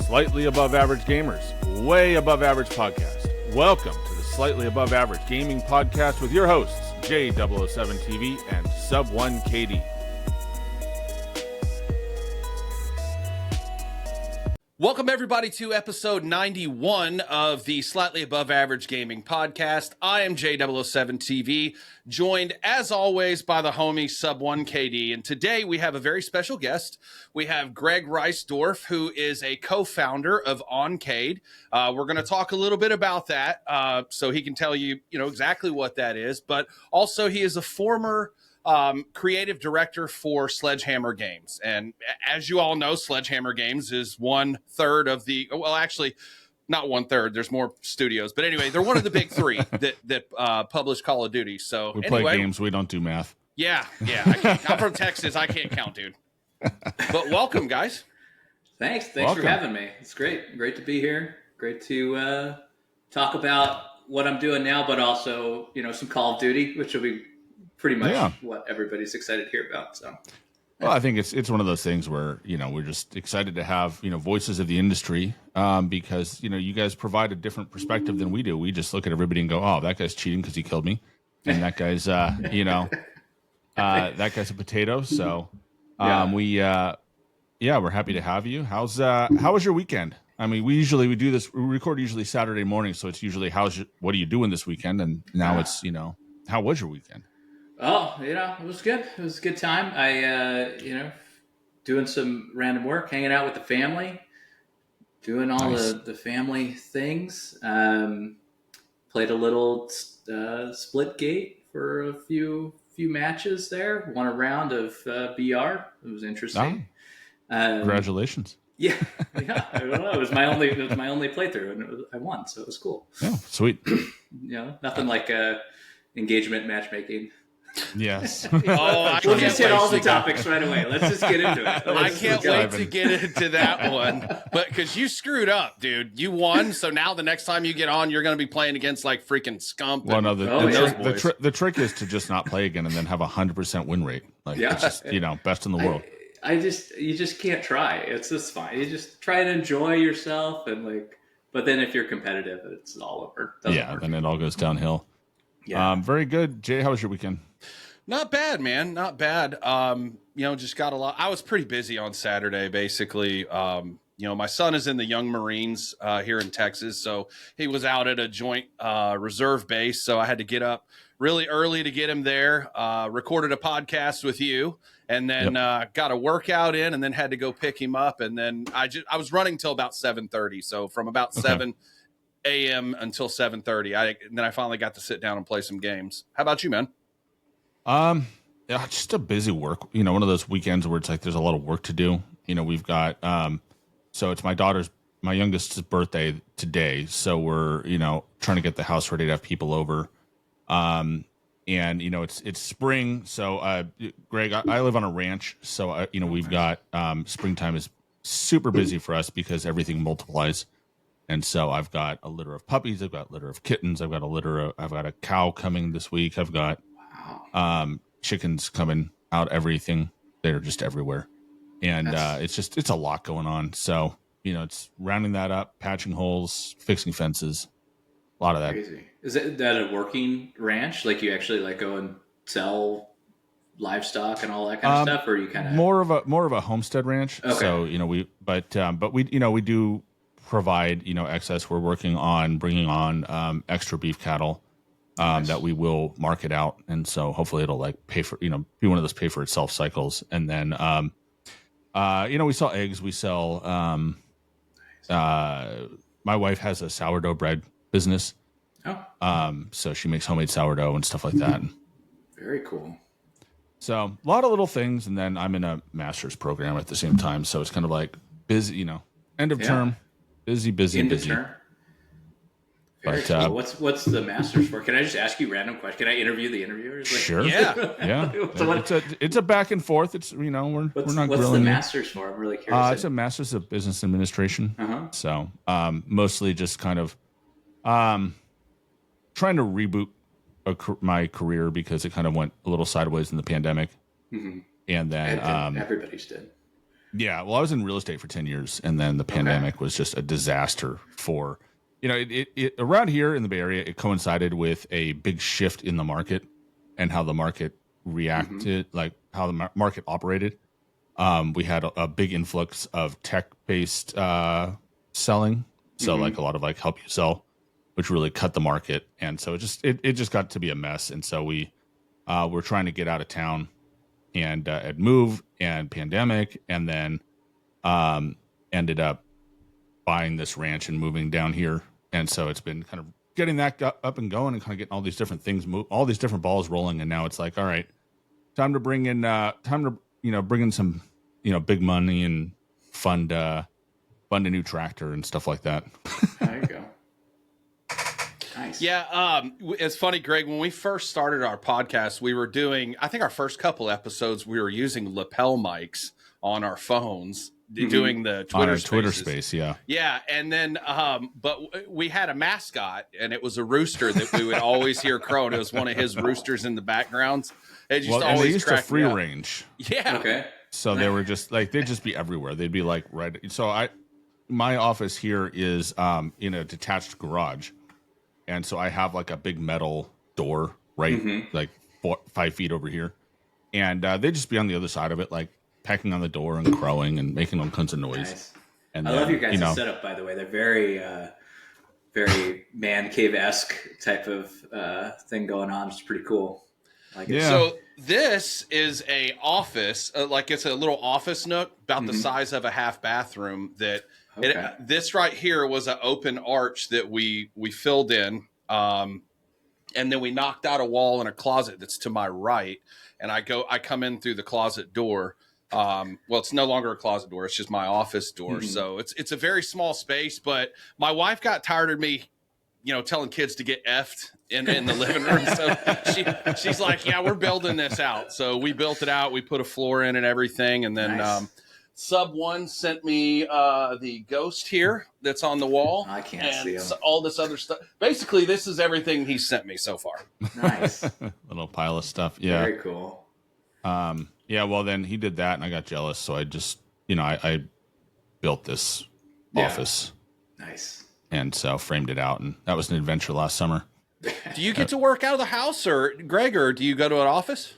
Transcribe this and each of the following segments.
Slightly Above Average Gamers, Way Above Average Podcast. Welcome to the Slightly Above Average Gaming Podcast with your hosts, J007tv and Subone KD. Welcome, everybody, to episode 91 of the Slightly Above Average Gaming Podcast. I am J007tv, joined, as always, by the homie Subone KD. And today we have a very special guest. We have Greg Reisdorf, who is a co-founder of Onkade. We're going to talk a little bit about that, so he can tell you, exactly what that is. But also, he is a former creative director for Sledgehammer Games. And as you all know, Sledgehammer Games is 1/3 of the, well, actually not 1/3, there's more studios, but anyway, they're one of the big three that publish Call of Duty. So we play games, we don't do math. Yeah. I'm from Texas, I can't count, dude. But welcome, guys. Thanks for having me. It's great to be here. Great to talk about what I'm doing now, but also, some Call of Duty, which will be pretty much what everybody's excited to hear about. So, well, I think it's one of those things where, we're just excited to have, voices of the industry because, you guys provide a different perspective than we do. We just look at everybody and go, oh, that guy's cheating because he killed me. And that guy's, that guy's a potato. So we're happy to have you. How was your weekend? I mean, we record usually Saturday morning. So it's usually, what are you doing this weekend? And now it's, how was your weekend? Oh, it was good. It was a good time. I, doing some random work, hanging out with the family, doing all the family things. Played a little Splitgate for a few matches there. Won a round of BR. It was interesting. Oh. Congratulations. Yeah. I don't know. It was my only playthrough, and I won, so it was cool. Yeah, sweet. Nothing like engagement matchmaking. Yes. We'll just hit all the topics right away. Let's just get into it. I can't wait to get into that one. But because you screwed up, dude. You won, so now the next time you get on, you're going to be playing against like freaking Scump. Well, no, the trick is to just not play again and then have 100% win rate. Like, it's just, best in the world. You just can't try. It's just fine. You just try and enjoy yourself but then if you're competitive, it's all over. Then it all goes downhill. Yeah. Very good. Jay, how was your weekend? Not bad, man. Not bad. Just got a lot. I was pretty busy on Saturday, basically. My son is in the Young Marines here in Texas, so he was out at a joint reserve base, so I had to get up really early to get him there. Recorded a podcast with you, and then got a workout in, and then had to go pick him up, and then I was running till about 7:30, so from about 7 a.m. until 7:30. Then I finally got to sit down and play some games. How about you, man? Just a busy work. One of those weekends where it's like there's a lot of work to do. We've got so it's my youngest's birthday today, so we're trying to get the house ready to have people over. And it's spring, so Greg, I live on a ranch, so we've got springtime is super busy for us because everything multiplies. And so I've got a litter of puppies, I've got a litter of kittens, I've got a cow coming this week, I've got chickens coming out, everything. They're just everywhere. And it's a lot going on. So, it's rounding that up, patching holes, fixing fences, a lot of that. Crazy. Is that a working ranch? Like you actually go and sell livestock and all that kind of stuff, or you kind of more of a homestead ranch. Okay. So, we do provide, excess. We're working on bringing on extra beef cattle that we will market out. And so hopefully it'll pay for, be one of those pay for itself cycles. And then, we sell eggs. We sell, my wife has a sourdough bread business. Oh. So she makes homemade sourdough and stuff like that. Very cool. So a lot of little things. And then I'm in a master's program at the same time. So it's kind of like busy, end of term. Busy. Very cool. What's the master's for? Can I just ask you a random question? Can I interview the interviewers? Sure. Yeah. It's a back and forth. It's we're not grilling. What's the master's for? I'm really curious. It's a master's of business administration. Uh-huh. So mostly just kind of trying to reboot my career because it kind of went a little sideways in the pandemic. Mm-hmm. And then everybody's did. Yeah, well, I was in real estate for 10 years, and then the pandemic was just a disaster for, it around here in the Bay Area, it coincided with a big shift in the market and how the market reacted, like how the market operated. We had a big influx of tech-based selling, so like a lot of like help you sell, which really cut the market, and so it just got to be a mess, and so we're trying to get out of town, and had moved and pandemic, and then ended up buying this ranch and moving down here, and so it's been kind of getting that up and going and kind of getting all these different things all these different balls rolling, and now it's like, all right, time to bring in bring in some big money and fund a new tractor and stuff like that. There you go. Nice. Yeah, it's funny, Greg. When we first started our podcast, we were doing, I think our first couple episodes, we were using lapel mics on our phones, doing the Twitter space, yeah. Yeah, and then, but we had a mascot, and it was a rooster that we would always hear crowing. It was one of his roosters in the backgrounds. It just always they used to free range. Yeah. Okay. So they were just like, they'd just be everywhere. They'd be like right. So my office here is in a detached garage. And so I have like a big metal door, right? Like 5 feet over here. And they'd just be on the other side of it, like pecking on the door and crowing and making all kinds of noise. Nice. And I love your guys' setup, by the way. They're very, very man cave-esque type of thing going on. It's pretty cool. Like yeah. So this is a office, like it's a little office nook about the size of a half bathroom that this right here was an open arch that we filled in. And then we knocked out a wall in a closet that's to my right. And I come in through the closet door. Well, it's no longer a closet door. It's just my office door. So it's a very small space, but my wife got tired of me, telling kids to get effed in the living room. So she's like, yeah, we're building this out. So we built it out. We put a floor in and everything. And then, Sub One sent me the ghost here that's on the wall. I can't see him. All this other stuff. Basically, this is everything he sent me so far. Nice. Little pile of stuff. Yeah. Very cool. Yeah, well, then he did that, and I got jealous, so I just, I built this office. Nice. And so framed it out, and that was an adventure last summer. Do you get to work out of the house, or Greg, or do you go to an office?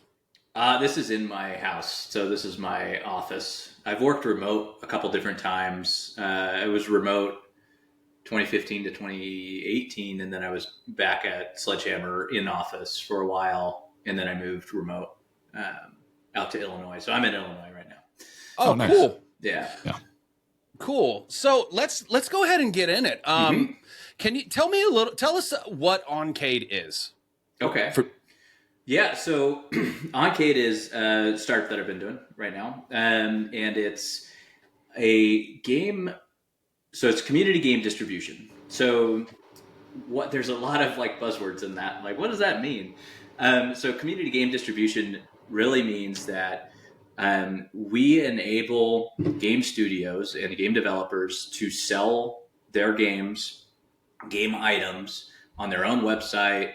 This is in my house, so this is my office. I've worked remote a couple different times. I was remote 2015 to 2018, and then I was back at Sledgehammer in office for a while, and then I moved remote out to Illinois. So I'm in Illinois right now. Oh, nice. Cool. Yeah. Cool. So let's go ahead and get in it. Can you tell us what Onkade is? Okay. Yeah, so Onkade is a startup that I've been doing right now, and it's a game. So it's community game distribution. So there's a lot of like buzzwords in that. Like, what does that mean? So community game distribution really means that we enable game studios and game developers to sell their games, game items on their own website,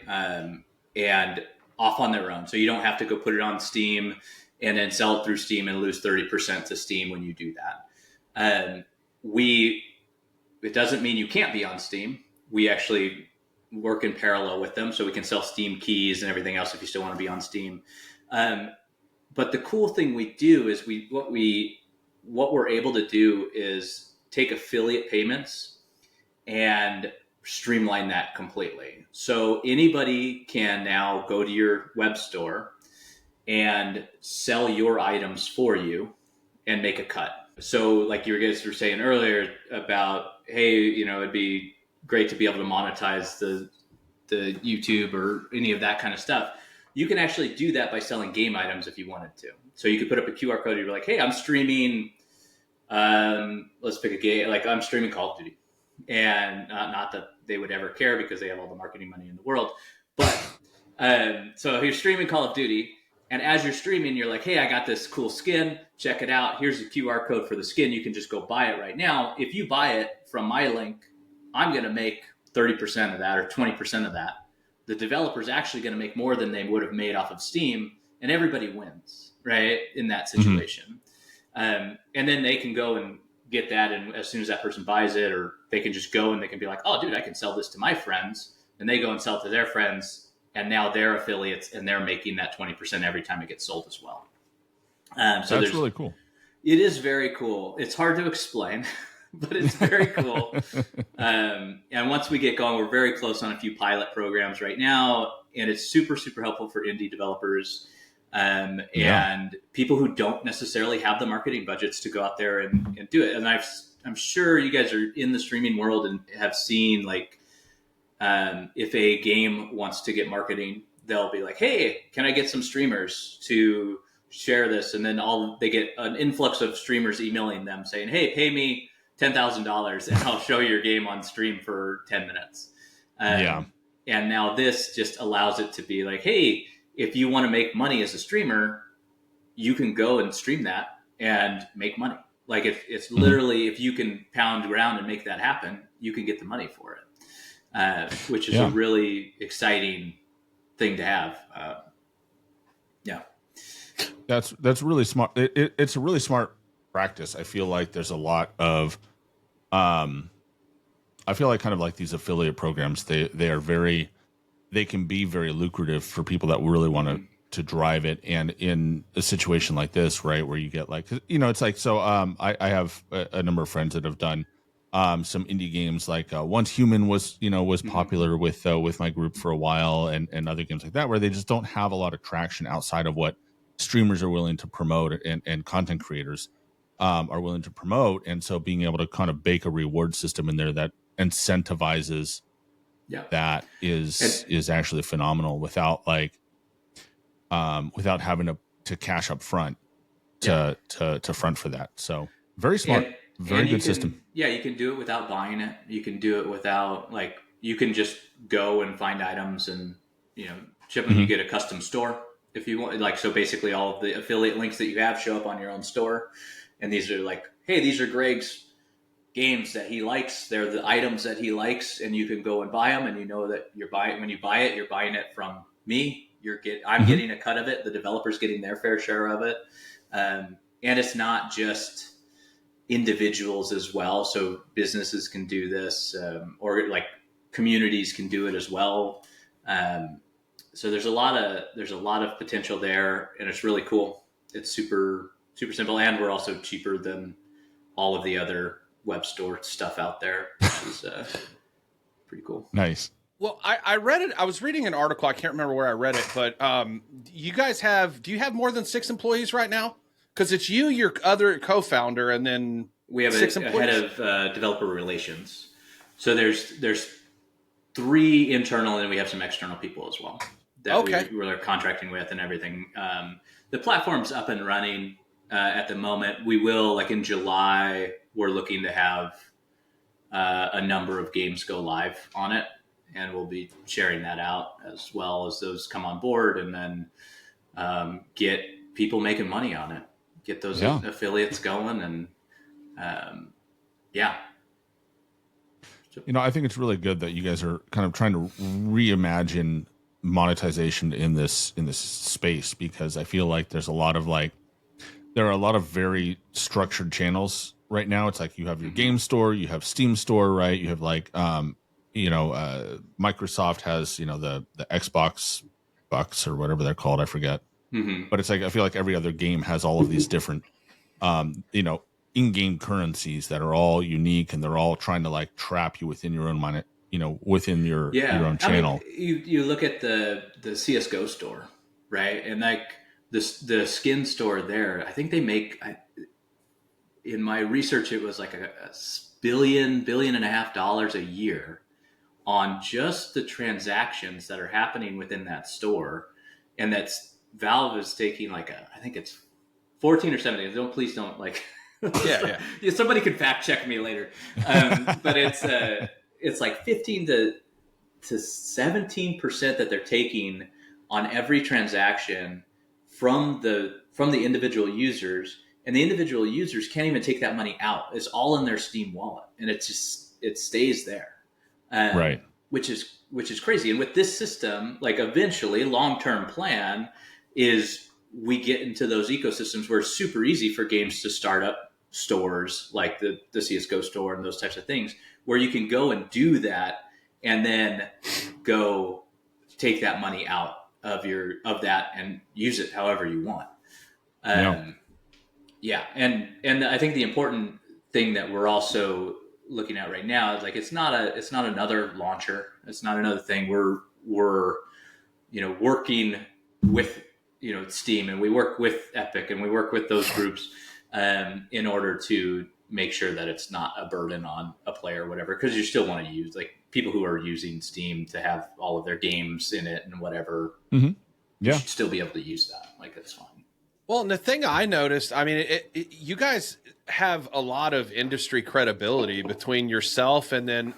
and off on their own. So you don't have to go put it on Steam and then sell it through Steam and lose 30% to Steam when you do that. It doesn't mean you can't be on Steam. We actually work in parallel with them, so we can sell Steam keys and everything else if you still want to be on Steam. But the cool thing we do is what we're able to do is take affiliate payments and streamline that completely. So anybody can now go to your web store and sell your items for you and make a cut. So like you guys were saying earlier about, hey, it'd be great to be able to monetize the YouTube or any of that kind of stuff. You can actually do that by selling game items if you wanted to. So you could put up a QR code. You're like, hey, I'm streaming, let's pick a game. Like I'm streaming Call of Duty. And not that they would ever care because they have all the marketing money in the world. But so you're streaming Call of Duty. And as you're streaming, you're like, hey, I got this cool skin. Check it out. Here's the QR code for the skin. You can just go buy it right now. If you buy it from my link, I'm going to make 30% of that or 20% of that. The developer's actually going to make more than they would have made off of Steam, and everybody wins, right, in that situation. And then they can go and get that, and as soon as that person buys it, or they can just go and they can be like, oh dude, I can sell this to my friends, and they go and sell it to their friends, and now they're affiliates and they're making that 20% every time it gets sold as well. So that's really cool. It is very cool. It's hard to explain, but it's very cool. And once we get going, we're very close on a few pilot programs right now, and it's super, super helpful for indie developers and people who don't necessarily have the marketing budgets to go out there and do it. And I'm sure you guys are in the streaming world and have seen, like, if a game wants to get marketing, they'll be like, hey, can I get some streamers to share this? And then they get an influx of streamers emailing them saying, hey, pay me $10,000 and I'll show your game on stream for 10 minutes. And now this just allows it to be like, hey, if you want to make money as a streamer, you can go and stream that and make money. Like, if it's literally, if you can pound ground and make that happen, you can get the money for it, which is a really exciting thing to have. That's really smart. It's a really smart practice. I feel like there's a lot of, I feel like kind of like these affiliate programs, they can be very lucrative for people that really want to drive it. And in a situation like this, right, where you get like, it's like, so I have a number of friends that have done some indie games, like Once Human was popular with my group for a while, and other games like that, where they just don't have a lot of traction outside of what streamers are willing to promote, and content creators are willing to promote. And so being able to kind of bake a reward system in there that incentivizes that is actually phenomenal, without having to cash up front to front for that. So very smart. Very good system. Yeah, you can do it without buying it. You can do it without, like, you can just go and find items and, ship them. You get a custom store if you want. Like, so basically all of the affiliate links that you have show up on your own store. And these are like, hey, these are Greg's games that he likes. They're the items that he likes, and you can go and buy them. And you know that when you buy it, you're buying it from me. I'm getting a cut of it. The developer's getting their fair share of it. And it's not just individuals as well. So businesses can do this, or like communities can do it as well. So there's a lot of potential there, and it's really cool. It's super, super simple. And we're also cheaper than all of the other web store stuff out there, which is pretty cool. Nice. Well, I read it. I was reading an article. I can't remember where I read it, but do you have more than 6 employees right now? Because it's you, your other co-founder, and then we have 6 a employees. Head of developer relations. So there's 3 internal, and we have some external people as well that we're contracting with and everything. The platform's up and running at the moment. We will, like in July, we're looking to have a number of games go live on it, and we'll be sharing that out as well as those come on board, and then get people making money on it, get those affiliates going, and I think it's really good that you guys are kind of trying to reimagine monetization in this space, because I feel like there are a lot of very structured channels right now. It's like you have your game store, you have Steam store, right? You have like Microsoft has the Xbox bucks or whatever they're called, I forget. But it's like I feel like every other game has all of these different in-game currencies that are all unique, and they're all trying to like trap you within your own money, within your own channel. I mean, you look at the CS:GO store, right? And like the skin store there, I think they make, in my research, it was like a billion and a half dollars a year on just the transactions that are happening within that store. And that's Valve is taking like I think it's 14 or 17. Please don't like. Yeah. Somebody could fact check me later. But it's like 15 to 17% that they're taking on every transaction from the individual users, and the individual users can't even take that money out. It's all in their Steam wallet, and it stays there. Right. Which is crazy. And with this system, like eventually long-term plan is we get into those ecosystems where it's super easy for games to start up stores like the CSGO store and those types of things, where you can go and do that and then go take that money out of that and use it however you want. Yeah. And I think the important thing that we're also looking at right now is like, it's not another launcher. It's not another thing. We're, working with, Steam, and we work with Epic, and we work with those groups in order to make sure that it's not a burden on a player or whatever, because you still want to use, like, people who are using Steam to have all of their games in it and whatever. Mm-hmm. You should still be able to use that. Like, it's fine. Well, and the thing I noticed, I mean, you guys have a lot of industry credibility between yourself and then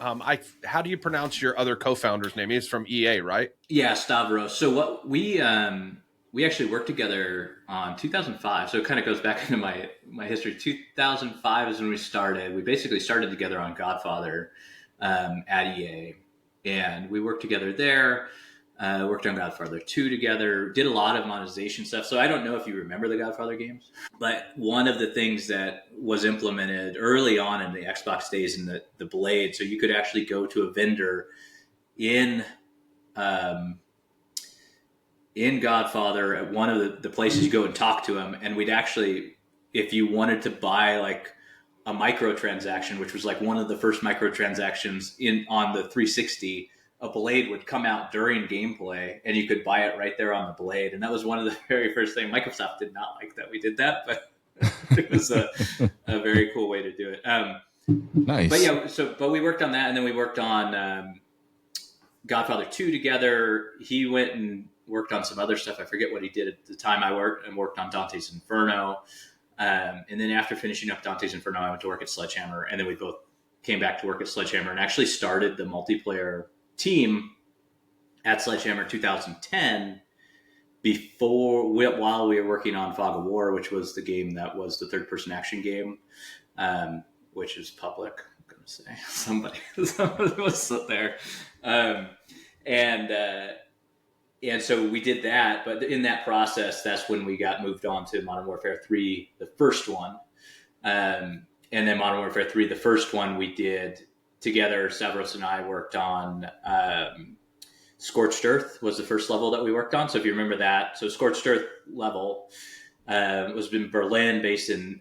how do you pronounce your other co-founder's name? He's from EA, right? Yeah, Stavros. So what we actually worked together on 2005. So it kind of goes back into my history. 2005 is when we started. We basically started together on Godfather at EA, and we worked together there. Worked on Godfather 2 together, did a lot of monetization stuff. So I don't know if you remember the Godfather games, but one of the things that was implemented early on in the Xbox days in the Blade, so you could actually go to a vendor in Godfather at one of the places you go and talk to them. And we'd actually, if you wanted to buy like a microtransaction, which was like one of the first microtransactions on the 360, a Blade would come out during gameplay and you could buy it right there on the Blade. And that was one of the very first things. Microsoft did not like that we did that, but it was a very cool way to do it. Nice. But yeah, but we worked on that, and then we worked on Godfather 2 together. He went and worked on some other stuff. I forget what he did at the time. I worked on Dante's Inferno. And then after finishing up Dante's Inferno, I went to work at Sledgehammer, and then we both came back to work at Sledgehammer and actually started the multiplayer team at Sledgehammer 2010 while we were working on Fog of War, which was the game that was the third-person action game, which is public. I'm going to say somebody was there, and so we did that. But in that process, that's when we got moved on to Modern Warfare 3, the first one, and then Modern Warfare 3, the first one we did together. Stavros and I worked on Scorched Earth was the first level that we worked on. So if you remember that, so Scorched Earth level was in Berlin, based in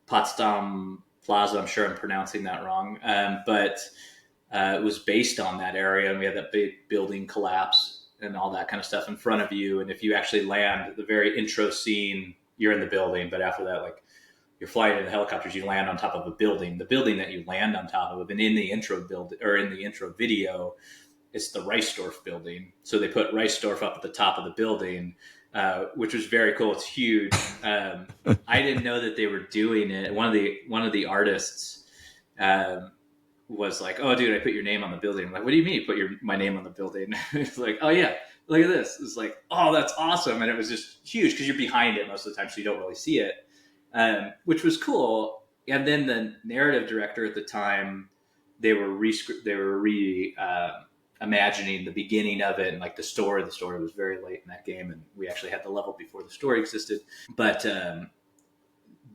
Potsdam Plaza. I'm sure I'm pronouncing that wrong, but it was based on that area, and we had that big building collapse and all that kind of stuff in front of you. And if you actually land, the very intro scene, you're in the building, but after that, like, you're flying in the helicopters, you land on top of a building. The building that you land on top of, and in the intro video, it's the Reisdorf building. So they put Reisdorf up at the top of the building, which was very cool. It's huge. I didn't know that they were doing it. One of the artists was like, "Oh, dude, I put your name on the building." I'm like, "What do you mean you put my name on the building?" It's like, "Oh yeah, look at this." It's like, "Oh, that's awesome," and it was just huge because you're behind it most of the time, so you don't really see it. Which was cool. And then the narrative director at the time, they were imagining the beginning of it, and like the story. The story was very late in that game, and we actually had the level before the story existed. But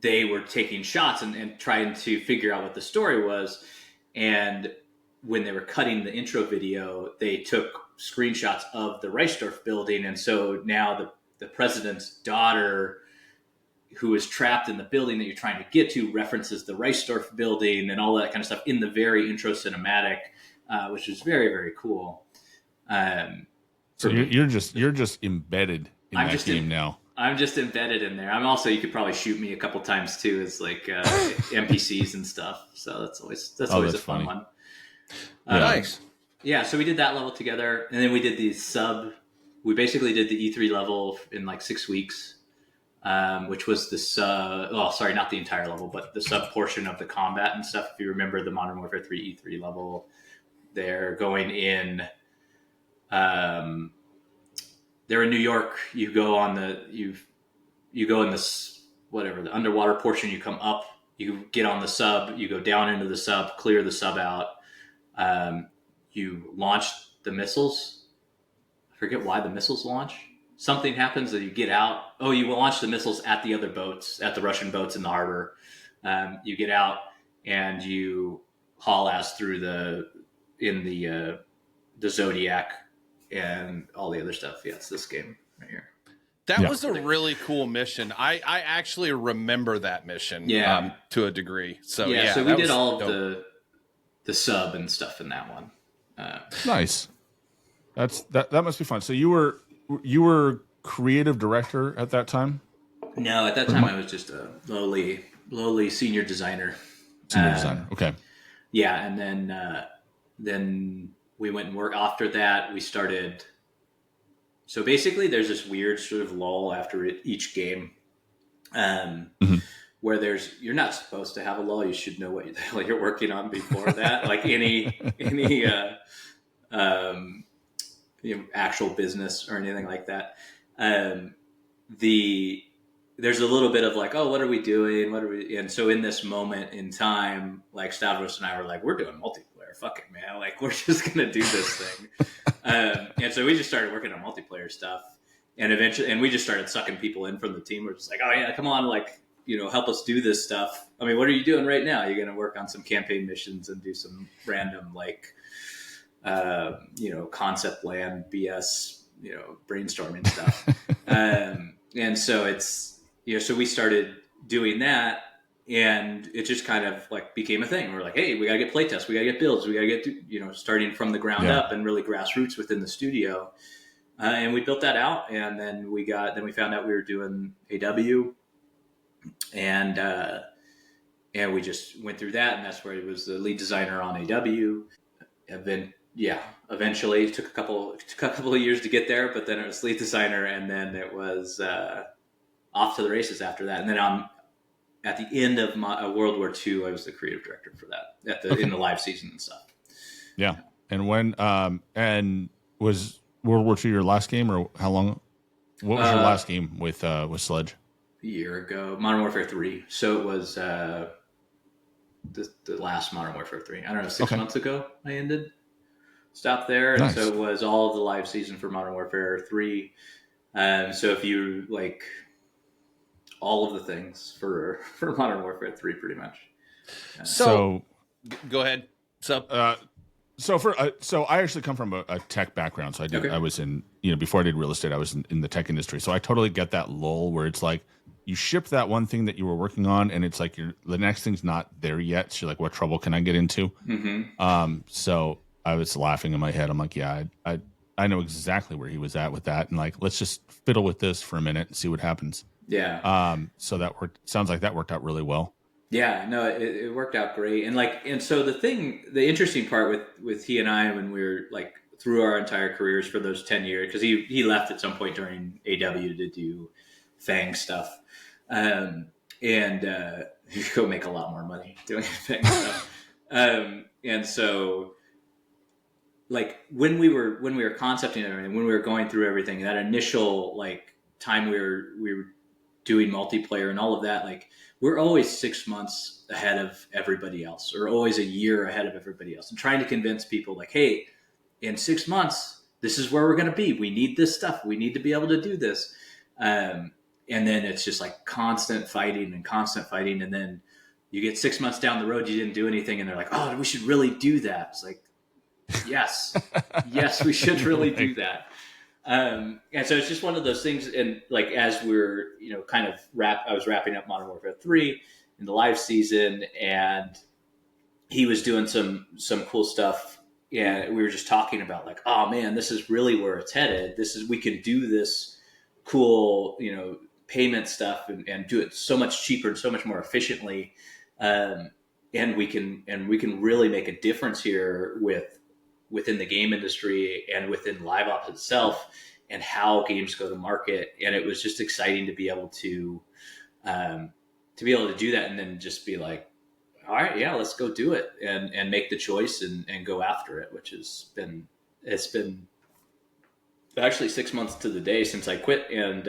they were taking shots and trying to figure out what the story was. And when they were cutting the intro video, they took screenshots of the Reisdorf building. And so now the president's daughter, who is trapped in the building that you're trying to get to, references the Reisdorf building and all that kind of stuff in the very intro cinematic, which is very, very cool. So you're just embedded in that game now. I'm just embedded in there. I'm also, you could probably shoot me a couple times too, as like NPCs and stuff. So that's always a fun one. Nice. Yeah. So we did that level together, and then we did we basically did the E3 level in like 6 weeks. Which was not the entire level, but the sub portion of the combat and stuff. If you remember the Modern Warfare 3 E3 level, they're going in, they're in New York. You go in this, whatever, the underwater portion, you come up, you get on the sub, you go down into the sub, clear the sub out. You launch the missiles. I forget why the missiles launch. something happens that you get out. Oh, you launch the missiles at the other boats, at the Russian boats in the harbor. You get out and you haul ass through the Zodiac and all the other stuff. Yeah, it's this game right here. That was a really cool mission. I actually remember that mission to a degree. So so we did all of the sub and stuff in that one. Nice. That must be fun. So you were creative director at that time? No, at that time I was just a lowly senior designer. Senior designer. Okay. Yeah, and then we went and worked. After that, we started. So basically, there's this weird sort of lull after each game, where you're not supposed to have a lull. You should know what the hell you're working on before that. Like any actual business or anything like that. There's a little bit of like, oh, what are we doing? And so in this moment in time, like Stavros and I were like, we're doing multiplayer. Fuck it, man. Like, we're just going to do this thing. And so we just started working on multiplayer stuff, and eventually, and we just started sucking people in from the team. We're just like, oh yeah, come on. Like, help us do this stuff. I mean, what are you doing right now? You're going to work on some campaign missions and do some random, like, concept land BS, brainstorming stuff. And so it's, so we started doing that, and it just kind of like became a thing. We're like, hey, we gotta get playtests, we gotta get builds, we gotta get, starting from the ground up and really grassroots within the studio. And we built that out, and then we found out we were doing AW, and we just went through that, and that's where he was the lead designer on AW. And then, eventually it took a couple of years to get there, but then it was lead designer, and then it was off to the races after that. And then at the end of World War II, I was the creative director for that in the live season and stuff. Yeah. And when and was World War II your last game, or how long? What was your last game with Sledge? A year ago, Modern Warfare 3. So it was the last Modern Warfare 3. I don't know, 6 months ago I stopped there. And so it was all of the live season for Modern Warfare 3. So if you like all of the things for Modern Warfare 3, pretty much. So go ahead. So I actually come from a tech background. So I was in, before I did real estate, I was in the tech industry. So I totally get that lull where it's like you ship that one thing that you were working on, and it's like the next thing's not there yet. So you're like, what trouble can I get into? Mm-hmm. So I was laughing in my head. I'm like, yeah, I know exactly where he was at with that. And like, let's just fiddle with this for a minute and see what happens. Yeah. So that sounds like that worked out really well. Yeah, no, it worked out great. And so the interesting part with he and I, when we were like through our entire careers for those 10 years, because he left at some point during AW to do Fang stuff. And you go make a lot more money doing Fang stuff. And so like when we were concepting everything, when we were going through everything, that initial like time we were doing multiplayer and all of that, like we're always 6 months ahead of everybody else, or always a year ahead of everybody else, and trying to convince people like, hey, in 6 months, this is where we're going to be. We need this stuff. We need to be able to do this. And then it's just like constant fighting. And then you get 6 months down the road, you didn't do anything. And they're like, oh, we should really do that. It's like, yes, we should really do that. And so it's just one of those things. And like, as we're, kind of I was wrapping up Modern Warfare 3 in the live season, and he was doing some cool stuff. And we were just talking about like, oh man, this is really where it's headed. We can do this cool, payment stuff and do it so much cheaper and so much more efficiently. And we can really make a difference here within the game industry and within live ops itself, and how games go to market. And it was just exciting to be able to do that, and then just be like, all right, yeah, let's go do it and make the choice and go after it, which it's been actually 6 months to the day since I quit. And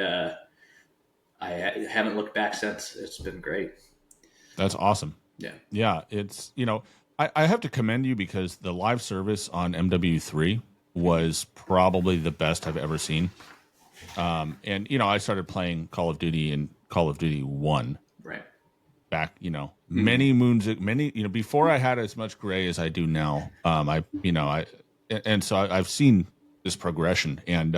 I haven't looked back since. It's been great. That's awesome. Yeah. Yeah. It's, I have to commend you, because the live service on MW3 was probably the best I've ever seen. And I started playing Call of Duty and Call of Duty 1 Right. back, many moons, before I had as much gray as I do now. So I've seen this progression, and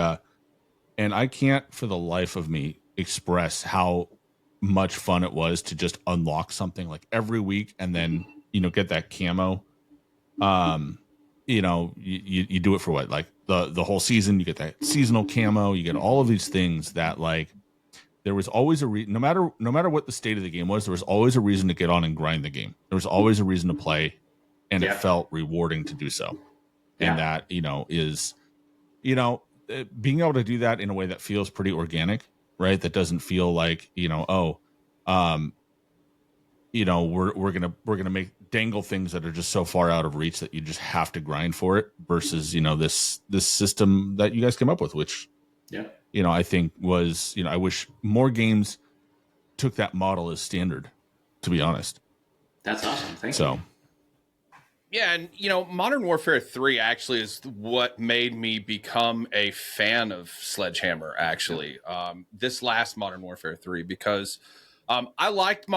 I can't for the life of me express how much fun it was to just unlock something like every week and then, get that camo. You do it for what, like the whole season. You get that seasonal camo, you get all of these things that, like, there was always no matter what the state of the game was, there was always a reason to get on and grind the game. There was always a reason to play, and it felt rewarding to do so. And that, is, being able to do that in a way that feels pretty organic, right? That doesn't feel like, we're gonna make dangle things that are just so far out of reach that you just have to grind for it, versus, this system that you guys came up with, which I think was, I wish more games took that model as standard, to be honest. That's awesome. Thank you. Yeah, and Modern Warfare 3 actually is what made me become a fan of Sledgehammer, actually. This last Modern Warfare 3, because I liked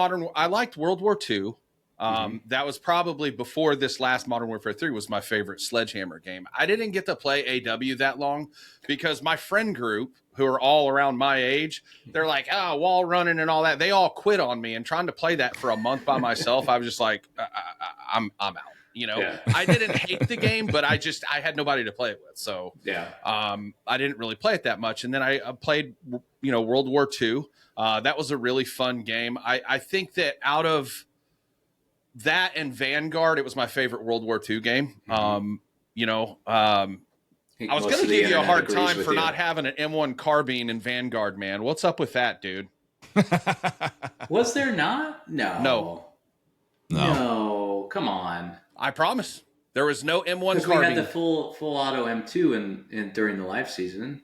World War II. That was probably before this last Modern Warfare 3 was my favorite Sledgehammer game. I didn't get to play AW that long because my friend group, who are all around my age, they're like, wall running and all that. They all quit on me, and trying to play that for a month by myself, I was just like, I'm out. I didn't hate the game, but I had nobody to play it with. So I didn't really play it that much. And then I played, World War II. That was a really fun game. I think that out of that and Vanguard, it was my favorite World War II game. I was going to give you a hard time for not having an M1 carbine in Vanguard, man. What's up with that, dude? Was there not? No. Come on. I promise. There was no M1 carbine. We had the full auto M2 in during the live season.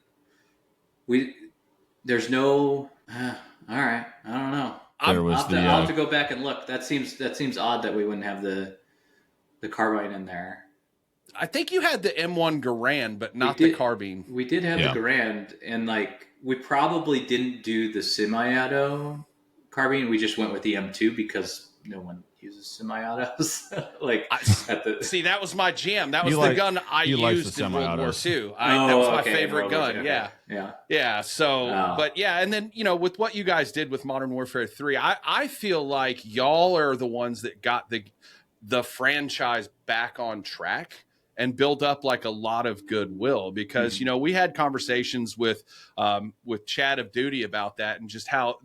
There's no. All right. I don't know. I'll have to go back and look. That seems odd that we wouldn't have the carbine in there. I think you had the M1 Garand, but not the carbine. We did have the Garand, and we probably didn't do the semi-auto carbine. We just went with the M2 because no one uses semi-autos. See, that was my jam. That was the gun I used in World War II. That was my favorite gun. Okay. Yeah. So, but yeah, and then with what you guys did with Modern Warfare 3, I feel like y'all are the ones that got the franchise back on track and build up like a lot of goodwill, because we had conversations with Chad of Duty about that, and just how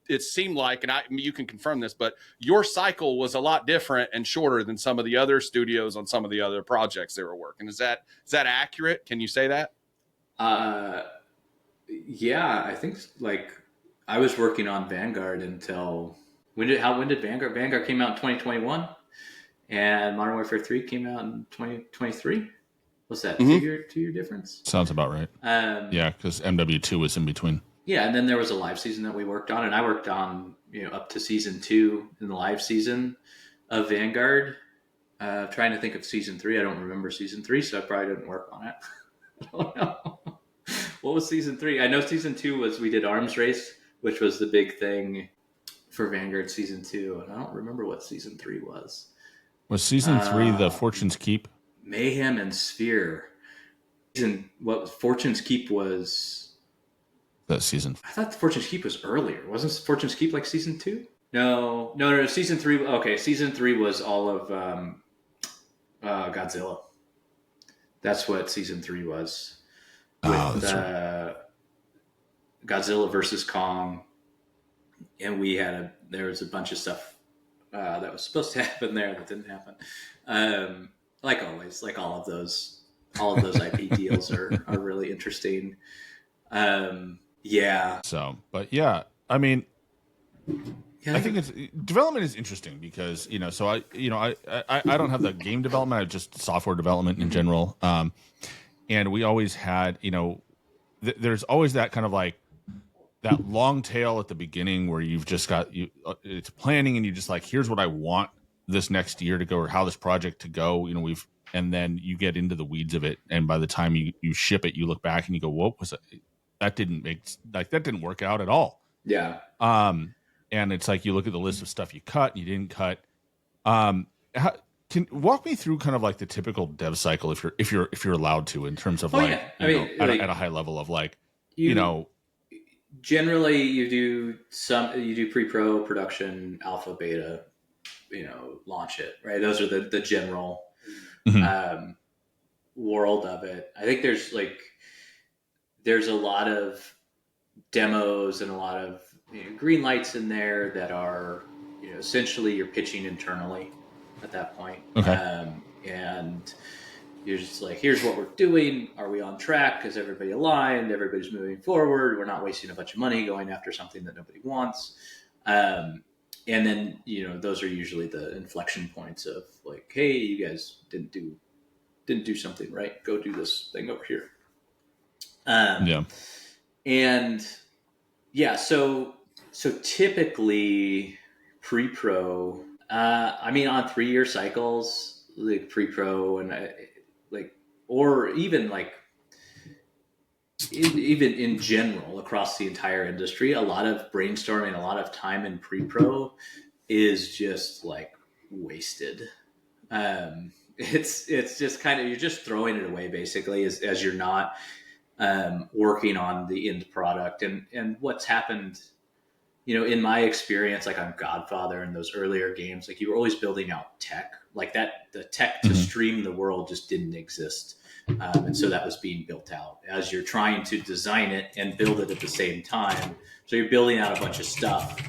it seemed like, and you can confirm this, but your cycle was a lot different and shorter than some of the other studios on some of the other projects they were working. Is that accurate? Can you say that? Yeah, I think I was working on Vanguard until when did Vanguard came out in 2021? And Modern Warfare 3 came out in 2023. What's that? 2 year difference? Sounds about right. Yeah, because MW2 was in between. Yeah, and then there was a live season that we worked on, and I worked on up to season 2 in the live season of Vanguard. Trying to think of season 3. I don't remember season 3, so I probably didn't work on it. I don't know. What was season 3? I know season 2 was we did Arms Race, which was the big thing for Vanguard season 2, and I don't remember what season 3 was. Was season 3 the Fortune's Keep? Mayhem and Sphere. Fortune's Keep was... That season. I thought Fortune's Keep was earlier. Wasn't Fortune's Keep like season 2? No. Season 3... Okay, season 3 was all of Godzilla. That's what season 3 was. With right. Godzilla versus Kong. And there was a bunch of stuff that was supposed to happen there that didn't happen. Like always, like all of those IP deals are really interesting. Yeah. So, but yeah, I mean, I think development is interesting because so I don't have the game development, I have just software development in general. And we always had there's always that kind of like that long tail at the beginning where you've just got it's planning, and you just like, here's what I want this next year to go, or how this project to go. And then you get into the weeds of it, and by the time you ship it, you look back and you go, what was it? that didn't work out at all. Yeah. And it's like you look at the list of stuff you cut, and you didn't cut. Can walk me through kind of like the typical dev cycle if you're allowed to, in terms of at a high level of like, generally you do pre-pro, production, alpha, beta, launch it, right? Those are the general world of it. I think there's a lot of demos and a lot of green lights in there that are essentially you're pitching internally at that point. Okay. And you're just like, here's what we're doing. Are we on track? Is everybody aligned? Everybody's moving forward. We're not wasting a bunch of money going after something that nobody wants. And then, those are usually the inflection points of like, hey, you guys didn't do something right. Go do this thing over here. And yeah, so typically pre-pro, on 3-year cycles, like pre-pro and or even even in general across the entire industry, a lot of brainstorming, a lot of time in pre-pro is just like wasted. It's just kind of, you're just throwing it away basically as you're not working on the end product. And what's happened, in my experience, like on Godfather and those earlier games, like you were always building out tech like that. The tech to stream the world just didn't exist. And so that was being built out as you're trying to design it and build it at the same time. So you're building out a bunch of stuff.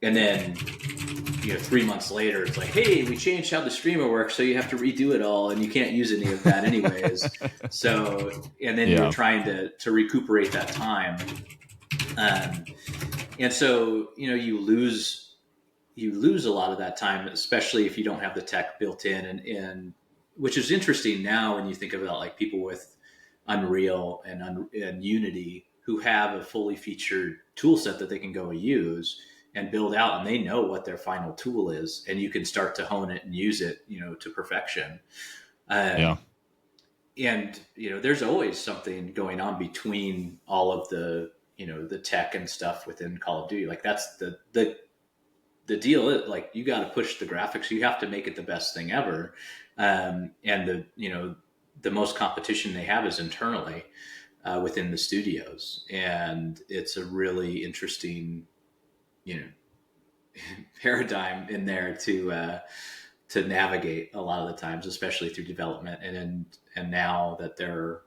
And then, 3 months later, it's like, hey, we changed how the streamer works, so you have to redo it all, and you can't use any of that anyways. So, and then you're trying to recuperate that time. And so, you lose a lot of that time, especially if you don't have the tech built in, and which is interesting now when you think about like people with Unreal and Unity who have a fully featured tool set that they can go use and build out, and they know what their final tool is, and you can start to hone it and use it, to perfection. And there's always something going on between all of the the tech and stuff within Call of Duty. Like that's the deal. Like you got to push the graphics. You have to make it the best thing ever. And the most competition they have is internally within the studios, and it's a really interesting paradigm in there to navigate a lot of the times, especially through development, and now that they're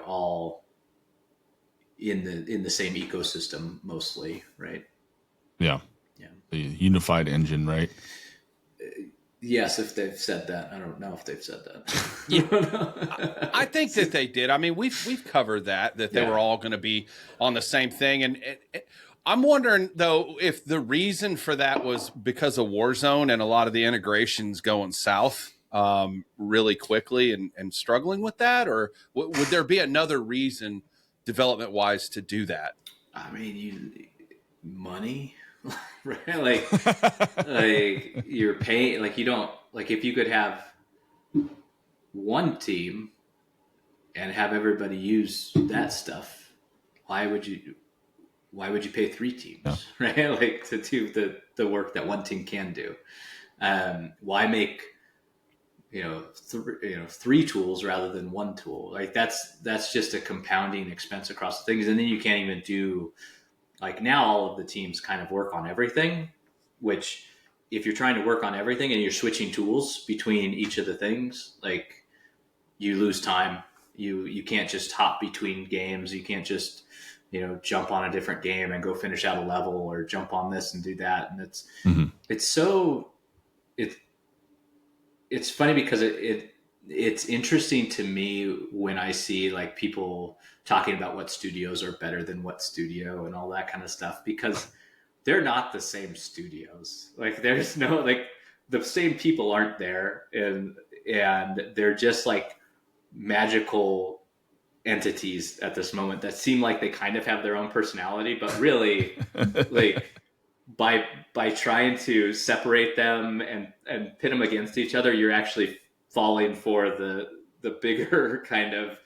all in the same ecosystem mostly, right? Yeah. The unified engine, right? Yes, if they've said that. I don't know if they've said that. Yeah. I think that they did. I mean, we've covered that they were all going to be on the same thing. And I'm wondering, though, if the reason for that was because of Warzone and a lot of the integrations going south really quickly and struggling with that, or would there be another reason development-wise to do that? I mean, money. Right? Like you're paying, like you don't, like if you could have one team and have everybody use that stuff, why would you pay 3 teams, right? Like to do the work that one team can do. Why make 3 tools rather than 1 tool? Like that's just a compounding expense across the things, and then you can't even do. Like now all of the teams kind of work on everything, which if you're trying to work on everything and you're switching tools between each of the things, like you lose time. You can't just hop between games. You can't just, jump on a different game and go finish out a level, or jump on this and do that. And it's funny because it's interesting to me when I see like people talking about what studios are better than what studio and all that kind of stuff, because they're not the same studios. Like there's no, like the same people aren't there, and they're just like magical entities at this moment that seem like they kind of have their own personality, but really like by trying to separate them and pit them against each other, you're actually falling for the bigger kind of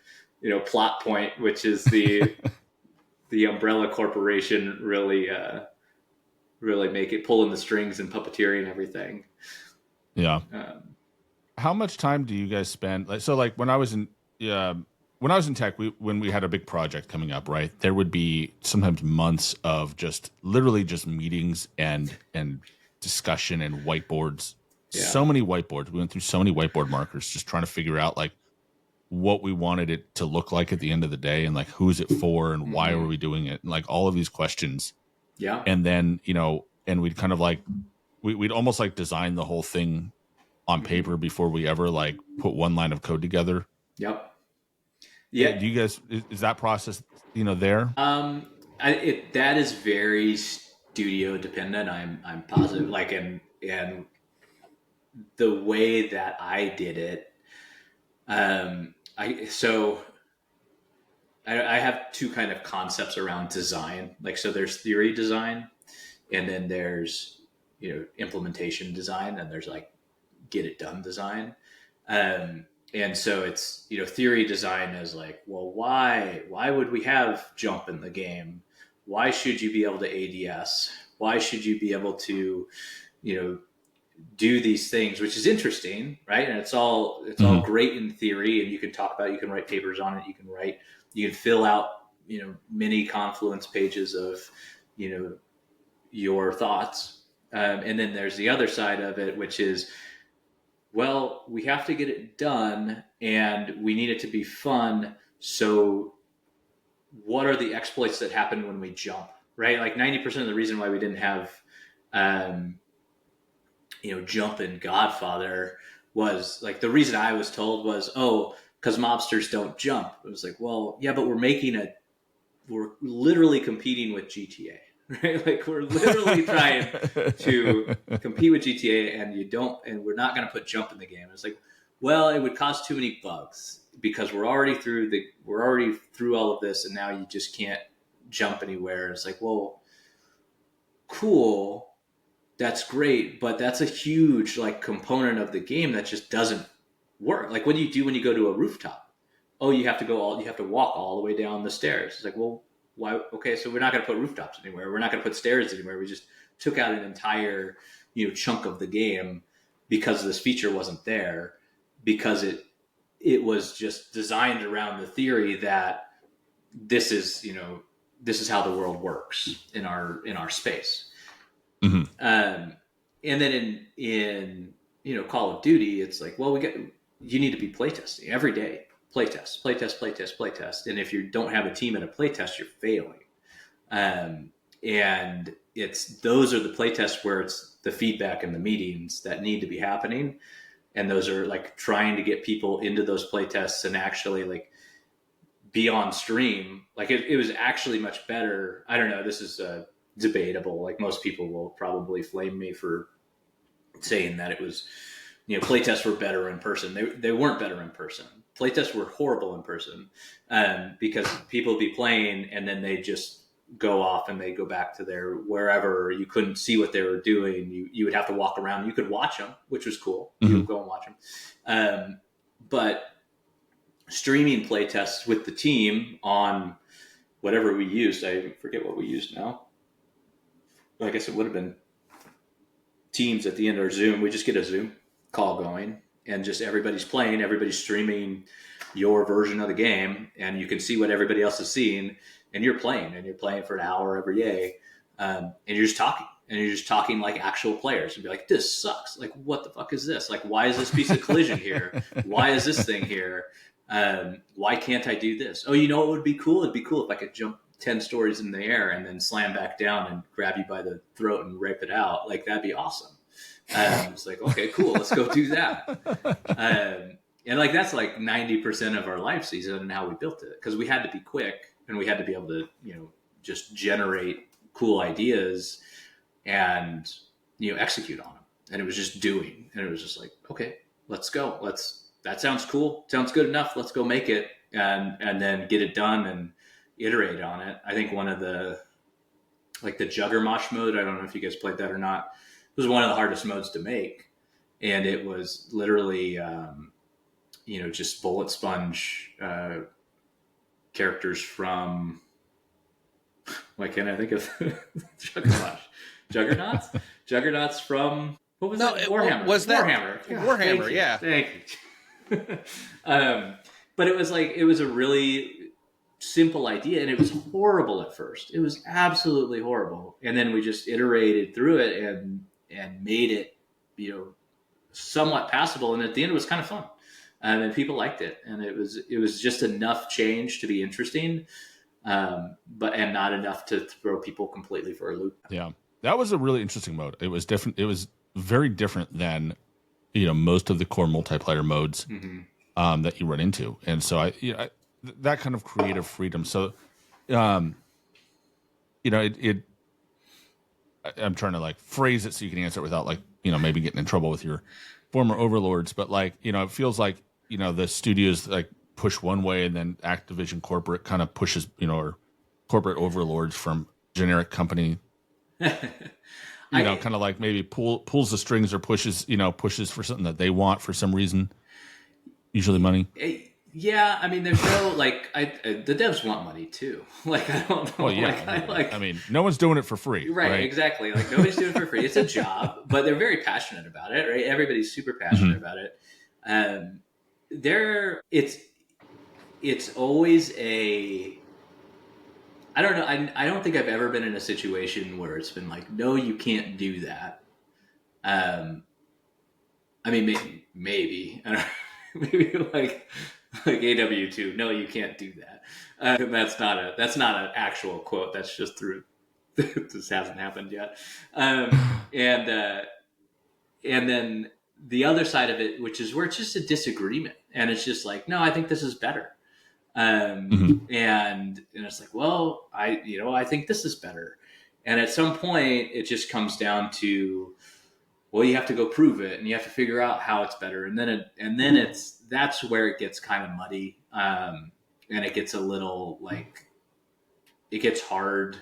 plot point, which is the the umbrella corporation really make it, pulling the strings and puppeteering and everything. Yeah. How much time do you guys spend? Like when I was in tech, when we had a big project coming up, right, there would be sometimes months of just literally just meetings and discussion and whiteboards. Yeah. So many whiteboards. We went through so many whiteboard markers just trying to figure out like what we wanted it to look like at the end of the day, and like who's it for and why were we doing it, and like all of these questions. Yeah. And then, and we'd kind of like we'd almost like design the whole thing on paper before we ever like put one line of code together. Yep. Yeah. Do you guys, is that process, there? That is very studio dependent. I'm positive. Like, and the way that I did it, I have two kind of concepts around design. Like, so there's theory design, and then there's, implementation design, and there's like get it done design. And so it's, theory design is like, well, why would we have jump in the game? Why should you be able to ADS? Why should you be able to, do these things, which is interesting, right? And it's all great in theory, and you can talk about it, you can write papers on it, you can fill out, many Confluence pages of, your thoughts. And then there's the other side of it, which is, well, we have to get it done and we need it to be fun. So what are the exploits that happen when we jump, right? Like 90% of the reason why we didn't have, jump in Godfather was like, the reason I was told was, because mobsters don't jump. It was like, well, yeah, but we're literally competing with GTA, right? Like we're literally trying to compete with GTA, and we're not going to put jump in the game. It's like, well, it would cause too many bugs because we're already through all of this, and now you just can't jump anywhere. It's like, well, cool. That's great, but that's a huge like component of the game that just doesn't work. Like what do you do when you go to a rooftop? Oh, you have to walk all the way down the stairs. It's like, well, why? Okay, so we're not going to put rooftops anywhere. We're not going to put stairs anywhere. We just took out an entire, chunk of the game because this feature wasn't there, because it was just designed around the theory that this is how the world works in our space. Mm-hmm. And then in Call of Duty, it's like, well, you need to be playtesting every day. Playtest. And if you don't have a team at a playtest, you're failing. And those are the playtests where it's the feedback and the meetings that need to be happening. And those are like trying to get people into those playtests and actually like be on stream. Like it was actually much better. I don't know. This is debatable. Like most people will probably flame me for saying that it was, playtests were better in person. They weren't better in person. Playtests were horrible in person because people would be playing and then they just go off and they go back to their wherever. You couldn't see what they were doing. You would have to walk around. You could watch them, which was cool. Mm-hmm. You would go and watch them. But streaming playtests with the team on whatever we used, I forget what we used now. I guess it would have been Teams at the end, or Zoom. We just get a Zoom call going and just everybody's playing, everybody's streaming your version of the game, and you can see what everybody else is seeing, and you're playing for an hour every day, and you're just talking like actual players, and be like, this sucks. Like, what the fuck is this? Like, why is this piece of collision here? Why is this thing here? Why can't I do this? Oh, what would be cool? It'd be cool if I could jump 10 stories in the air and then slam back down and grab you by the throat and rip it out. Like, that'd be awesome. It's like, okay, cool. Let's go do that. And like, that's like 90% of our life season and how we built it. Cause we had to be quick and we had to be able to, just generate cool ideas and, execute on them. And it was just doing, and it was just like, okay, let's go. That sounds cool. Sounds good enough. Let's go make it and then get it done and iterate on it. I think one of the Juggermosh mode, I don't know if you guys played that or not, it was one of the hardest modes to make. And it was literally, just bullet sponge characters from Why can't I think of Juggernauts from what was that? Warhammer. Was that Warhammer? Warhammer, yeah. Thank you. But it was a really simple idea, and it was horrible at first. It was absolutely horrible, and then we just iterated through it and made it, somewhat passable. And at the end, it was kind of fun, and people liked it. And it was just enough change to be interesting, and not enough to throw people completely for a loop. Yeah, that was a really interesting mode. It was different. It was very different than most of the core multiplayer modes that you run into. And so that kind of creative freedom. So, I'm trying to phrase it so you can answer it without maybe getting in trouble with your former overlords. But it feels like, the studios push one way, and then Activision corporate kind of pushes, or corporate overlords from generic company, kind of maybe pulls the strings or pushes for something that they want for some reason, usually money. Yeah, I mean, there's no the devs want money too. I don't know. Well, yeah, no one's doing it for free, right? Exactly. Nobody's doing it for free. It's a job, but they're very passionate about it, right? Everybody's super passionate about it. It's always I don't know. I don't think I've ever been in a situation where it's been no, you can't do that. Maybe. I don't know. Maybe like AW2. No, you can't do that. That's not an actual quote. That's just through. This hasn't happened yet. And then the other side of it, which is where it's just a disagreement, and it's just no, I think this is better. And it's well, I think this is better. And at some point, it just comes down to, well, you have to go prove it, and you have to figure out how it's better. And then that's where it gets kind of muddy. And it gets a little it gets hard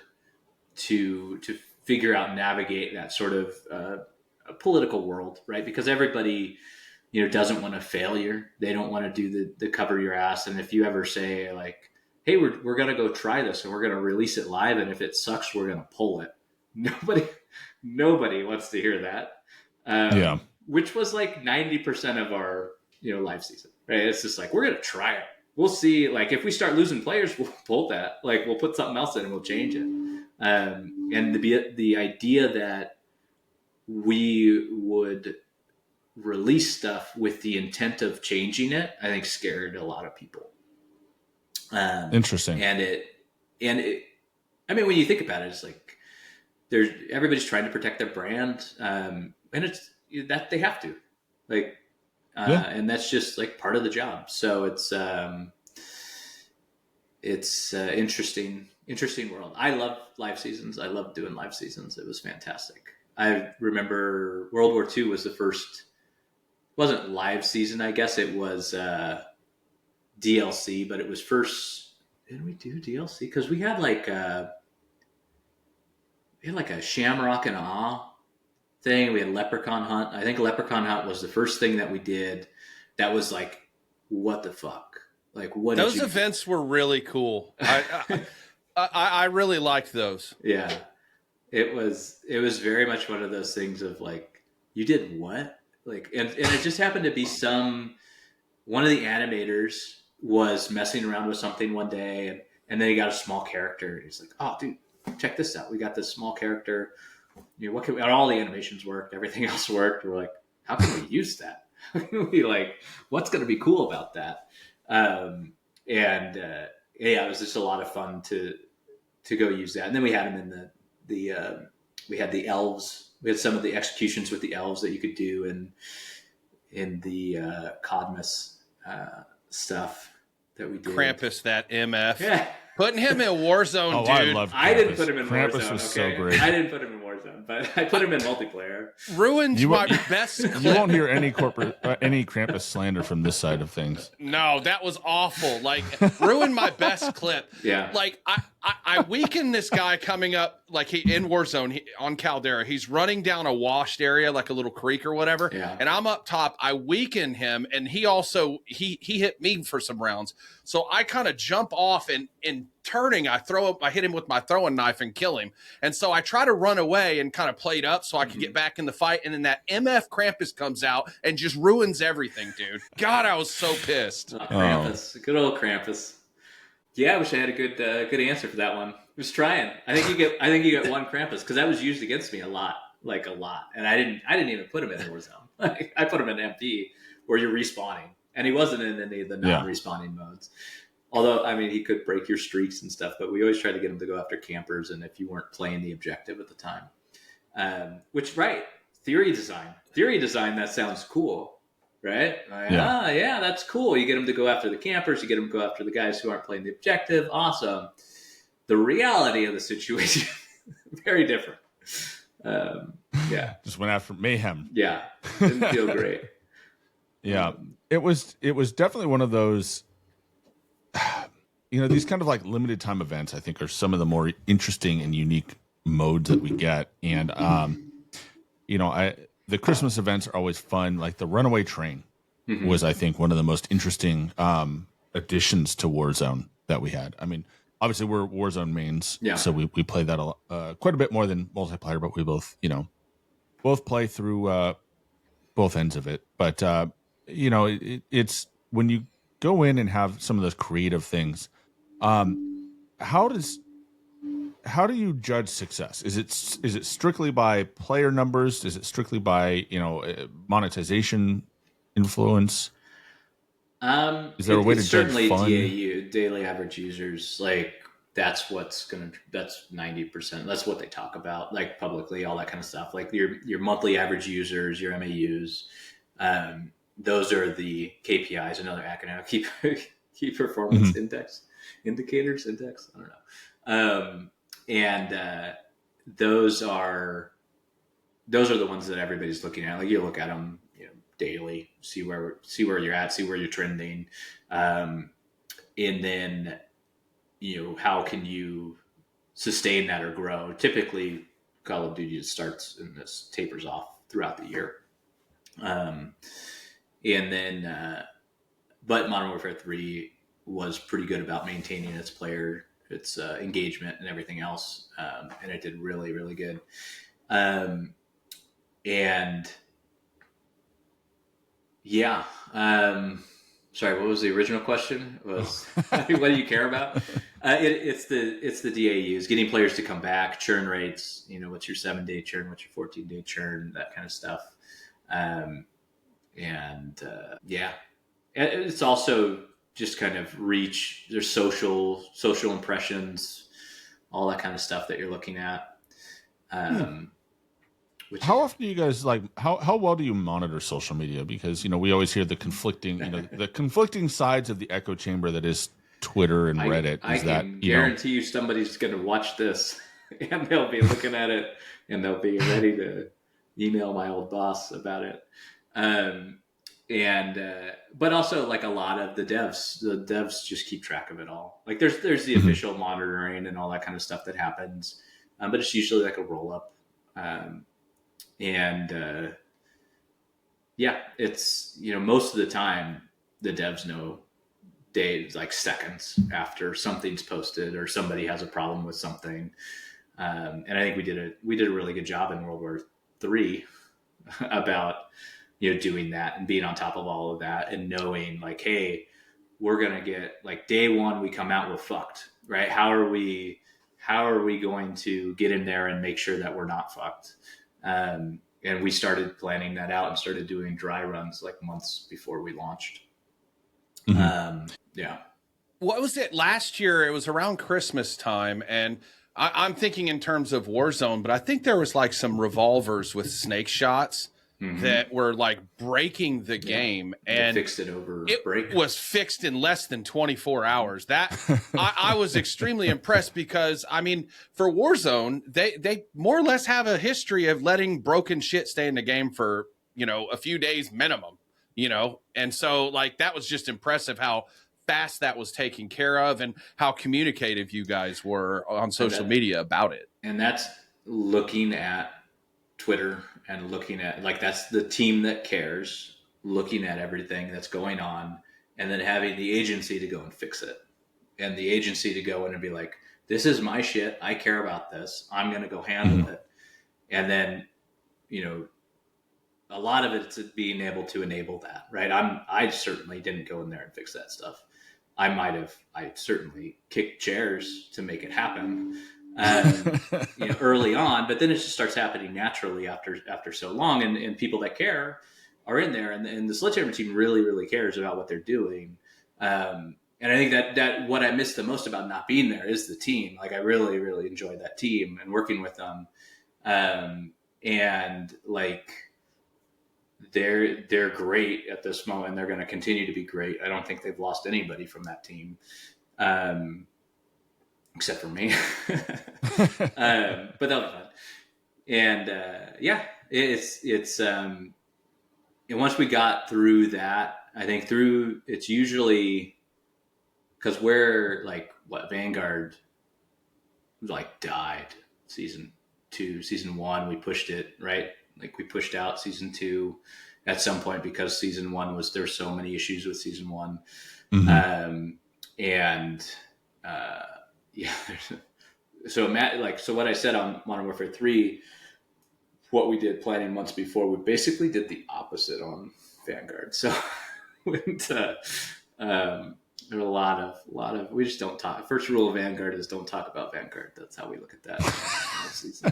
to figure out and navigate that sort of a political world, right? Because everybody, doesn't want a failure. They don't want to do the cover your ass. And if you ever say hey, we're going to go try this and we're going to release it live, and if it sucks, we're going to pull it. Nobody wants to hear that. Which was 90% of our, live season, right? It's just we're going to try it. We'll see. If we start losing players, we'll pull that. We'll put something else in and we'll change it. And the idea that we would release stuff with the intent of changing it, I think scared a lot of people. Interesting. And it, I mean, when you think about it, it's everybody's trying to protect their brand. And it's that they have to and that's just part of the job. So it's interesting world. I love live seasons. I love doing live seasons. It was fantastic. I remember World War II was the first, wasn't live season. I guess it was DLC, but it was first. Didn't we do DLC? Because we had a Shamrock and Awe thing. We had Leprechaun Hunt. I think Leprechaun Hunt was the first thing that we did. That was what the fuck? What? Those events were really cool. I really liked those. Yeah, it was very much one of those things of you did what? And it just happened to be one of the animators was messing around with something one day, and then he got a small character. He's oh, dude, check this out. We got this small character. What can we, all the animations worked, everything else worked. We're how can we use that? How can we what's going to be cool about that? It was just a lot of fun to go use that. And then we had him in we had the elves. We had some of the executions with the elves that you could do in the Codmus stuff that we did. Krampus, that MF. Yeah. Putting him in Warzone, dude. I didn't put him in Krampus Warzone. Was okay? so great. I didn't put him in Warzone, but I put him in multiplayer. Ruined my best clip. You won't hear any any Krampus slander from this side of things. No, that was awful. Ruined my best clip. Yeah. I weakened this guy coming up, he in Warzone on Caldera. He's running down a washed area, a little creek or whatever. Yeah. And I'm up top. I weaken him, and he also he hit me for some rounds. So I kind of jump off and turning, I hit him with my throwing knife and kill him. And so I try to run away and kind of played up so I could get back in the fight. And then that MF Krampus comes out and just ruins everything, dude. God, I was so pissed. Krampus, good old Krampus. Yeah, I wish I had a good answer for that one. I was trying. I think you get one Krampus because that was used against me a lot, and I didn't even put him in Warzone. Like, I put him in MP where you're respawning, and he wasn't in any of the non-respawning modes. Although, I mean, he could break your streaks and stuff, but we always try to get him to go after campers, and if you weren't playing the objective at the time, theory design, that sounds cool. Right? Yeah, that's cool. You get them to go after the campers. You get them to go after the guys who aren't playing the objective. Awesome. The reality of the situation, very different. Just went after mayhem. Yeah, didn't feel great. Yeah, it was definitely one of those. These kind of like limited time events, I think, are some of the more interesting and unique modes that we get, and the Christmas events are always fun. Like the Runaway Train was, I think, one of the most interesting additions to Warzone that we had. I mean, obviously we're Warzone mains, so we play that quite a bit more than multiplayer, but we both play through both ends of it. But it's when you go in and have some of those creative things. How do you judge success? Is it strictly by player numbers? Is it strictly by monetization influence? Is there a way to judge certainly fun? DAU, daily average users? Like that's 90%. That's what they talk about, like publicly, all that kind of stuff. Like your monthly average users, your MAUs. Those are the KPIs. Another acronym, key performance indicators. I don't know. And those are the ones that everybody's looking at. Like you look at them, daily, see where you're at, see where you're trending, and then how can you sustain that or grow? Typically, Call of Duty starts and this tapers off throughout the year, and then but Modern Warfare 3 was pretty good about maintaining its engagement and everything else, and it did really, really good. Sorry, what was the original question? What do you care about? It's the DAUs, getting players to come back, churn rates. What's your 7-day churn? What's your 14-day churn? That kind of stuff. It's also just kind of reach. There's social impressions, all that kind of stuff that you're looking at. How often do you guys how well do you monitor social media? Because we always hear the conflicting sides of the echo chamber that is Twitter and Reddit. I can guarantee you somebody's going to watch this and they'll be looking at it and they'll be ready to email my old boss about it. But also like a lot of the devs just keep track of it all. Like there's the official monitoring and all that kind of stuff that happens. But it's usually like a roll up. It's, most of the time the devs know days, like seconds after something's posted or somebody has a problem with something. And I think we did a really good job in World War III about, doing that and being on top of all of that and knowing like, hey, we're going to get like day one, we come out, we're fucked, right? How are we going to get in there and make sure that we're not fucked? And we started planning that out and started doing dry runs like months before we launched. What was it last year? It was around Christmas time. And I'm thinking in terms of Warzone, but I think there was like some revolvers with snake shots that were like breaking the game, and they fixed it over break. Was fixed in less than 24 hours. That I was extremely impressed because I mean, for Warzone, they more or less have a history of letting broken shit stay in the game for a few days minimum. And so like that was just impressive how fast that was taken care of and how communicative you guys were on social media about it. And that's looking at Twitter and looking at like that's the team that cares, looking at everything that's going on and then having the agency to go and fix it. and the agency to go in and be like, this is my shit. I care about this. I'm going to go handle it. And then, you know, a lot of it's being able to enable that, right? I certainly didn't go in there and fix that stuff. I certainly kicked chairs to make it happen, you know, early on, but then it just starts happening naturally after so long. And people that care are in there, and the Sledgehammer team really, really cares about what they're doing. And I think that what I miss the most about not being there is the team. Like, I really, really enjoyed that team and working with them. And like, they're great at this moment. They're going to continue to be great. I don't think they've lost anybody from that team, except for me. But that'll be fun. And yeah, it's and once we got through that, I think it's usually because we're like Vanguard like died season 2, season 1. We pushed it, right? Like, we pushed out season 2 at some point because season 1 there were so many issues with season 1. Yeah. So what I said on Modern Warfare 3, what we did planning months before, we basically did the opposite on Vanguard. So there are a lot of we just don't talk. First rule of Vanguard is don't talk about Vanguard. That's how we look at that season.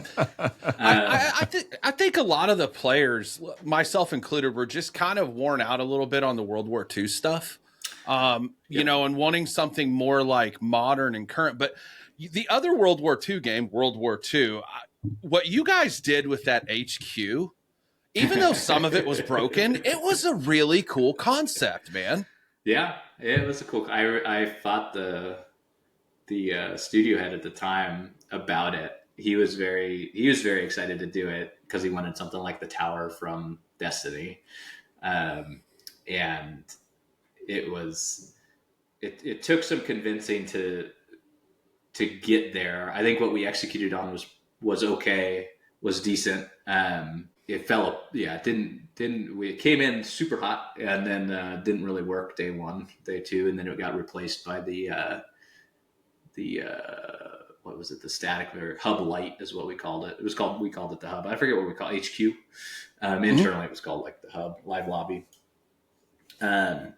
I think a lot of the players, myself included, were just kind of worn out a little bit on the World War II stuff, you know, and wanting something more like modern and current. But the other World War II game, World War II, what you guys did with that HQ, even though some of it was broken, it was a really cool concept, man. Yeah, it was a cool. I fought the studio head at the time about it. He was very excited to do it because he wanted something like the tower from Destiny, and it took some convincing to get there. I think what we executed on was okay, was decent. It fell, it it came in super hot, and then didn't really work day 1, day 2, and then it got replaced by the what was it? The static or hub light is what we called it. We called it the hub. I forget what we call it, HQ. Internally, it was called like the hub, live lobby. I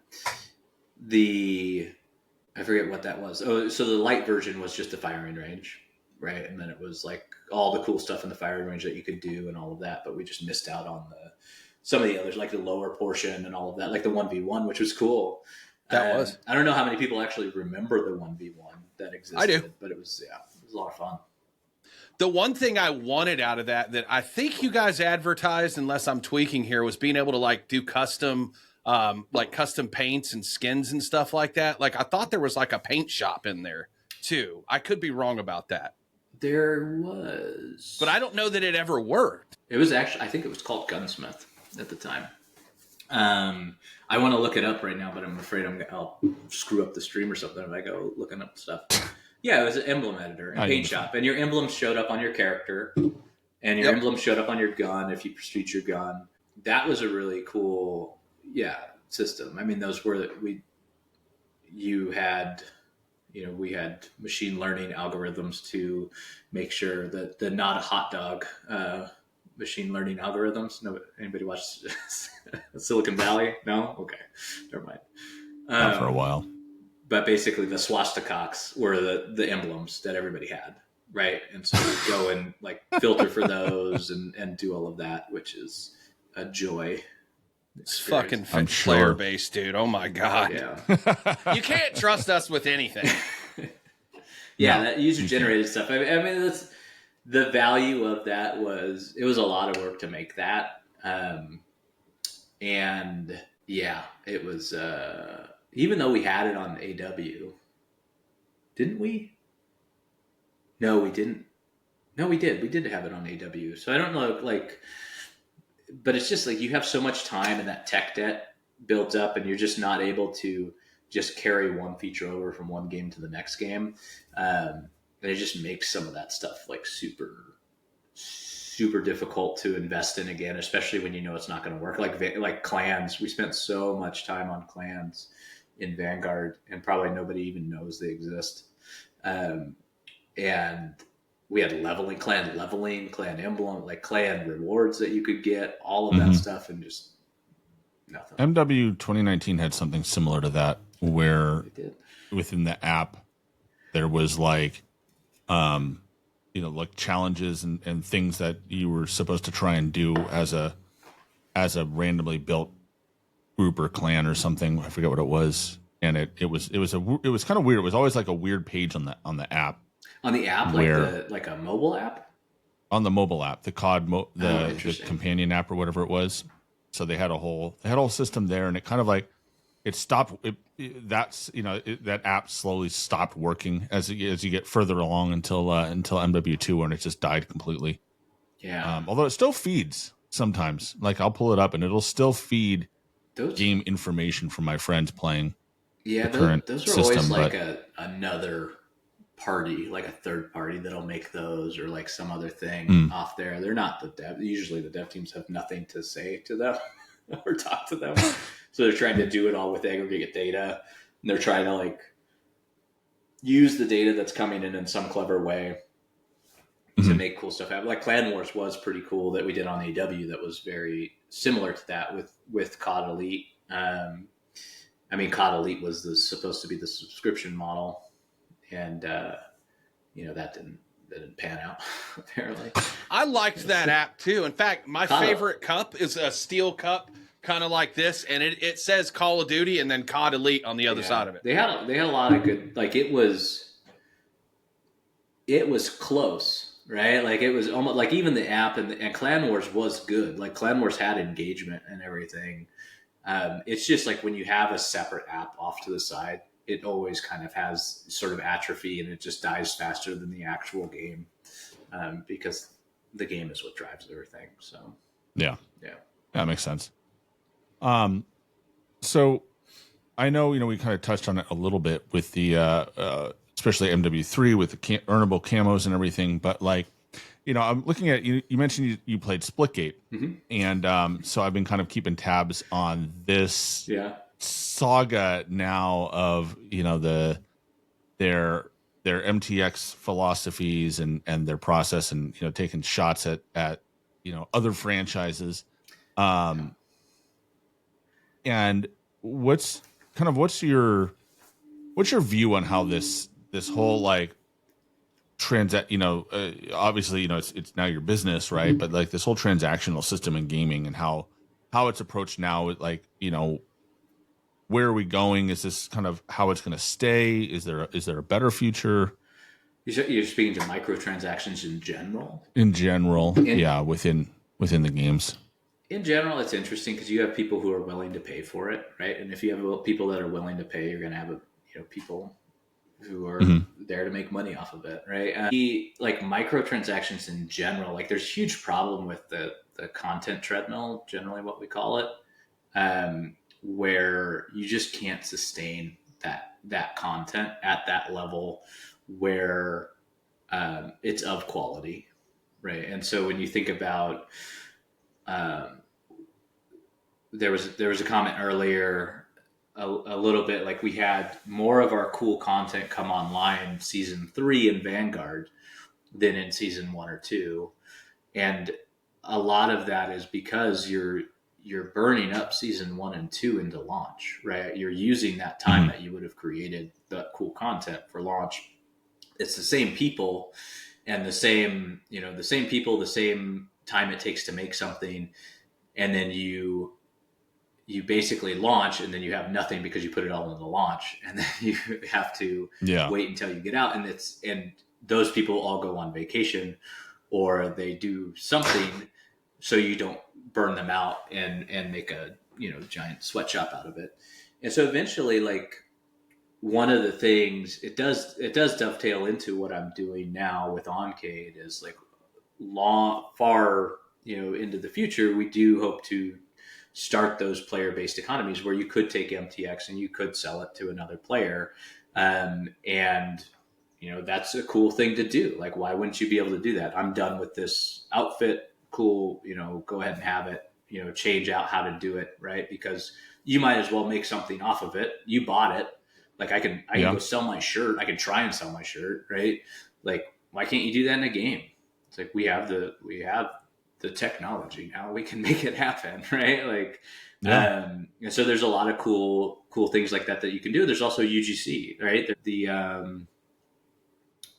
forget what that was. Oh, so the light version was just a firing range, right? And then it was like all the cool stuff in the firing range that you could do and all of that, but we just missed out on some of the others, like the lower portion and all of that, like the 1v1, which was cool. I don't know how many people actually remember the 1v1 that existed. I do, but it was a lot of fun. The one thing I wanted out of that I think you guys advertised, unless I'm tweaking here, was being able to like do custom paints and skins and stuff like that. Like, I thought there was like a paint shop in there too. I could be wrong about that. There was, but I don't know that it ever worked. It was actually, I think it was called Gunsmith at the time. I want to look it up right now, but I'm afraid I'll screw up the stream or something if I go looking up stuff. Yeah, it was an emblem editor and paint shop, and your emblems showed up on your character, and your emblem showed up on your gun if you street your gun. That was a really cool, system. I mean, those were we had machine learning algorithms to make sure that the not a hot dog machine learning algorithms. No, anybody watch Silicon Valley? No? Okay. Never mind. Not for a while. But basically the swastikas were the emblems that everybody had, right? And so we go and like filter for those and do all of that, which is a joy. It's fucking player base, dude. Oh my God. Yeah. You can't trust us with anything. That user generated stuff. I mean, that's the value of that it was a lot of work to make that. And yeah, it was, even though we had it on AW, didn't we? No, we didn't. No, we did. We did have it on AW. So I don't know, but it's just like you have so much time and that tech debt builds up and you're just not able to just carry one feature over from one game to the next game. And it just makes some of that stuff like super, super difficult to invest in again, especially when you know it's not going to work. Like clans, we spent so much time on clans in Vanguard, and probably nobody even knows they exist. And we had clan leveling, clan emblem, like clan rewards that you could get, all of that stuff, and just nothing. MW 2019 had something similar to that, where within the app there was like, like challenges and things that you were supposed to try and do as a randomly built group or clan or something. I forget what it was, and it was kind of weird. It was always like a weird page on the app. On the app, like a mobile app? On the mobile app, the COD, the companion app or whatever it was. So they had a whole system there, and it kind of like it stopped. That app slowly stopped working as you get further along until MW2, when it just died completely. Yeah. Although it still feeds sometimes. Like I'll pull it up and it'll still feed game information from my friends playing. Yeah, those are always like another party, like a third party that'll make those, or like some other thing off there. They're not the dev. Usually the dev teams have nothing to say to them or talk to them. So they're trying to do it all with aggregate data, and they're trying to like use the data that's coming in some clever way to make cool stuff happen. Like Clan Wars was pretty cool that we did on AW. That was very similar to that with COD Elite. COD Elite was supposed to be the subscription model, and that didn't pan out apparently. I liked that app too. In fact, my favorite cup is a steel cup, kind of like this, and it says Call of Duty and then COD Elite on the other side of it. They had a lot of good, like it was close, right? Like it was almost like even the app and Clan Wars was good. Like Clan Wars had engagement and everything. It's just like when you have a separate app off to the side, it always kind of has sort of atrophy, and it just dies faster than the actual game, because the game is what drives everything. So yeah, that makes sense. So I know we kind of touched on it a little bit with the especially MW3 with the earnable camos and everything, but like I'm looking at you mentioned you played Splitgate, and so I've been kind of keeping tabs on this saga now of their MTX philosophies and their process, and taking shots at other franchises, and what's your view on how this whole like obviously it's now your business, right? But like this whole transactional system in gaming and how it's approached now, like where are we going? Is this kind of how it's going to stay? Is there a better future? You're speaking to microtransactions in general? In general, within the games. In general, it's interesting because you have people who are willing to pay for it, right? And if you have people that are willing to pay, you're going to have people who are there to make money off of it, right? Like microtransactions in general, like there's a huge problem with the content treadmill, generally what we call it, where you just can't sustain that content at that level where it's of quality, right? And so when you think about there was a comment earlier a little bit like we had more of our cool content come online season 3 in Vanguard than in season 1 or 2, and a lot of that is because you're burning up season 1 and 2 into launch, right? You're using that time that you would have created the cool content for launch. It's the same people and the same people, the same time it takes to make something, and then you basically launch, and then you have nothing because you put it all in the launch, and then you have to wait until you get out, and those people all go on vacation or they do something so you don't burn them out and make a giant sweatshop out of it. And so eventually, like one of the things it does dovetail into what I'm doing now with Onkade is like far into the future, we do hope to start those player-based economies where you could take MTX and you could sell it to another player. And that's a cool thing to do. Like, why wouldn't you be able to do that? I'm done with this outfit. Cool. Go ahead and have it. change out how to do it, right? Because you might as well make something off of it. You bought it. Like I can go sell my shirt. I can try and sell my shirt, right? Like, why can't you do that in a game? It's like we have the technology now. We can make it happen, right? Like, and so there's a lot of cool things like that you can do. There's also UGC, right?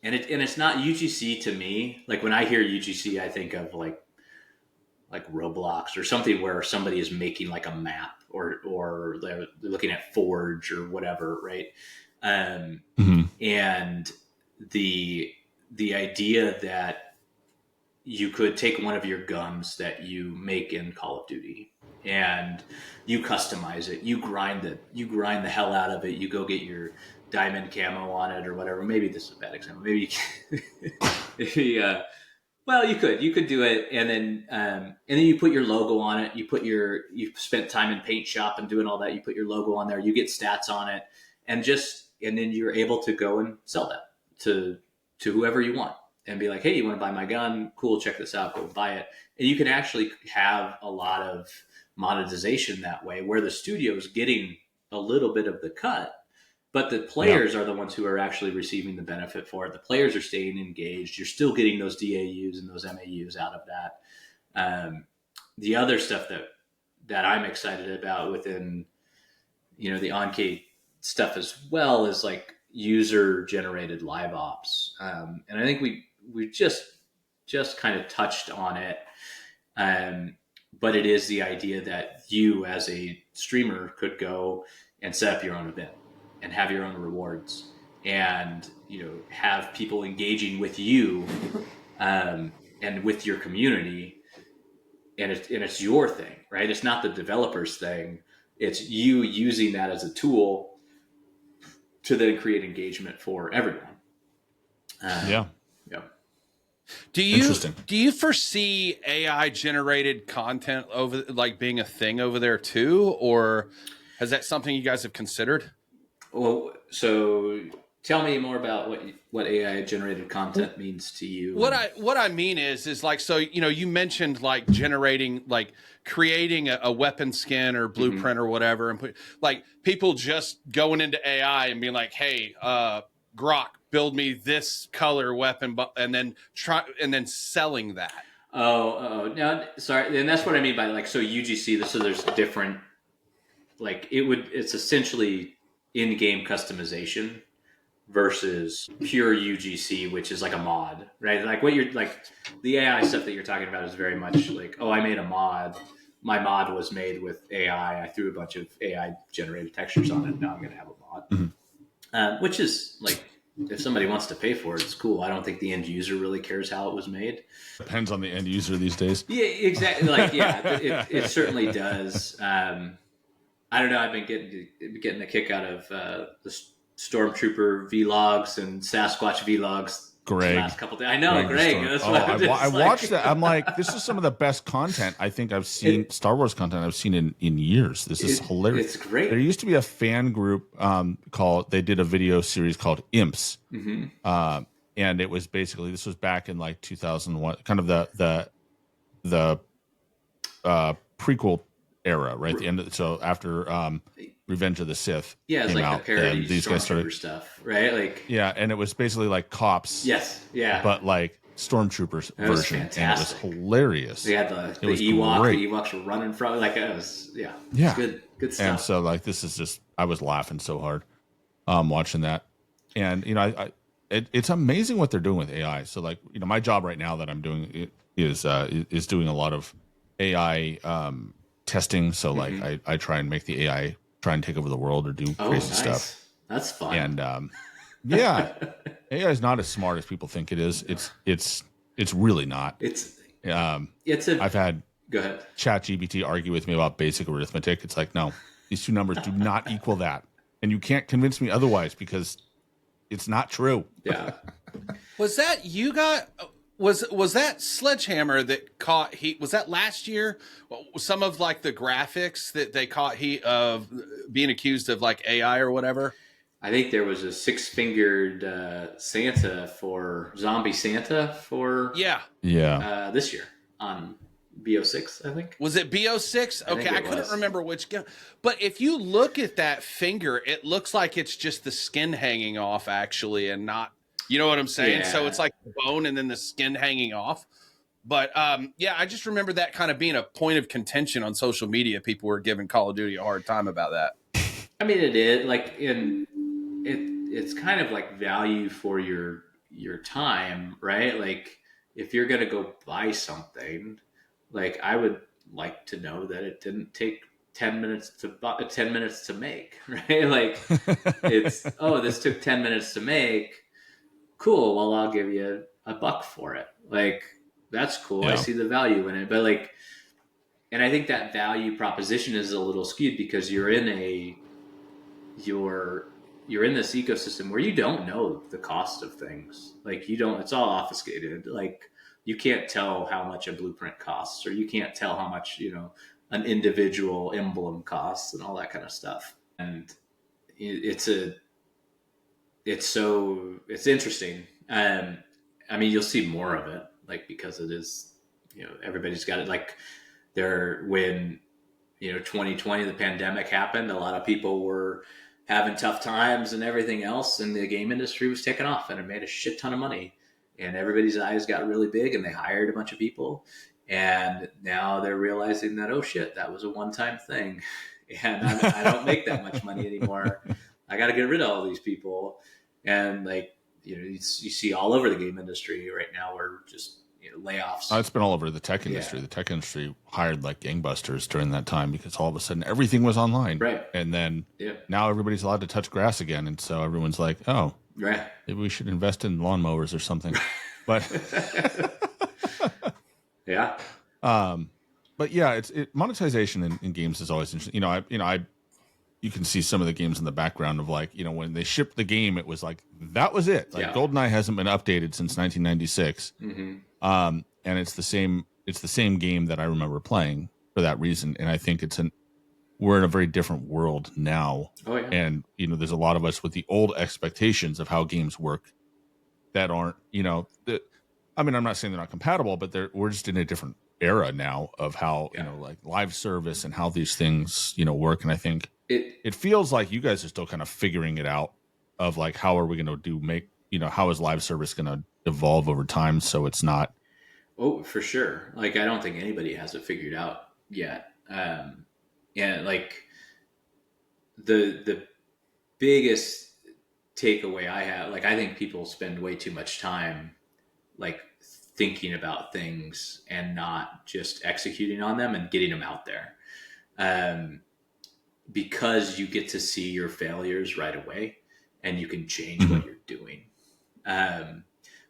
And it's not UGC to me. Like when I hear UGC, I think of like Roblox or something where somebody is making like a map or they're looking at Forge or whatever, right? And the idea that you could take one of your guns that you make in Call of Duty and you customize it, you grind the hell out of it, you go get your diamond camo on it or whatever. Maybe this is a bad example. Maybe well, you could do it, and then you put your logo on it. You've spent time in paint shop and doing all that. You put your logo on there. You get stats on it, and then you're able to go and sell that to whoever you want, and be like, hey, you want to buy my gun? Cool, check this out. Go buy it, and you can actually have a lot of monetization that way, where the studio is getting a little bit of the cut. But the players are the ones who are actually receiving the benefit for it. The players are staying engaged. You're still getting those DAUs and those MAUs out of that. The other stuff that I'm excited about within, the Onkade stuff as well is like user generated live ops. And I think we just kind of touched on it. But it is the idea that you as a streamer could go and set up your own event and have your own rewards and, have people engaging with you and with your community. And it's your thing, right? It's not the developer's thing. It's you using that as a tool to then create engagement for everyone. Yeah. Do you foresee AI generated content being a thing over there too? Or is that something you guys have considered? Well, so tell me more about what AI generated content means to you. What I mean is like, so, you mentioned like generating, like creating a weapon skin or blueprint or whatever, and people just going into AI and being like, hey, Grok, build me this color weapon, and then selling that. No, sorry. And that's what I mean by like, so UGC, so there's different, like it's essentially in-game customization versus pure UGC, which is like a mod, right? Like the AI stuff that you're talking about is very much like, oh, I made a mod. My mod was made with AI. I threw a bunch of AI generated textures on it. Now I'm going to have a mod, which is like, if somebody wants to pay for it, it's cool. I don't think the end user really cares how it was made. Depends on the end user these days. Yeah, exactly. Like, it certainly does. I don't know. I've been getting a kick out of the Stormtrooper vlogs and Sasquatch vlogs. Greg, the last couple days. I know, Greg. That's I watched that. I'm like, this is some of the best content I think I've seen. Star Wars content I've seen in years. This is hilarious. It's great. There used to be a fan group they did a video series called Imps, and it was basically, this was back in like 2001, kind of the prequel era, right? The end. So after Revenge of the Sith, it's like out, the parody these guys started stuff, right? Like, and it was basically like Cops, but like Stormtroopers version, fantastic. And it was hilarious. They had the Ewok. The Ewoks were running from like it was, it's good stuff. And so like this is just, I was laughing so hard, watching that, and it's amazing what they're doing with AI. So like my job right now that I'm doing is doing a lot of AI testing. So like I try and make the AI try and take over the world or do crazy stuff. That's fun. And AI is not as smart as people think it is. It's really not. I've had go ahead. ChatGPT argue with me about basic arithmetic. It's like, no, these two numbers do not equal that, and you can't convince me otherwise because it's not true. Yeah. Was that you got? Was that Sledgehammer that caught heat? Was that last year? Some of like the graphics that they caught heat of being accused of like AI or whatever? I think there was a 6-fingered Zombie Santa for this year on BO6, I think. Was it BO6? Okay, I couldn't remember which game. But if you look at that finger, it looks like it's just the skin hanging off, actually, and not, you know what I'm saying? Yeah. So it's like the bone and then the skin hanging off. But yeah, I just remember that kind of being a point of contention on social media. People were giving Call of Duty a hard time about that. I mean, it is like it's kind of like value for your time, right? Like if you're gonna go buy something, like I would like to know that it didn't take 10 minutes to make, right? Like it's this took 10 minutes to make. Cool. Well, I'll give you $1 for it. Like that's cool. Yeah. I see the value in it, but like, and I think that value proposition is a little skewed because you're in this ecosystem where you don't know the cost of things. Like you don't, it's all obfuscated. Like you can't tell how much a blueprint costs, or you can't tell how much, an individual emblem costs and all that kind of stuff. And it's interesting. I mean, you'll see more of it, like, because it is, everybody's got it. Like when 2020, the pandemic happened, a lot of people were having tough times and everything else, and the game industry was taking off and it made a shit ton of money, and everybody's eyes got really big and they hired a bunch of people, and now they're realizing that, oh shit, that was a one-time thing, and I don't make that much money anymore. I got to get rid of all these people. And like, you see all over the game industry right now, where just layoffs. It's been all over the tech industry. Yeah. The tech industry hired like gangbusters during that time because all of a sudden everything was online. Right. And then now everybody's allowed to touch grass again. And so everyone's like, oh, right, maybe we should invest in lawnmowers or something. But yeah. But yeah, monetization in games is always interesting. You can see some of the games in the background of like, when they shipped the game, it was like, that was it. Like GoldenEye hasn't been updated since 1996. Mm-hmm. And it's the same game that I remember playing for that reason. And I think we're in a very different world now. Oh yeah. And, there's a lot of us with the old expectations of how games work that aren't, I'm not saying they're not compatible, but we're just in a different era now of how, like live service and how these things, work. And I think it feels like you guys are still kind of figuring it out of like, how are we going to how is live service going to evolve over time? So it's not. Oh, for sure. Like, I don't think anybody has it figured out yet. And like the biggest takeaway I have, like, I think people spend way too much time like thinking about things and not just executing on them and getting them out there. Because you get to see your failures right away and you can change what you're doing.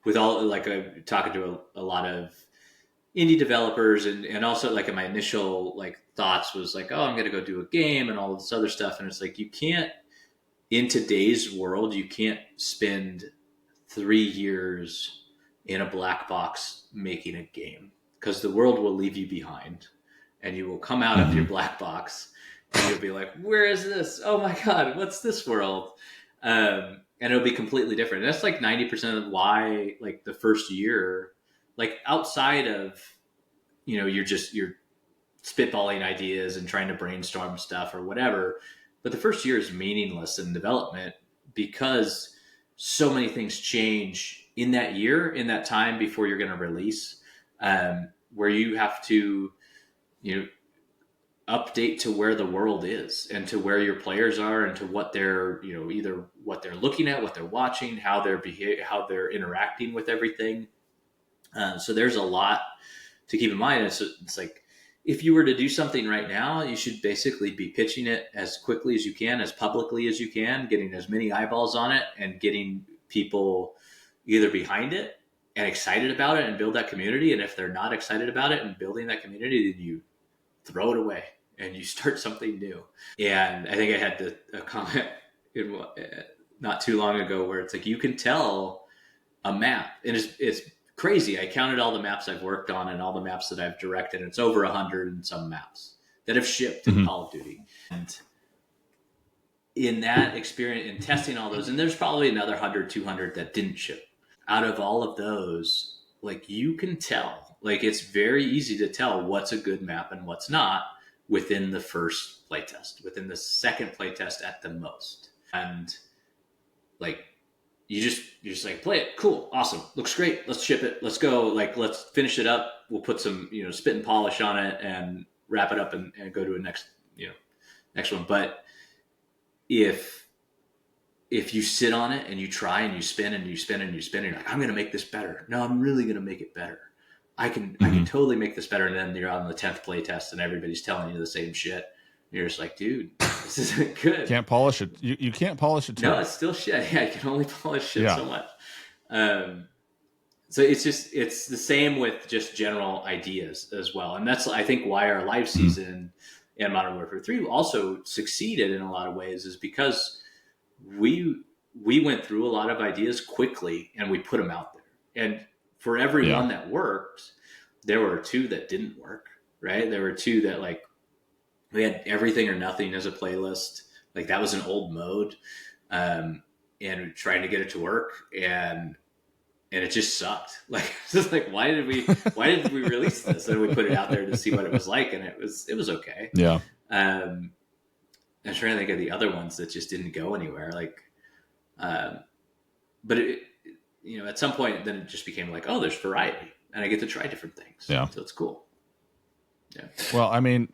With all, like, I'm talking to a lot of indie developers, and also like in my initial like thoughts was like, oh, I'm going to go do a game and all this other stuff. And it's like, you can't, in today's world, you can't spend 3 years in a black box making a game, because the world will leave you behind and you will come out of your black box and you'll be like, where is this? Oh my God, what's this world? And it'll be completely different. And that's like 90% of why, like, the first year, like, outside of, you're spitballing ideas and trying to brainstorm stuff or whatever. But the first year is meaningless in development because so many things change in that year, in that time before you're going to release, where you have to, update to where the world is and to where your players are and to what they're, either what they're looking at, what they're watching, how how they're interacting with everything. So there's a lot to keep in mind. It's like, if you were to do something right now, you should basically be pitching it as quickly as you can, as publicly as you can, getting as many eyeballs on it and getting people either behind it and excited about it and build that community. And if they're not excited about it and building that community, then you throw it away and you start something new. And I think I had a comment not too long ago where it's like, you can tell a map, and it's crazy. I counted all the maps I've worked on and all the maps that I've directed, and it's over 100 and some maps that have shipped in Call of Duty. And in that experience, in testing all those, and there's probably another 100, 200 that didn't ship. Out of all of those, like, you can tell Like, it's very easy to tell what's a good map and what's not within the first playtest, within the second playtest at the most. And like, you're just like, play it, cool, awesome, looks great, let's ship it, let's go, like, let's finish it up, we'll put some, spit and polish on it and wrap it up and go to a next one. But if you sit on it and you try and you spin and you spin and you spin, and you're like, I'm going to make this better. No, I'm really going to make it better. I can totally make this better. And then you're on the 10th play test and everybody's telling you the same shit. You're just like, dude, this isn't good. Can't polish it. You can't polish it too. No, it's still shit. Yeah, you can only polish shit so much. So it's the same with just general ideas as well. And that's, I think, why our live season in Modern Warfare 3 also succeeded in a lot of ways, is because we went through a lot of ideas quickly and we put them out there. And for every one that worked, there were 2 that didn't work, right? There were 2 that, like, we had everything or nothing as a playlist. Like, that was an old mode. And trying to get it to work, and it just sucked. Like, it's just like, why did we release this? And we put it out there to see what it was like, and it was okay. Yeah. I'm trying to think of the other ones that just didn't go anywhere. Like, but it, at some point, then it just became like, oh, there's variety, and I get to try different things. Yeah. So it's cool. Yeah. Well, I mean,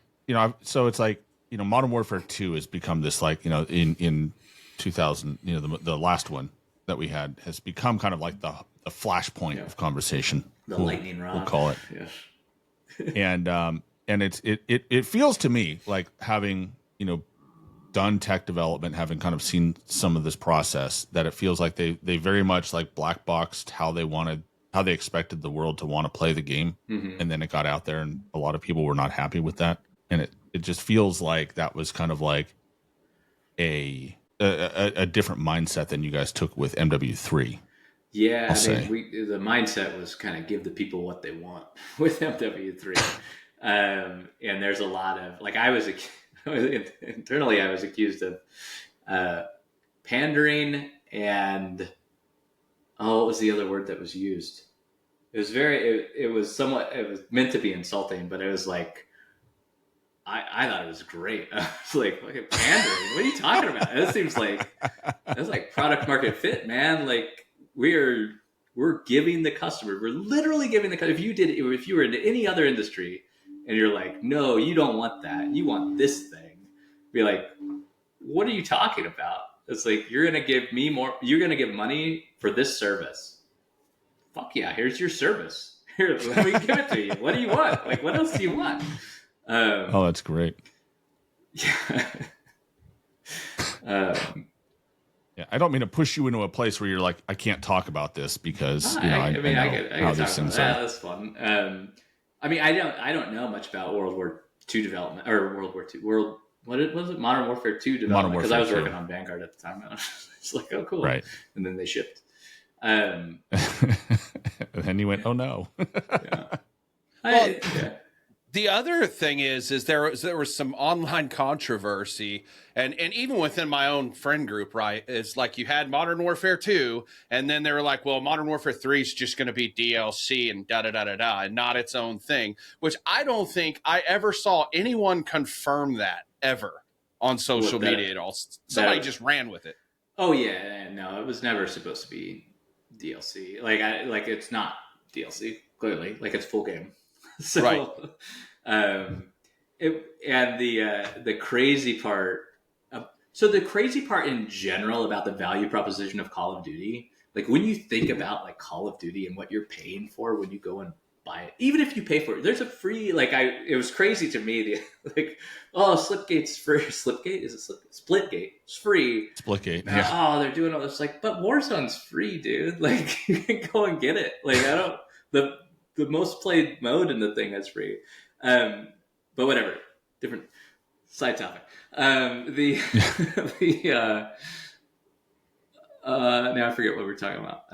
so it's like, Modern Warfare 2 has become this, like, in 2000, the last one that we had has become kind of like the flashpoint of conversation. The lightning rod, we'll call it. Yeah. And it feels to me like, having, done tech development, having kind of seen some of this process, that it feels like they very much, like, black boxed how they expected the world to want to play the game. Mm-hmm. And then it got out there and a lot of people were not happy with that. And it just feels like that was kind of like a different mindset than you guys took with MW3. Yeah, the mindset was kind of give the people what they want with MW3. And there's a lot of, like, internally I was accused of pandering and, what was the other word that was used? It was it was meant to be insulting, but it was like, I thought it was great. I was like, pandering? What are you talking about? That seems like, that's like product market fit, man. Like, we're giving the customer, we're literally giving the customer. If you were in any other industry and you're like, no, you don't want that, you want this thing, be like, what are you talking about? It's like, you're going to give me more, you're going to give money for this service. Fuck yeah, here's your service. Here, let me give it to you. What do you want? Like, what else do you want? That's great. Yeah. Yeah, I don't mean to push you into a place where you're like, I can't talk about this because I know how these things are. That's fun. I don't know much about World War II development, or World War II. What was it? Modern Warfare 2 development, because I was working on Vanguard at the time. And I was just like, oh, cool. Right. And then they shipped. And then you went, oh no. Yeah. The other thing is there was some online controversy, and even within my own friend group, right? It's like, you had Modern Warfare 2, and then they were like, well, Modern Warfare 3 is just going to be DLC and da-da-da-da-da, and not its own thing, which I don't think I ever saw anyone confirm that ever on social media at all. Somebody just ran with it. Oh, yeah. No, it was never supposed to be DLC. Like it's not DLC, clearly. Like, it's full game. So, right. The crazy part. So the crazy part in general about the value proposition of Call of Duty, like, when you think about, like, Call of Duty and what you're paying for when you go and buy it, even if you pay for it, there's a free, like, it was crazy to me. Slipgate's free. Slipgate? Is it Splitgate? It's free. Splitgate. Yeah. Oh, they're doing all this. Like, but Warzone's free, dude. Like, you can go and get it. Like, the most played mode in the thing is free. But whatever, different side topic. Now I forget what we're talking about.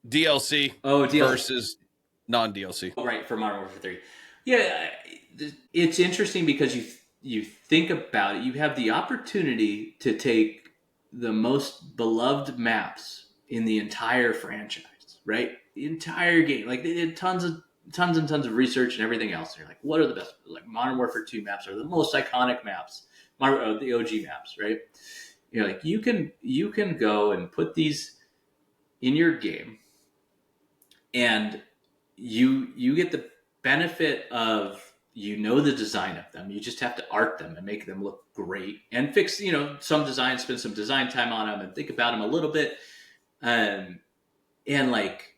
DLC. DLC versus non-DLC. Oh, right, for Modern Warfare 3. Yeah, it's interesting because you think about it. You have the opportunity to take the most beloved maps in the entire franchise, right? the entire game. Like they did tons and tons of research and everything else. And you're like, what are the best? Like Modern Warfare 2 maps are the most iconic maps. The OG maps, right? You're like, you can go and put these in your game, and you get the benefit of the design of them. You just have to art them and make them look great and fix some design, spend some design time on them and think about them a little bit, and like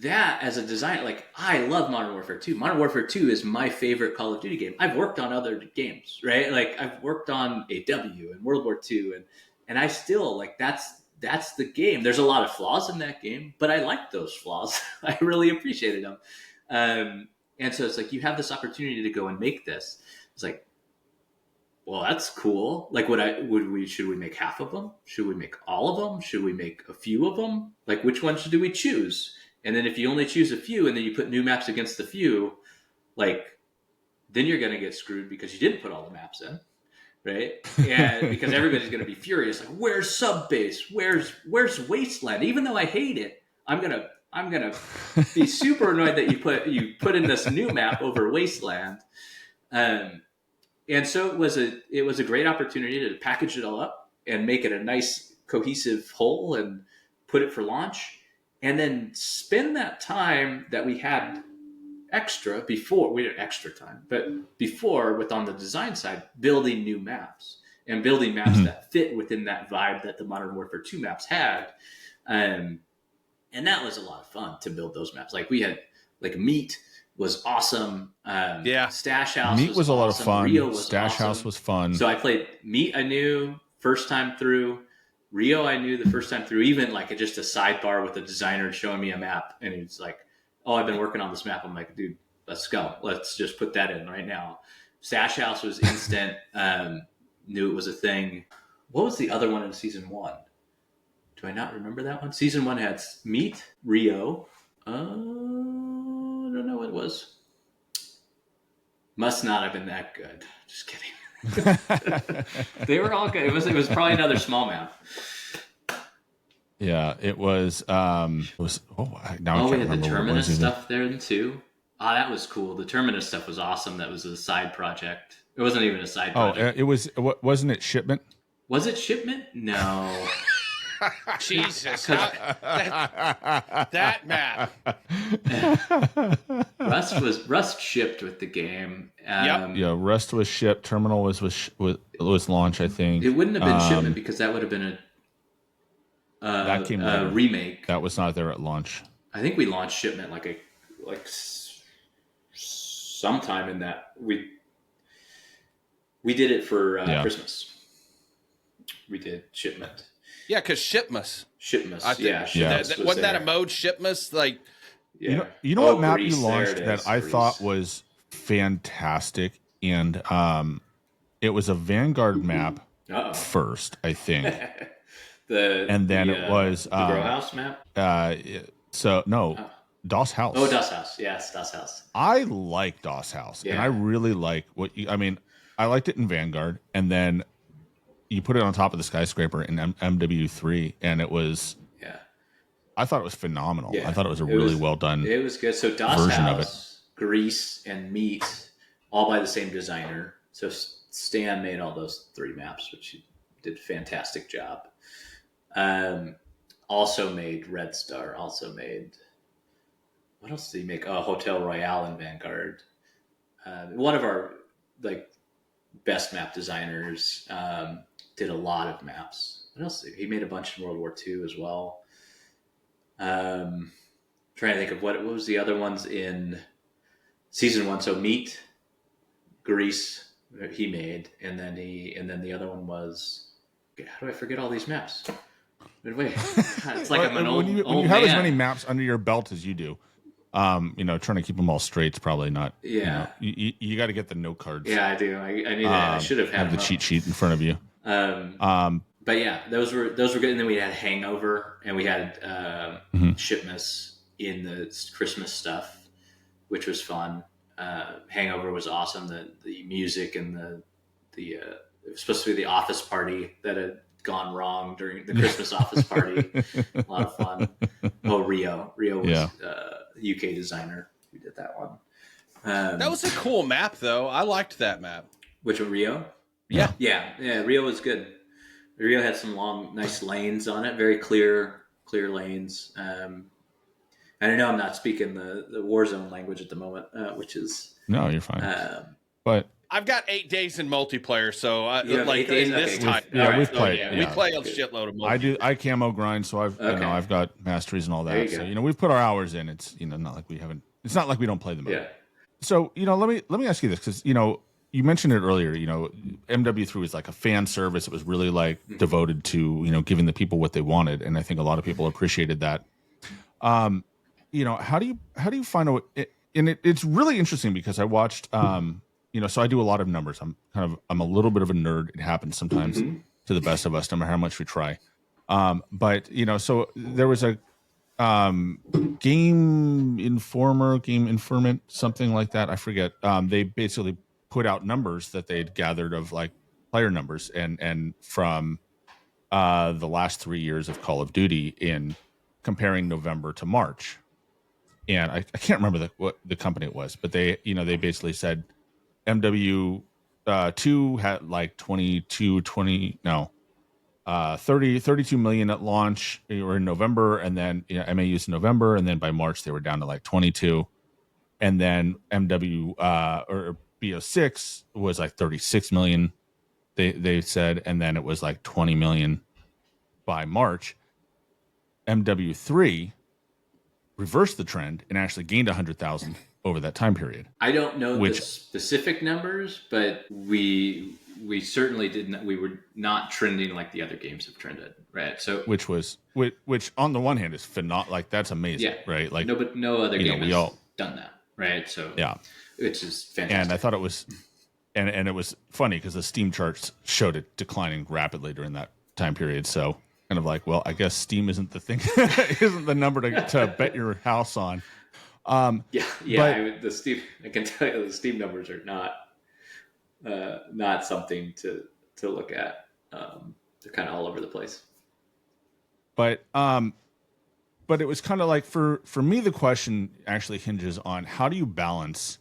that as a designer. Like I love Modern Warfare 2. Modern Warfare 2 is my favorite Call of Duty game. I've worked on other games, right? Like I've worked on AW and World War 2, and I still like that's the game. There's a lot of flaws in that game, but I like those flaws. I really appreciated them. And so it's like you have this opportunity to go and make this. It's like, well, that's cool. Like, should we make half of them? Should we make all of them? Should we make a few of them? Like, which ones do we choose? And then if you only choose a few and then you put new maps against the few, like, then you're going to get screwed because you didn't put all the maps in, right? And because everybody's going to be furious. Like, where's Subbase? Where's Wasteland? Even though I hate it, I'm gonna be super annoyed that you put in this new map over Wasteland. And so it was a great opportunity to package it all up and make it a nice cohesive whole and put it for launch, and then spend that time that we had extra before we had extra time, but before with on the design side, building new maps and building maps that fit within that vibe that the Modern Warfare 2 maps had. And that was a lot of fun to build those maps. Like we had, like Meat was awesome. Stash House Meat was a lot of fun. Rio was Stash awesome. House was fun. So I played Meat. I knew first time through. Rio I knew the first time through. Even like just a sidebar with a designer showing me a map, and he's like, "Oh, I've been working on this map." I'm like, "Dude, let's go. Let's just put that in right now." Stash House was instant. Knew it was a thing. What was the other one in season 1? Do I not remember that one? Season 1 had Meat, Rio. I don't know what it was. Must not have been that good. Just kidding. They were all good. It was probably another small map. Yeah, it was. Now I can't we had remember the Terminus what it was stuff there too. Ah, that was cool. The Terminus stuff was awesome. That was a side project. It wasn't even a side project. It was. Wasn't it Shipment? Was it Shipment? No. Jesus, that map. Rust shipped with the game. Yeah, Rust was shipped. Terminal was launch, I think. It wouldn't have been Shipment because that would have been that came a remake. That was not there at launch. I think we launched Shipment like sometime in that we did it for Christmas. We did Shipment. Yeah, because Shipmas. Wasn't that a mode, Shipmas? Like, you know what map you launched that I thought was fantastic, and it was a Vanguard map first, I think. It was the Grow House map. DOS House. Oh, DOS House. Yes, DOS House. I like DOS House, and I really like I liked it in Vanguard, and then you put it on top of the skyscraper in MW3, and it was. Yeah. I thought it was phenomenal. Yeah. I thought it was really well done. It was good. So DOS House, Grease, and Meat, all by the same designer. So Stan made all those 3 maps, which he did a fantastic job. Also made Red Star. Also made. What else did he make? Oh, Hotel Royale in Vanguard. One of our best map designers. Did a lot of maps. What else? He made a bunch in World War II as well. Trying to think of what was the other ones in season 1. So Meat, Grease, he made, and then the other one was. How do I forget all these maps? Wait, it's like I'm an old man. When you have as many maps under your belt as you do, trying to keep them all straight is probably not. Yeah, you got to get the note cards. Yeah, I do. I need that. I should have the cheat sheet in front of you. But yeah, those were good. And then we had Hangover, and we had Shipmas in the Christmas stuff, which was fun. Hangover was awesome. The music and the it was supposed to be the office party that had gone wrong during the Christmas office party. A lot of fun. Oh, Rio was UK designer who did that one. That was a cool map, though. I liked that map. Which one, Rio? Yeah. Rio was good. Rio had some long, nice lanes on it, very clear lanes. I don't know. I'm not speaking the Warzone language at the moment, which is no, you're fine. But I've got 8 days in multiplayer, so like in this okay. time. We've played. We play a shitload of multiplayer. I camo grind, so I've got masteries and all that. So we've put our hours in. It's not like we haven't. It's not like we don't play the mode. Yeah. So let me ask you this, because you mentioned it earlier. MW3 was like a fan service. It was really like devoted to giving the people what they wanted, and I think a lot of people appreciated that. How do you find it's really interesting because I watched so I do a lot of numbers. I'm a little bit of a nerd. It happens sometimes to the best of us, no matter how much we try. But so there was a game informant, something like that. I forget. They basically put out numbers that they'd gathered of like player numbers and from the last 3 years of Call of Duty in comparing November to March. And I can't remember what the company it was, but they basically said MW2 had like 32 million at launch or in November, and then MAUs in November, and then by March they were down to like 22, and then MW or BO6 was like 36 million. They said, and then it was like 20 million by March. MW3 reversed the trend and actually gained 100,000 over that time period. I don't know the specific numbers, but we certainly didn't. We were not trending like the other games have trended, right? So which on the one hand is phenomenal. Like that's amazing, right? Like no other game has done that, right? So which is fantastic. And I thought it was, and it was funny because the Steam charts showed it declining rapidly during that time period. So kind of like, well, I guess Steam isn't the thing, isn't the number to bet your house on. But, the Steam, I can tell you the Steam numbers are not something to look at. They're kind of all over the place. But it was kind of like for me, the question actually hinges on how do you balance,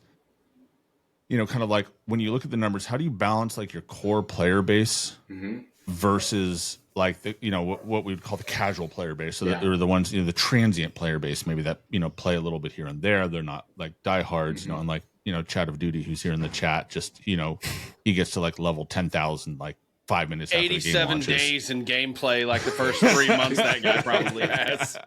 kind of like when you look at the numbers, how do you balance like your core player base versus like the what we would call the casual player base, so that they're the ones the transient player base, maybe that play a little bit here and there. They're not like diehards, unlike Chat of Duty, who's here in the chat. Just he gets to like level 10,000 like 5 minutes after the game 87 launches. days in gameplay, like the first 3 months that guy probably has.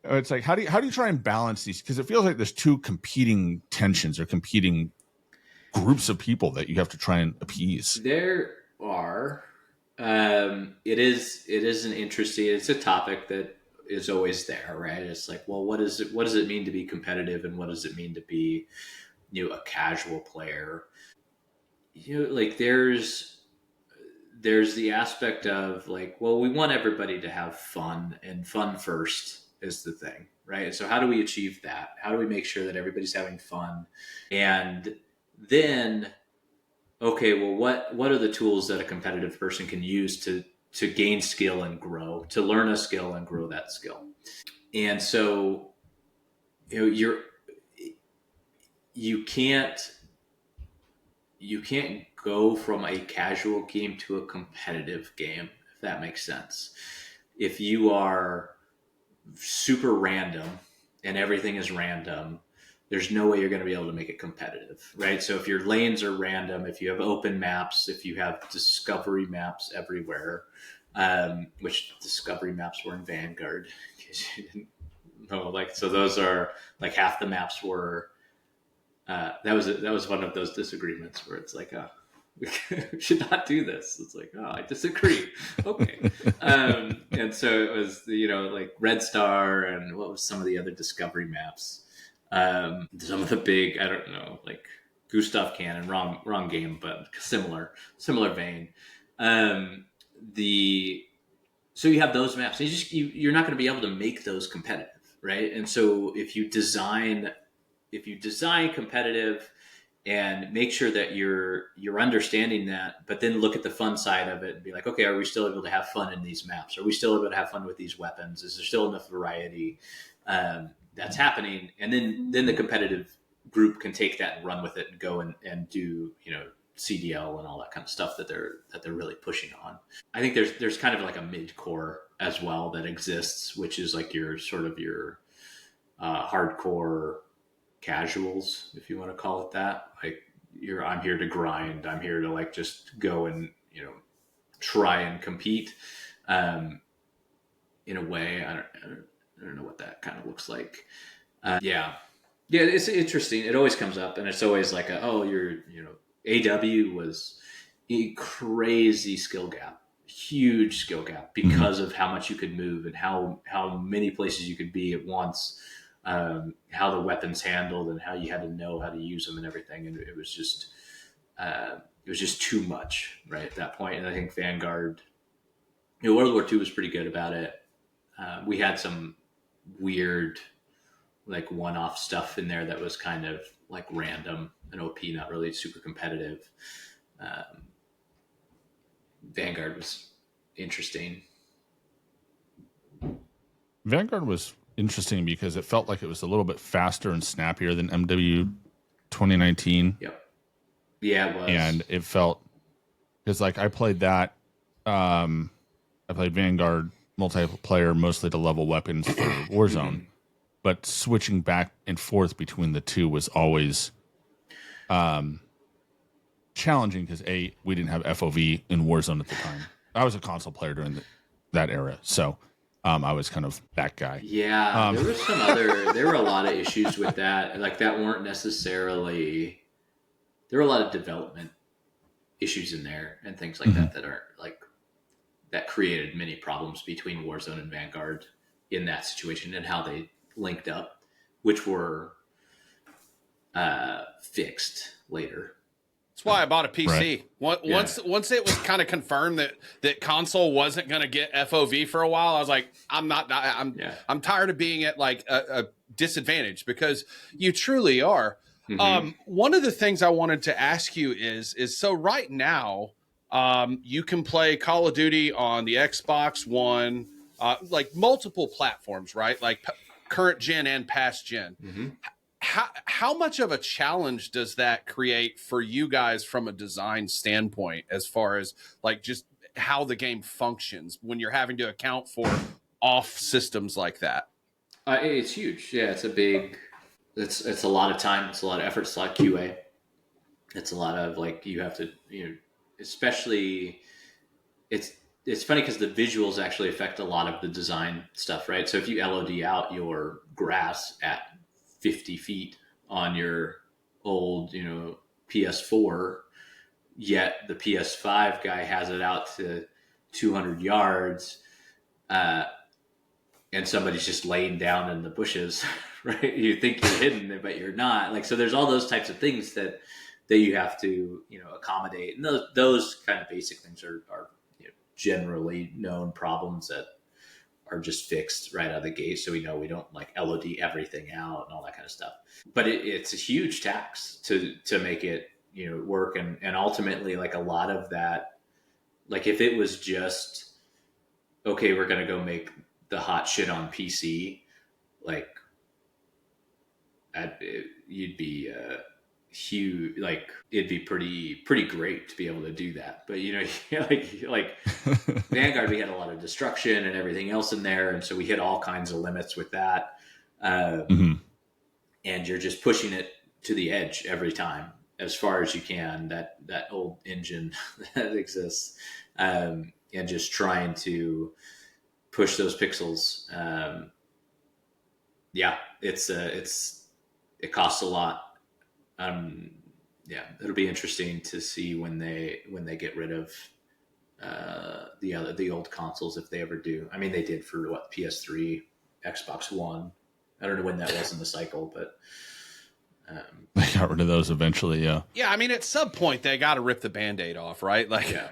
It's like how do you try and balance these, because it feels like there's two competing tensions or competing groups of people that you have to try and appease. There are. It is an interesting. It's a topic that is always there, right? It's like, well, what does it mean to be competitive, and what does it mean to be, a casual player? Like there's the aspect of like, well, we want everybody to have fun, and fun first is the thing, right? So how do we achieve that? How do we make sure that everybody's having fun? And then, okay, well, what are the tools that a competitive person can use to gain skill and grow, to learn a skill and grow that skill? And so, you can't go from a casual game to a competitive game, if that makes sense. If you are super random and everything is random, there's no way you're going to be able to make it competitive, right? So if your lanes are random, if you have open maps, if you have discovery maps everywhere, which discovery maps were in Vanguard, in case you didn't know, like, so those are like half the maps were, that was one of those disagreements where it's like, we should not do this. It's like, I disagree. Okay. And so it was, like Red Star and what was some of the other discovery maps. Some of the big, I don't know, like Gustav Cannon, wrong game, but similar vein. So you have those maps, and you're not going to be able to make those competitive, right? And so if you design competitive, and make sure that you're understanding that, but then look at the fun side of it and be like, okay, are we still able to have fun in these maps? Are we still able to have fun with these weapons? Is there still enough variety that's happening? And then the competitive group can take that and run with it and go and do, CDL and all that kind of stuff that they're really pushing on. I think there's kind of like a mid-core as well that exists, which is like your sort of your hardcore casuals, if you want to call it that. Like I'm here to grind. I'm here to like just go and try and compete. In a way, I don't know what that kind of looks like. Yeah, it's interesting. It always comes up, and it's always like, AW was a crazy skill gap, huge skill gap because of how much you could move and how many places you could be at once. How the weapons handled and how you had to know how to use them and everything. And it was just too much right at that point. And I think Vanguard, World War II was pretty good about it. We had some weird, like one-off stuff in there that was kind of like random and OP, not really super competitive. Vanguard was interesting. Vanguard was interesting because it felt like it was a little bit faster and snappier than MW 2019. Yep. Yeah, it was. And it felt, because like I played that, I played Vanguard multiplayer mostly to level weapons for Warzone, but switching back and forth between the two was always challenging because we didn't have FOV in Warzone at the time. I was a console player during that era, so I was kind of that guy. Yeah, there was there were a lot of issues with that. Like that weren't necessarily, there were a lot of development issues in there and things like that aren't like, that created many problems between Warzone and Vanguard in that situation and how they linked up, which were fixed later. That's why I bought a PC. Right. Once it was kind of confirmed that console wasn't going to get FOV for a while, I was like, I'm tired of being at like a disadvantage, because you truly are. One of the things I wanted to ask you is so right now, you can play Call of Duty on the Xbox One, like multiple platforms, right? Like current gen and past gen. How much of a challenge does that create for you guys from a design standpoint, as far as like just how the game functions when you're having to account for off systems like that? It's huge. Yeah, it's a lot of time. It's a lot of effort. It's a lot of QA. It's a lot of like, you have to, especially it's funny because the visuals actually affect a lot of the design stuff, right? So if you LOD out your grass at 50 feet on your old, PS4, yet the PS5 guy has it out to 200 yards, and somebody's just laying down in the bushes, right? You think you're hidden, but you're not. Like, so there's all those types of things that you have to, accommodate. And those kind of basic things are generally known problems that are just fixed right out of the gate. So we know we don't like LOD everything out and all that kind of stuff. But it's a huge tax to make it, work. And ultimately, like a lot of that, like if it was just, okay, we're going to go make the hot shit on PC, like you'd be huge, like it'd be pretty great to be able to do that. But like Vanguard, we had a lot of destruction and everything else in there, and so we hit all kinds of limits with that. And you're just pushing it to the edge every time as far as you can, that old engine that exists, and just trying to push those pixels. It costs a lot. It'll be interesting to see when they get rid of the old consoles, if they ever do. I mean, they did for PS3, Xbox One. I don't know when that was in the cycle, but They got rid of those eventually, yeah. Yeah, I mean, at some point, they got to rip the Band-Aid off, right? Like, Yeah.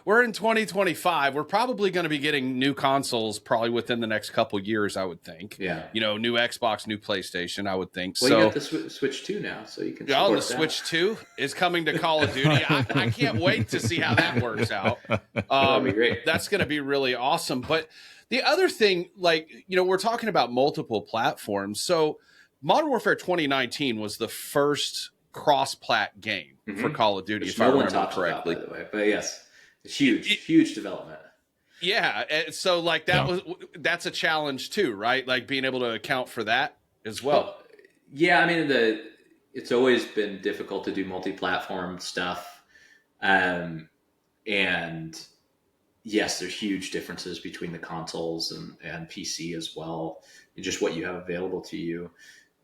we're in 2025. We're probably going to be getting new consoles probably within the next couple years, I would think. Yeah. You know, new Xbox, new PlayStation, I would think. Well, so you got the Switch 2 now, so you can yeah, support the that. Switch 2 is coming to Call of Duty. I can't wait to see how that works out. That'll be great. That's going to be really awesome. But the other thing, like, you know, we're talking about multiple platforms. So Modern Warfare 2019 was the first cross-plat game for Call of Duty, Which if I no one remember talks correctly. about, by the way. But yes, it's huge development. Yeah, and so like that's a challenge too, right? Like being able to account for that as well. Yeah, I mean it's always been difficult to do multi-platform stuff, and yes, there's huge differences between the consoles and PC as well, and just what you have available to you.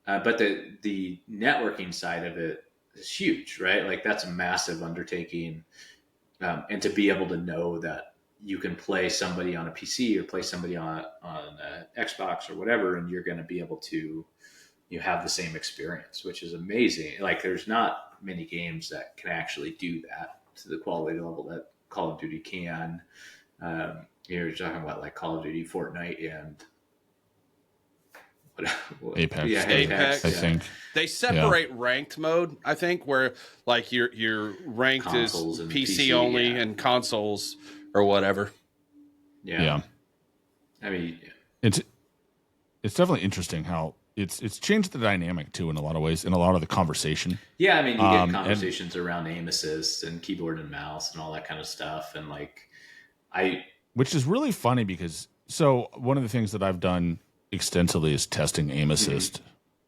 But the networking side of it is huge, right? Like that's a massive undertaking, and to be able to know that you can play somebody on a PC or play somebody on Xbox or whatever, and you're going to be able to have the same experience, which is amazing. Like there's not many games that can actually do that to the quality level that Call of Duty can. You're talking about like Call of Duty, Fortnite, and Apex. Yeah, Apex. I think they separate ranked mode. I think where like your ranked consoles is and PC only and consoles or whatever. Yeah. I mean, it's definitely interesting how it's changed the dynamic too in a lot of ways, in a lot of the conversation. Yeah, I mean, you get conversations around aim assist and keyboard and mouse and all that kind of stuff, and like which is really funny because so one of the things that I've done extensively is testing aim assist,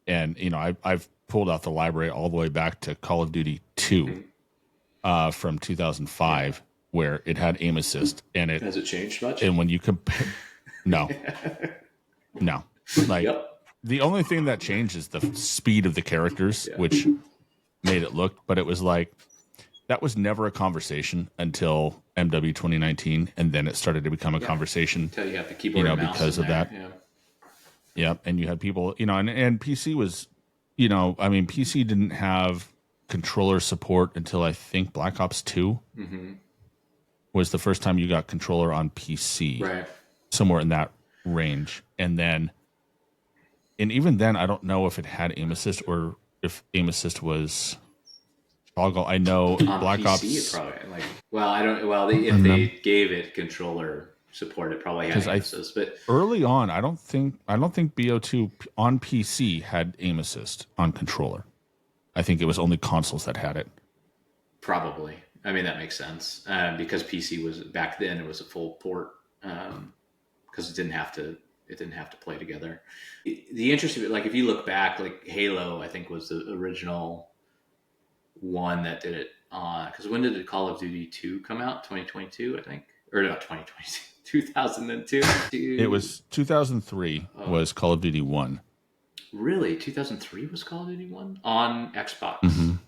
and you know I've pulled out the library all the way back to Call of Duty 2 from 2005, where it had aim assist, and it has it changed much? And when you compare, no, like. Yep. The only thing that changed is the speed of the characters, which made it look, but it was like, that was never a conversation until MW 2019. And then it started to become a conversation, until you have the keyboard and mouse because of that. Yeah. And you had people, and PC was, I mean, PC didn't have controller support until I think Black Ops 2 was the first time you got controller on PC, right? Somewhere in that range. And even then, I don't know if it had aim assist or if aim assist was toggle. I know on Black PC, Ops. It probably, I don't. Well, if they gave it controller support, it probably had aim assist. But early on, I don't think BO2 on PC had aim assist on controller. I think it was only consoles that had it. Probably. I mean, that makes sense because PC was back then. It was a full port because it didn't have to play together. The interesting, like if you look back, like Halo, I think was the original one that did it on. Because when did Call of Duty 2 come out? 2022, I think, or not 2022, 2002. It was 2003 was Call of Duty 1. Really, 2003 was Call of Duty 1 on Xbox.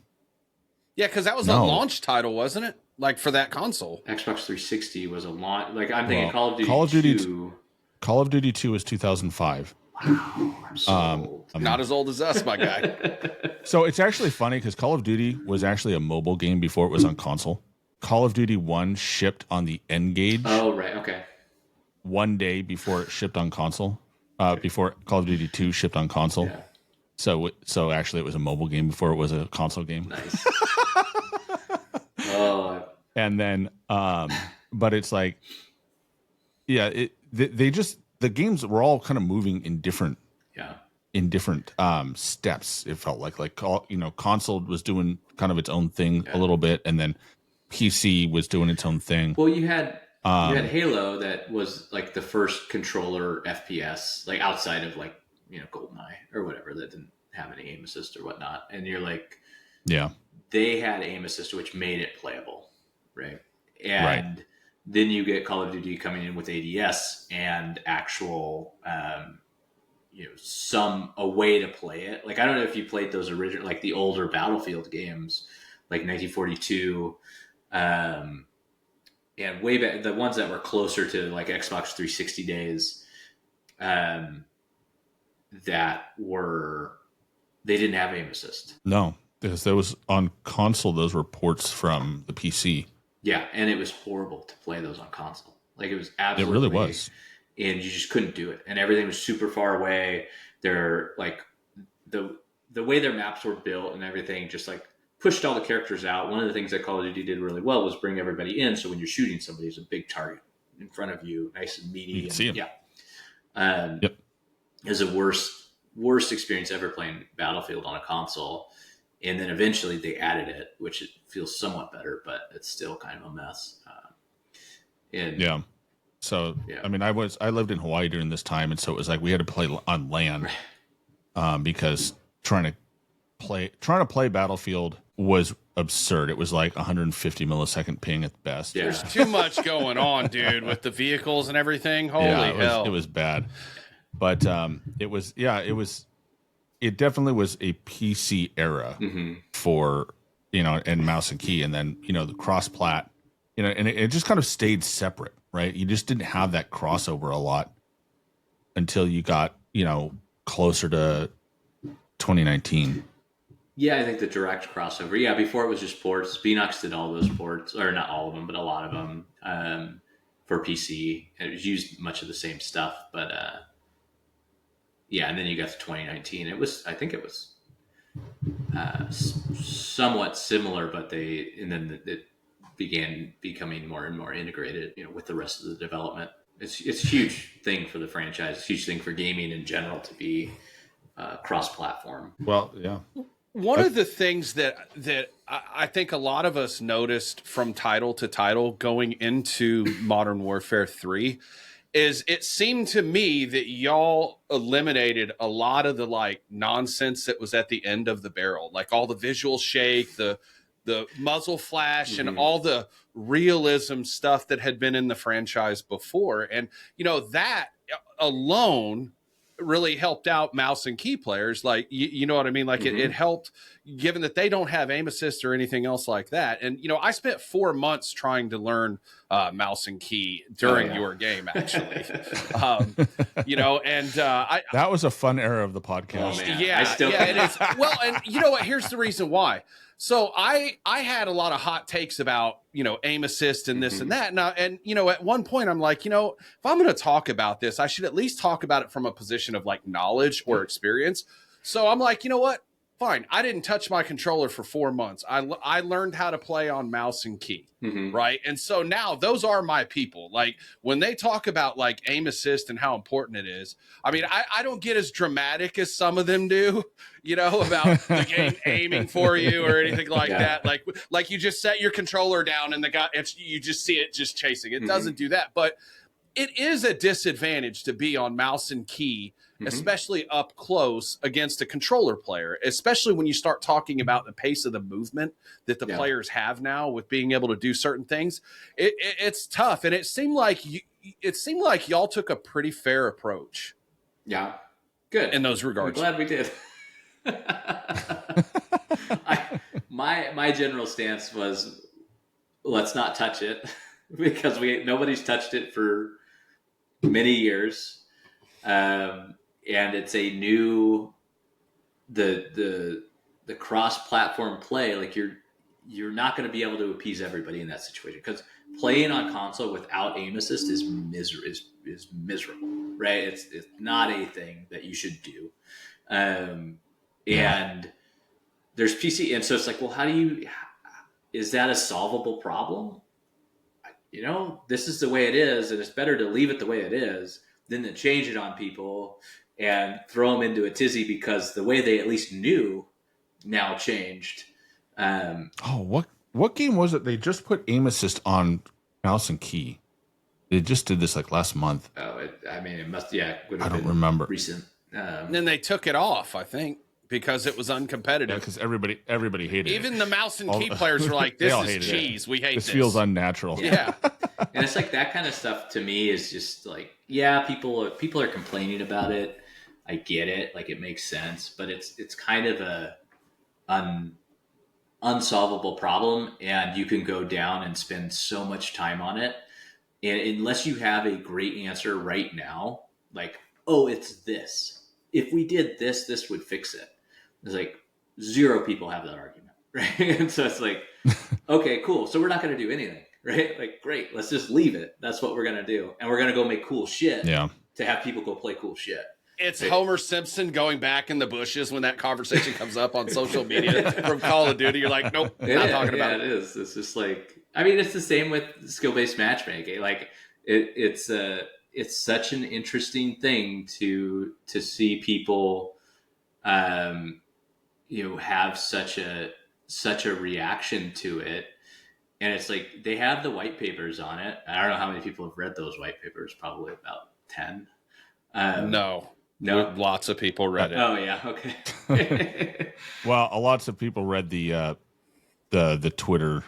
Yeah, because that was a launch title, wasn't it? Like for that console, Xbox 360 was a launch. Like I'm thinking Call of Duty 2. Call of Duty 2 is 2005. Wow, I'm so old. Not as old as us, my guy. So it's actually funny because Call of Duty was actually a mobile game before it was on console. Call of Duty 1 shipped on the N-Gage. Oh, right. Okay. One day before it shipped on console. Before Call of Duty 2 shipped on console. Yeah. So actually it was a mobile game before it was a console game. Nice. Oh. And then, but it's like, yeah, the games were all kind of moving in different steps. It felt like console was doing kind of its own thing a little bit, and then PC was doing its own thing. Well, you had Halo that was like the first controller FPS, like outside of like GoldenEye or whatever that didn't have any aim assist or whatnot, and you're like, they had aim assist which made it playable, right? And then you get Call of Duty coming in with ADS and actual, a way to play it. Like, I don't know if you played those original, like the older Battlefield games, like 1942, and way back, the ones that were closer to like Xbox 360 days, that were they didn't have aim assist. No, because there was on console. Those were ports from the PC. Yeah, and it was horrible to play those on console. Like it was absolutely. It really was. And you just couldn't do it, and everything was super far away. They're like the way their maps were built and everything just like pushed all the characters out. One of the things that Call of Duty did really well was bring everybody in. So when you're shooting somebody, there's a big target in front of you, nice and meaty. You can see 'em. Yeah. Yep. It was the worst experience ever playing Battlefield on a console. And then eventually they added it, which it feels somewhat better, but it's still kind of a mess. Yeah. So, I mean, I lived in Hawaii during this time. And so it was like, we had to play on land because trying to play Battlefield was absurd. It was like 150 millisecond ping at best. Yeah. There's too much going on, dude, with the vehicles and everything. Holy hell. It was bad. But it definitely was a PC era for, and mouse and key. And then, the cross plat, and it just kind of stayed separate, right? You just didn't have that crossover a lot until you got, closer to 2019. Yeah, I think the direct crossover. Yeah, before it was just ports. Beanox did all those ports, or not all of them, but a lot of them for PC. It was used much of the same stuff, but and then you got to 2019. I think it was somewhat similar, but it began becoming more and more integrated, with the rest of the development. It's a huge thing for the franchise. It's a huge thing for gaming in general to be cross-platform. Well, yeah. One of the things that I think a lot of us noticed from title to title going into Modern Warfare 3 is it seemed to me that y'all eliminated a lot of the like nonsense that was at the end of the barrel, like all the visual shake, the muzzle flash, and all the realism stuff that had been in the franchise before. And, that alone really helped out mouse and key players. Like, you know what I mean? Like it helped, given that they don't have aim assist or anything else like that. And, I spent 4 months trying to learn mouse and key during your game, actually. That was a fun era of the podcast. Oh, man. It is. Well, and you know what? Here's the reason why. So I had a lot of hot takes about, aim assist and this and that. And at one point I'm like, if I'm going to talk about this, I should at least talk about it from a position of like knowledge or experience. So I'm like, you know what? Fine. I didn't touch my controller for 4 months. I learned how to play on mouse and key. Right. And so now those are my people. Like when they talk about like aim assist and how important it is, I mean, I don't get as dramatic as some of them do, about the game aiming for you or anything like that. Like you just set your controller down and you just see it just chasing. It doesn't do that. But it is a disadvantage to be on mouse and key, especially up close against a controller player, especially when you start talking about the pace of the movement that the players have now with being able to do certain things. It's tough. And it seemed like y'all took a pretty fair approach. Yeah. Good. In those regards. I'm glad we did. My general stance was, let's not touch it because nobody's touched it for many years. And it's a new, the cross-platform play. Like you're not going to be able to appease everybody in that situation because playing on console without aim assist is miserable, right? It's not a thing that you should do. And there's PC, and so it's like, well, is that a solvable problem? This is the way it is, and it's better to leave it the way it is than to change it on people and throw them into a tizzy because the way they at least knew now changed. What game was it? They just put aim assist on mouse and key. They just did this like last month. Oh, it must. Yeah, I don't remember. Recent. And then they took it off, I think, because it was uncompetitive. Yeah, because everybody hated it. Even the mouse and key players were like, "This is cheese. We hate this. This feels unnatural." Yeah. And it's like that kind of stuff to me is just like, yeah, people are complaining about it. I get it, like it makes sense, but it's kind of a unsolvable problem, and you can go down and spend so much time on it, and unless you have a great answer right now, like, oh, it's this. If we did this, this would fix it. It's like 0 people have that argument, right? And so it's like, okay, cool. So we're not going to do anything, right? Like, great, let's just leave it. That's what we're going to do. And we're going to go make cool shit to have people go play cool shit. It's Homer Simpson going back in the bushes when that conversation comes up on social media from Call of Duty. You're like, nope, not talking about it. It is. It's just like, I mean, it's the same with skill-based matchmaking. Like, it's such an interesting thing to see people, have such a reaction to it. And it's like, they have the white papers on it. I don't know how many people have read those white papers. Probably about 10. No, lots of people read it. Oh yeah, okay. Well, lots of people read the Twitter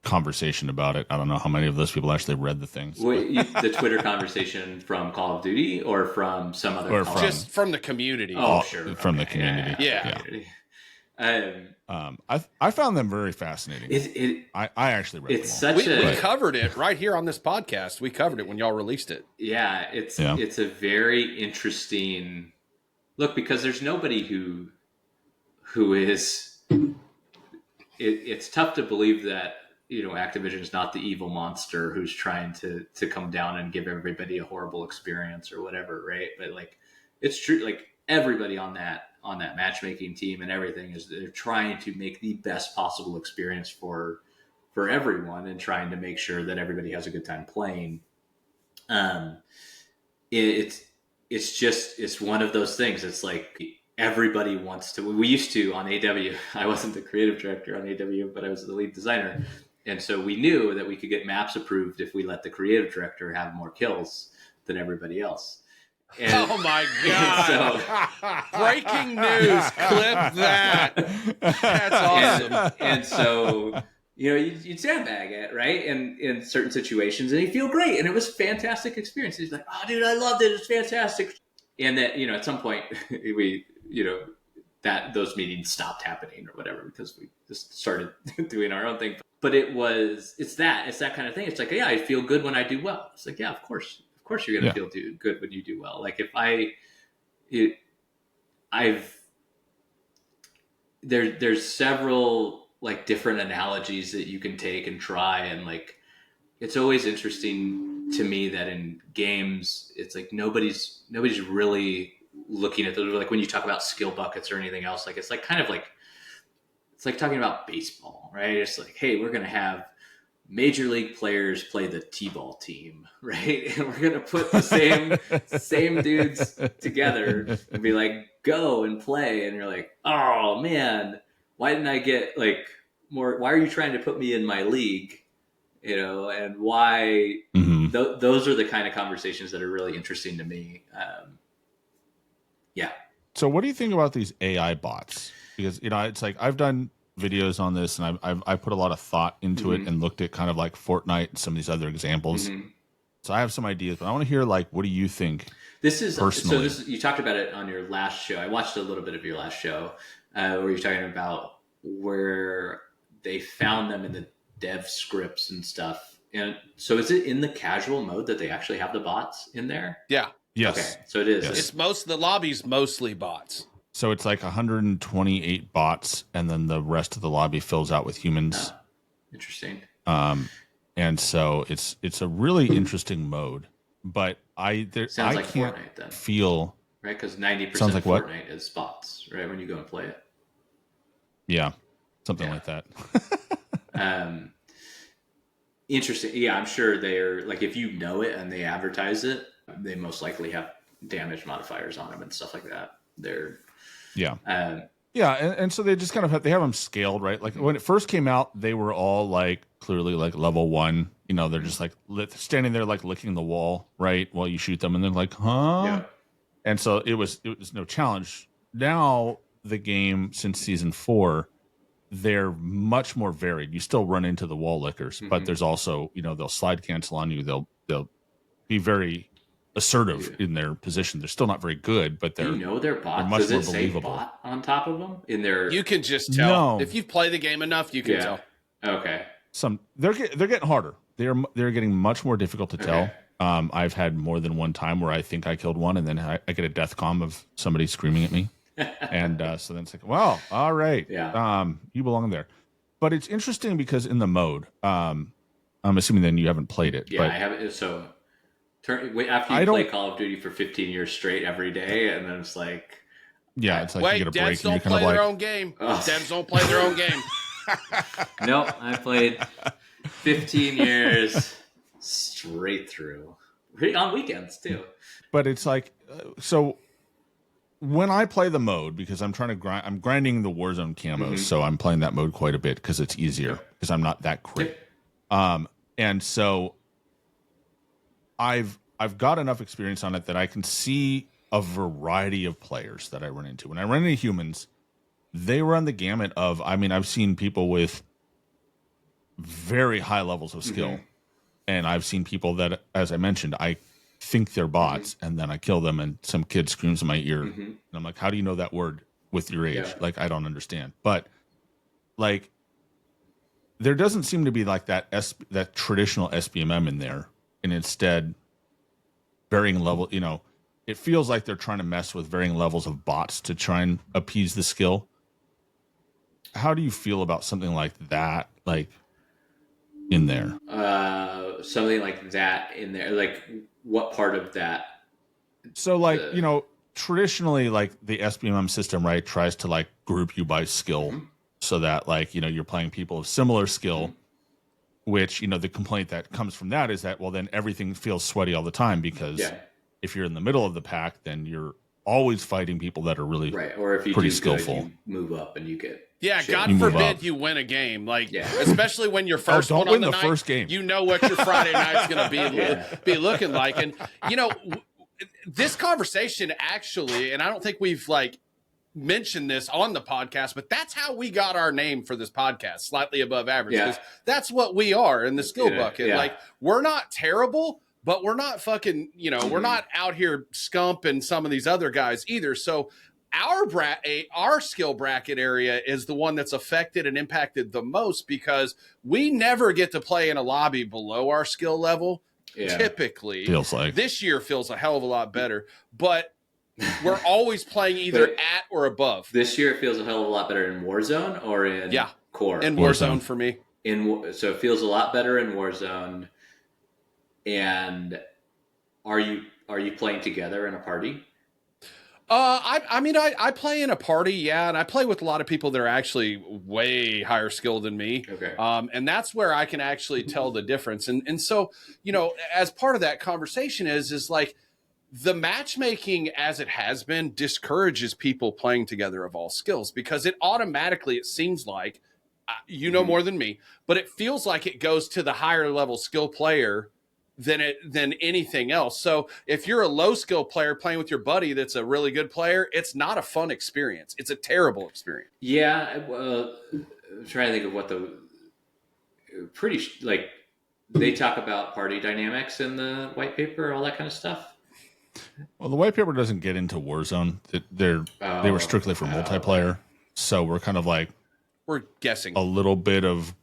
conversation about it. I don't know how many of those people actually read the things. The Twitter conversation from Call of Duty or from some other? Or just from the community. Oh, sure. From the community. Yeah. I found them very fascinating. I actually read them all. We covered it right here on this podcast. We covered it when y'all released it. Yeah, it's a very interesting look, because there's nobody who is. It's tough to believe that Activision is not the evil monster who's trying to come down and give everybody a horrible experience or whatever, right? But like, it's true. Like, everybody on that matchmaking team and everything they're trying to make the best possible experience for everyone and trying to make sure that everybody has a good time playing. It's one of those things. It's like, everybody wants to. We used to on AW. I wasn't the creative director on AW, but I was the lead designer, and so we knew that we could get maps approved if we let the creative director have more kills than everybody else. And, oh my God! So, breaking news! Clip that. That's awesome. And so you'd sandbag it, right? And in certain situations, and you feel great, and it was a fantastic experience. He's like, "Oh, dude, I loved it. It's fantastic." And that at some point we that those meetings stopped happening or whatever, because we just started doing our own thing. But it's that kind of thing. It's like, yeah, I feel good when I do well. It's like, yeah, of course you're going to feel good when you do well. Like, if there's several like different analogies that you can take and try, and like, it's always interesting to me that in games, it's like nobody's really looking at those. Like, when you talk about skill buckets or anything else, like, it's like kind of like, it's like talking about baseball, right? It's like, hey, we're going to have major league players play the T-ball team, right? And we're going to put the same dudes together and be like, go and play. And you're like, oh man, why didn't I get like more? Why are you trying to put me in my league? And why? Those are the kind of conversations that are really interesting to me. Yeah. So what do you think about these AI bots? Because, it's like, I've done videos on this, and I put a lot of thought into it and looked at kind of like Fortnite and some of these other examples. So I have some ideas, but I want to hear, like, what do you think? This is personally. So you talked about it on your last show. I watched a little bit of your last show where you're talking about where they found them in the dev scripts and stuff. And so is it in the casual mode that they actually have the bots in there? Yeah. Yes. Okay. So it is. Yes. It's the lobby's mostly bots. So it's like 128 bots, and then the rest of the lobby fills out with humans. Interesting. And so it's a really interesting mode. But sounds I like can't Fortnite then. Feel right, because 90% like of Fortnite is bots, right? When you go and play it. Yeah, something like that. Interesting. Yeah, I'm sure they're like, if you know it and they advertise it, they most likely have damage modifiers on them and stuff like that. And so they just kind of they have them scaled, right? Like, when it first came out, they were all like clearly like level 1. They're just like standing there like licking the wall, right, while you shoot them, and they're like, huh? Yeah. And so it was no challenge. Now the game, since season 4, they're much more varied. You still run into the wall lickers, but there's also they'll slide cancel on you. They'll be very assertive in their position. They're still not very good, but they're they're bots. Much Does more it believable. say bot on top of them in their? You can just tell. No. If you play the game enough, you can tell. Okay. They're getting harder. They're getting much more difficult to tell. I've had more than one time where I think I killed one, and then I get a death comm of somebody screaming at me. And so then it's like, well, all right, Yeah. you belong there. But it's interesting because in the mode, I'm assuming then you haven't played it, Yeah, but I haven't. So after I you play don't. Call of Duty for 15 years straight every day, and then it's like, Yeah, it's like you get a Wait, break devs and you're don't kind of play their like, own game. oh. Devs don't play their own game. Nope, I played 15 years straight through, on weekends too. but it's like, so when I play the mode, because I'm trying to grind, I'm grinding the Warzone camos, so I'm playing that mode quite a bit because it's easier because I'm not that great. And so I've got enough experience on it that I can see a variety of players that I run into. When I run into humans, they run the gamut of, I mean, I've seen people with very high levels of skill. And I've seen people that, as I mentioned, I think they're bots, and then I kill them, and some kid screams in my ear, and I'm like, "How do you know that word with your age?" Yeah. Like, I don't understand. But like, there doesn't seem to be like that traditional SBMM in there, and instead, varying level. You know, it feels like they're trying to mess with varying levels of bots to try and appease the skill. How do you feel about something like that? Like in there. Something like that in there. Like, what part of that? So, like, you know, traditionally, like the SBMM system, right, tries to like group you by skill so that, like, you know, you're playing people of similar skill, which, you know, the complaint that comes from that is that, well, then everything feels sweaty all the time because if you're in the middle of the pack, then you're always fighting people that are really right. Or if you pretty do skillful. good, you move up and you get. Yeah, shit. God You move forbid up. you win a game. Like, especially when you're first don't one win on the the night, first game. you know what your Friday night's going to be looking like. And, you know, this conversation actually, and I don't think we've, like, mentioned this on the podcast, but that's how we got our name for this podcast, Slightly Above Average, because that's what we are in the skill bucket. Yeah. Like, we're not terrible, but we're not fucking, you know, we're not out here scumping some of these other guys either. So our skill bracket area is the one that's affected and impacted the most because we never get to play in a lobby below our skill level. Typically, Feels like this year feels a hell of a lot better, but we're always playing either at or above. This year it feels a hell of a lot better in Warzone or in Core. In Warzone for me. So it feels a lot better in Warzone. And are you playing together in a party? I play in a party, and I play with a lot of people that are actually way higher skilled than me. Okay. And that's where I can actually tell the difference. And so, you know, as part of that conversation is like the matchmaking as it has been discourages people playing together of all skills because it automatically, it seems like, you know more than me, but it feels like it goes to the higher level skill player than anything else. So if you're a low skill player playing with your buddy that's a really good player, it's not a fun experience. It's a terrible experience. Yeah, I'm trying to think of what like they talk about party dynamics in the white paper, all that kind of stuff. Well, the white paper doesn't get into Warzone. They were strictly for multiplayer, so we're kind of like we're guessing a little bit of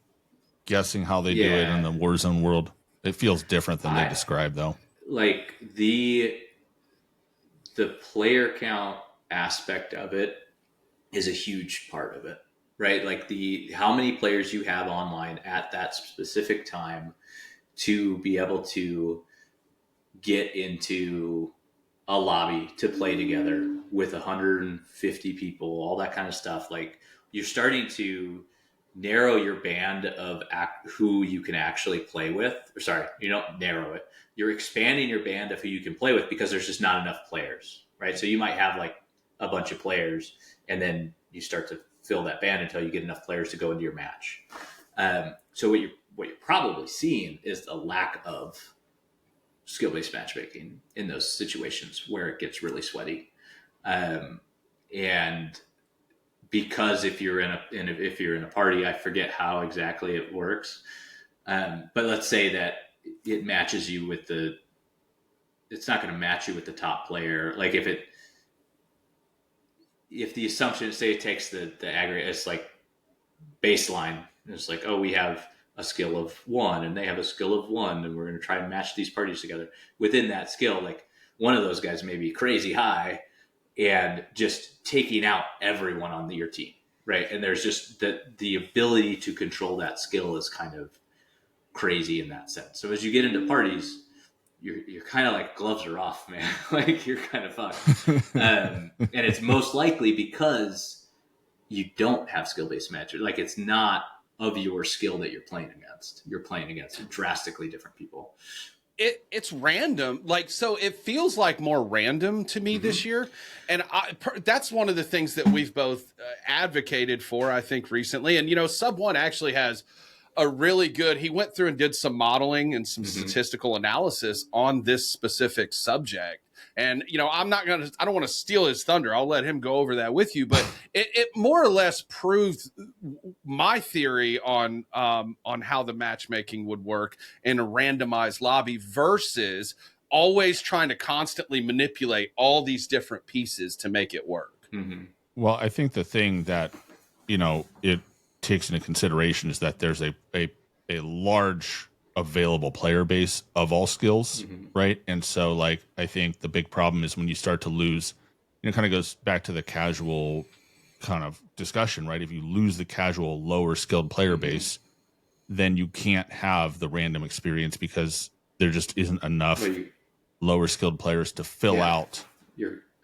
guessing how they do it in the Warzone world. It feels different than they describe, though. Like the player count aspect of it is a huge part of it, right? Like how many players you have online at that specific time to be able to get into a lobby to play together with 150 people, all that kind of stuff. Like you're starting to narrow your band of who you can actually play with. Or sorry, you don't narrow it. You're expanding your band of who you can play with because there's just not enough players, right? So you might have like a bunch of players and then you start to fill that band until you get enough players to go into your match. So what you're probably seeing is a lack of skill-based matchmaking in those situations where it gets really sweaty. And because if you're in a party, I forget how exactly it works. But let's say that it matches you with it's not going to match you with the top player. Like if the assumption, say it takes the aggregate, it's like baseline. It's like, oh, we have a skill of 1 and they have a skill of 1 and we're going to try and match these parties together. Within that skill, like one of those guys may be crazy high and just taking out everyone on your team, right? And there's just the ability to control that skill is kind of crazy in that sense. So as you get into parties, you're kind of like gloves are off, man. Like you're kind of fucked. And it's most likely because you don't have skill-based matches. Like it's not of your skill that you're playing against. You're playing against drastically different people. It's random. Like, so it feels like more random to me this year. And that's one of the things that we've both advocated for, I think, recently. And, Sub One actually has a really good, he went through and did some modeling and some statistical analysis on this specific subject. And, I don't want to steal his thunder. I'll let him go over that with you, but it more or less proved my theory on how the matchmaking would work in a randomized lobby versus always trying to constantly manipulate all these different pieces to make it work. Well, I think the thing that, it takes into consideration is that there's a large available player base of all skills, right? And so, like, I think the big problem is when you start to lose, it kind of goes back to the casual kind of discussion, right? If you lose the casual lower skilled player base, then you can't have the random experience because there just isn't enough lower skilled players to fill out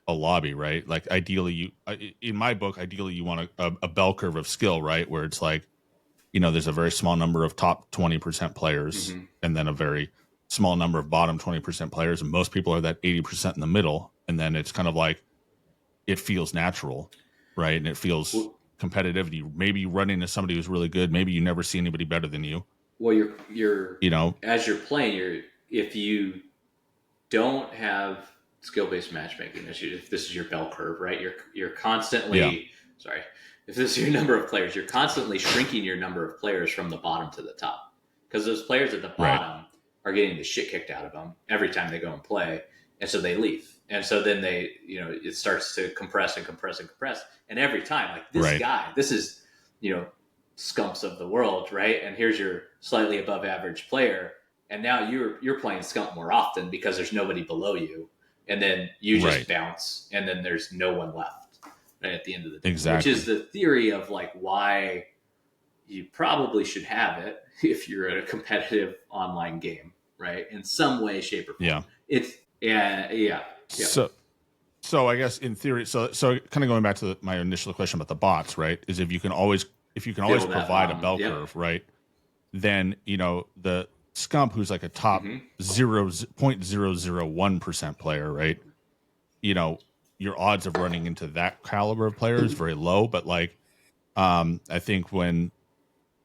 a lobby, right? Like ideally in my book, you want a bell curve of skill, right? Where it's like, there's a very small number of top 20% players and then a very small number of bottom 20% players. And most people are that 80% in the middle. And then it's kind of like, it feels natural, right? And it feels competitive. Maybe you run into somebody who's really good. Maybe you never see anybody better than you. Well, you're as you're playing, if you don't have skill-based matchmaking, if this is your bell curve, right? You're constantly, if this is your number of players, you're constantly shrinking your number of players from the bottom to the top. Because those players at the bottom are getting the shit kicked out of them every time they go and play. And so they leave. And so then they, it starts to compress and compress and compress. And every time, like this guy, this is, scumps of the world, right? And here's your slightly above average player. And now you're playing scump more often because there's nobody below you. And then you just bounce and then there's no one left. At the end of the day, which is the theory of like why you probably should have it if you're in a competitive online game, right? In some way, shape, or form. So I guess in theory, so kind of going back to my initial question about the bots, right? Is if you can always provide a bell curve, right? Then the scump who's like a top 0.001% player, right? Your odds of running into that caliber of player is very low. But like, I think when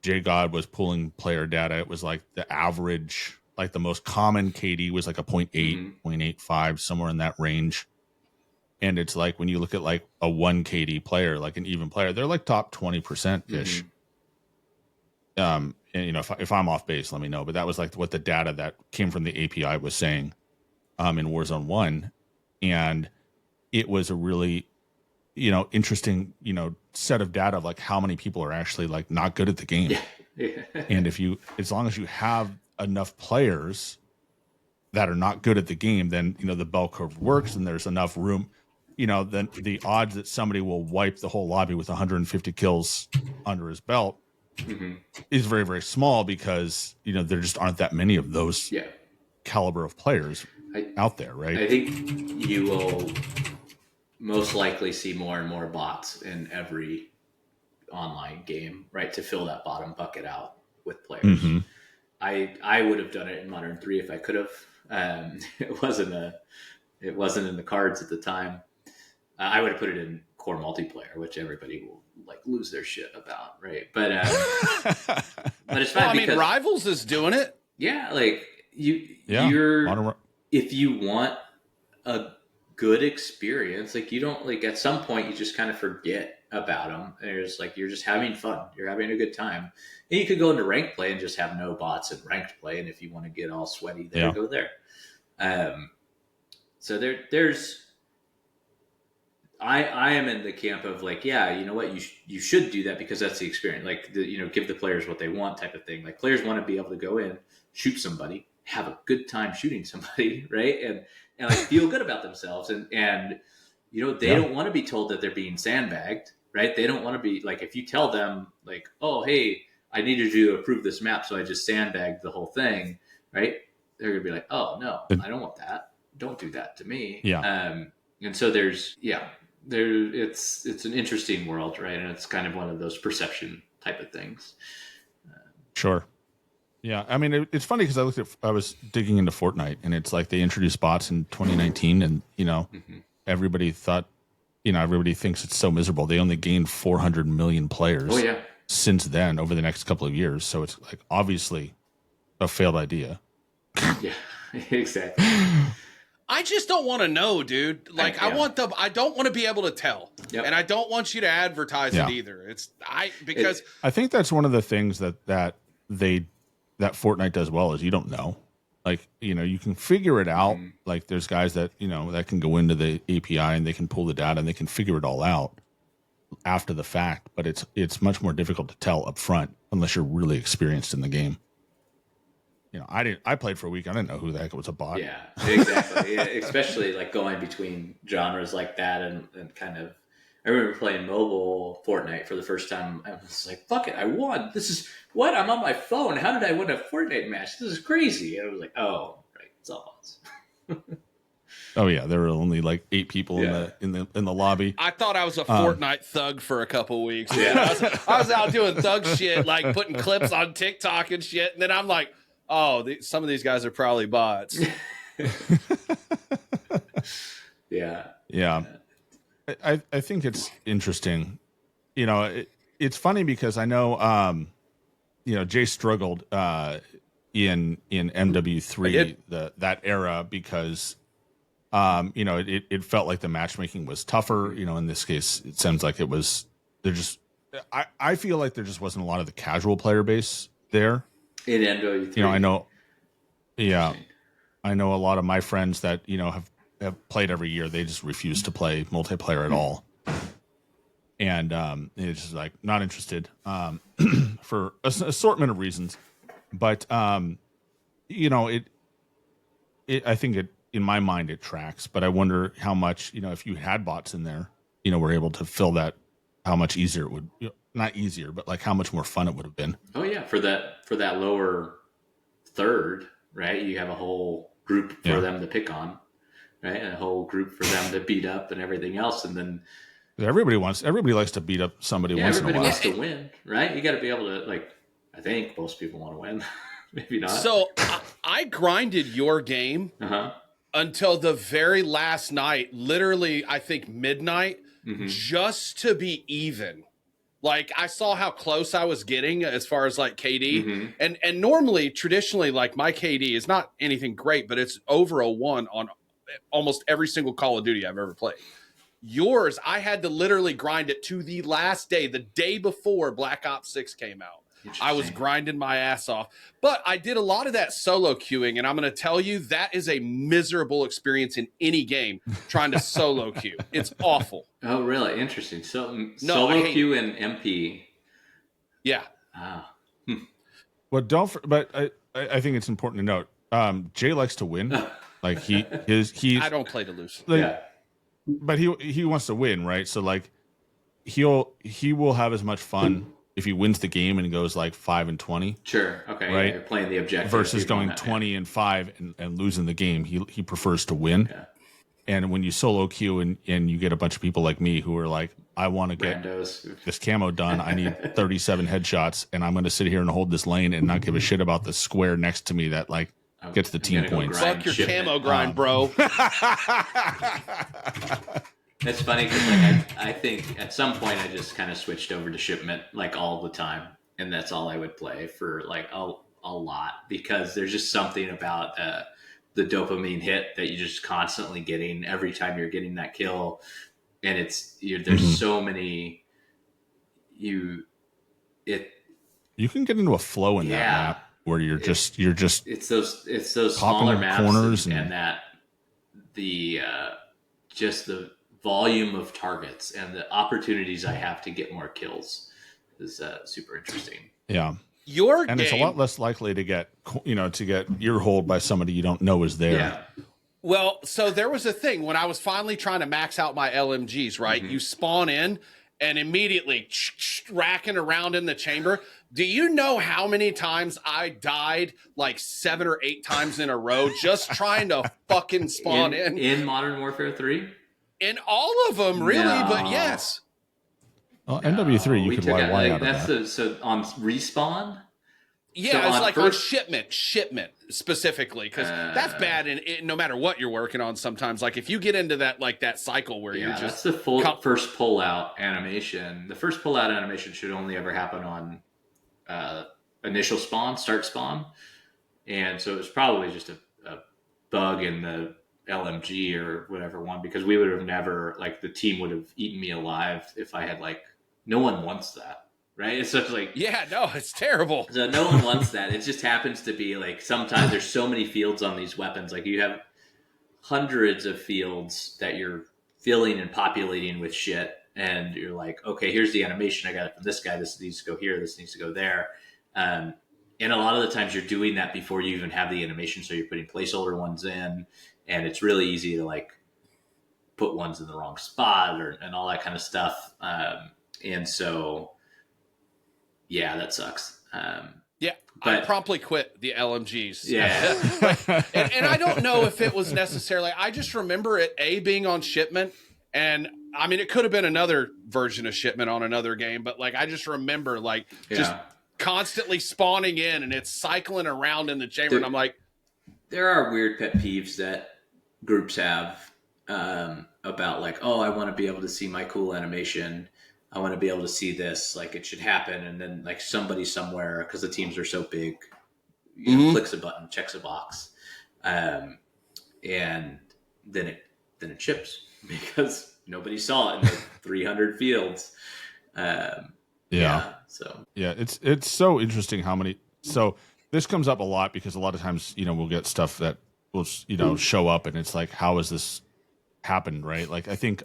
JGod was pulling player data, it was like the average, like the most common KD was like a 0.8, 0.85, somewhere in that range. And it's like, when you look at like a 1 KD player, like an even player, they're like top 20% ish. And if I'm off base, let me know. But that was like what the data that came from the API was saying, in Warzone 1. And it was a really, interesting, set of data of like how many people are actually like not good at the game. And as long as you have enough players that are not good at the game, then, the bell curve works and there's enough room, then the odds that somebody will wipe the whole lobby with 150 kills under his belt is very, very small because, there just aren't that many of those caliber of players out there, right? I think you will most likely see more and more bots in every online game, right, to fill that bottom bucket out with players. I would have done it in Modern 3 if I could have. It wasn't in the cards at the time. I would have put it in core multiplayer, which everybody will like lose their shit about, right? But it's fine. Well, Rivals is doing it. Yeah, like you're if you want a good experience, like you don't like at some point you just kind of forget about them. There's like you're just having fun, you're having a good time, and you could go into ranked play and just have no bots in ranked play. And if you want to get all sweaty, there go there. So there's I am in the camp of like, you know what, you should do that because that's the experience. Like give the players what they want type of thing. Like players want to be able to go in, shoot somebody, have a good time shooting somebody, right? And like feel good about themselves and they don't want to be told that they're being sandbagged, right? They don't want to be like, if you tell them like, oh, hey, I needed you to approve this map, so I just sandbagged the whole thing, right? They're gonna be like, oh no, I don't want that. Don't do that to me. Yeah. And so it's an interesting world, right? And it's kind of one of those perception type of things. Sure. Yeah. I mean, it's funny because I was digging into Fortnite, and it's like they introduced bots in 2019, and everybody thought, everybody thinks it's so miserable. They only gained 400 million players. Oh yeah. Since then, over the next couple of years. So it's like obviously a failed idea. Yeah, exactly. I just don't want to know, dude. Like, I don't want to be able to tell. Yep. And I don't want you to advertise it either. Because I think that's one of the things that Fortnite does well is you don't know. Like, you can figure it out. Like there's guys that, that can go into the API and they can pull the data and they can figure it all out after the fact, but it's much more difficult to tell up front unless you're really experienced in the game. I played for a week. I didn't know who the heck was a bot. Yeah, exactly. Yeah, especially like going between genres like that and kind of, I remember playing mobile Fortnite for the first time. I was like, fuck it, I won. This is what? I'm on my phone. How did I win a Fortnite match? This is crazy. And I was like, oh, right, it's all bots. Oh yeah, there were only like 8 people in the lobby. I thought I was a Fortnite thug for a couple weeks. Yeah, I was out doing thug shit, like putting clips on TikTok and shit, and then I'm like, oh, some of these guys are probably bots. Yeah. I think it's interesting. It's funny because I know, Jay struggled in MW3 that era because. It felt like the matchmaking was tougher. In this case, it sounds like it was. I feel like there just wasn't a lot of the casual player base there. In MW3, I know. Yeah, I know a lot of my friends that have played every year. They just refuse to play multiplayer at all, and it's just like not interested for an assortment of reasons. But I think it. In my mind, it tracks, but I wonder how much, if you had bots in there, were able to fill that, how much easier it would, not easier, but like how much more fun it would have been. Oh yeah. For that lower third, right? You have a whole group for them to pick on, right? And a whole group for them to beat up and everything else. And then everybody likes to beat up somebody once in a while. Everybody wants to win, right? You got to be able to, like, I think most people want to win. Maybe not. So I grinded your game. Until the very last night, literally, I think midnight, just to be even. Like, I saw how close I was getting as far as like KD. And normally, traditionally, like my KD is not anything great, but it's over a 1 on almost every single Call of Duty I've ever played. Yours, I had to literally grind it to the last day, the day before Black Ops 6 came out. I was grinding my ass off, but I did a lot of that solo queuing, and I'm going to tell you that is a miserable experience in any game trying to solo queue. It's awful. Oh, really? Interesting. So solo queue and MP. Yeah. Well, but I think it's important to note. Jay likes to win. Like he's. I don't play to lose. But he wants to win, right? So like, he will have as much fun if he wins the game and goes like 5-20. Sure. Okay. Right. Yeah, you're playing the objective versus going 20-5 and losing the game. He prefers to win. Yeah. And when you solo queue and you get a bunch of people like me who are like, I want to get this camo done. I need 37 headshots, and I'm going to sit here and hold this lane and not give a shit about the square next to me that like gets the team points. Fuck your camo grind, bro. That's funny because like I think at some point I just kind of switched over to shipment like all the time, and that's all I would play for like a lot because there's just something about the dopamine hit that you're just constantly getting every time you're getting that kill, and there's so many you can get into a flow in that map where you're just it's those smaller maps corners and that just the volume of targets and the opportunities I have to get more kills is super interesting. Yeah. Your game, it's a lot less likely to get ear holed by somebody you don't know is there. Yeah. Well, so there was a thing when I was finally trying to max out my LMGs, right? You spawn in and immediately racking around in the chamber. Do you know how many times I died like 7 or 8 times in a row just trying to fucking spawn in Modern Warfare 3? In all of them, really, but yes. Well, MW3, you could YY out of that. So on respawn? Yeah, So it's on like first- on shipment specifically, because that's bad no matter what you're working on sometimes. Like if you get into that like that cycle where you're just... That's the first pull-out animation. The first pull-out animation should only ever happen on initial spawn, start spawn. And so it was probably just a bug in the LMG or whatever one, because we would have never, like, the team would have eaten me alive if I had, like, no one wants that, right? It's just like, yeah, no, it's terrible. So no one wants that. It just happens to be like sometimes there's so many fields on these weapons. Like you have hundreds of fields that you're filling and populating with shit, and you're like, okay, here's the animation I got it from this guy. This needs to go here. This needs to go there. And a lot of the times you're doing that before you even have the animation, so you're putting placeholder ones in, and it's really easy to like put ones in the wrong spot and all that kind of stuff. And so, yeah, that sucks. Yeah, but I promptly quit the LMGs. Yeah. and I don't know if it was necessarily, I just remember it being on shipment, and I mean, it could have been another version of shipment on another game, but like, I just remember like just constantly spawning in and it's cycling around in the chamber. And I'm like, there are weird pet peeves that groups have about like, oh, I want to be able to see my cool animation. I want to be able to see this, like it should happen. And then like somebody somewhere, because the teams are so big, you know, clicks a button, checks a box. And then it ships because nobody saw it in the 300 fields. So it's so interesting how many. So this comes up a lot because a lot of times, you know, we'll get stuff that will, you know, show up and it's like, how has this happened? Right. Like I think,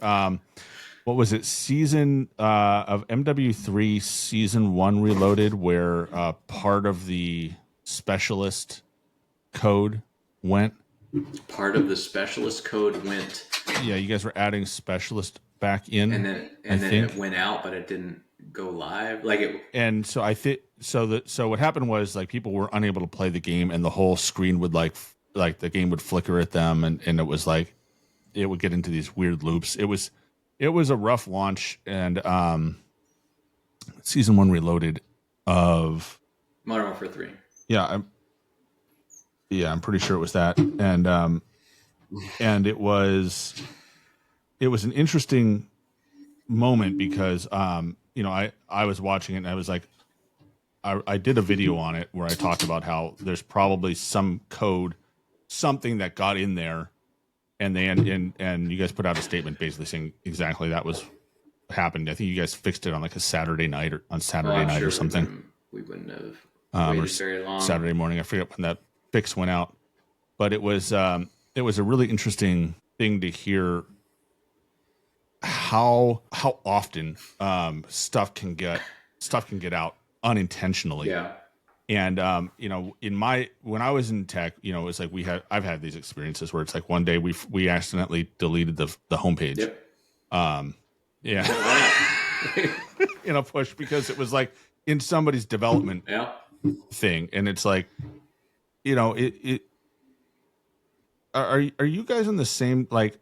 what was it? Season of MW3 season 1 Reloaded, where part of the specialist code went. Part of the specialist code went. Yeah, you guys were adding specialist back in, and then it went out, but it didn't go live. Like it. And so I think so what happened was like people were unable to play the game, and the whole screen would like the game would flicker at them, and it was like it would get into these weird loops. It was a rough launch, and season 1 Reloaded of Modern Warfare 3. Yeah, I'm pretty sure it was that, and it was an interesting moment because you know I was watching it and I was like I did a video on it where I talked about how there's probably some code, something that got in there. And and you guys put out a statement basically saying exactly that was happened. I think you guys fixed it on like a Saturday night or something. We wouldn't have waited very long. Saturday morning. I forget when that fix went out, but it was a really interesting thing to hear how often stuff can get out unintentionally. Yeah. And you know, when I was in tech, you know, it's like I've had these experiences where it's like one day we accidentally deleted the homepage. Yep. In a push because it was like in somebody's development thing, and it's like, you know, are you guys in the same, like,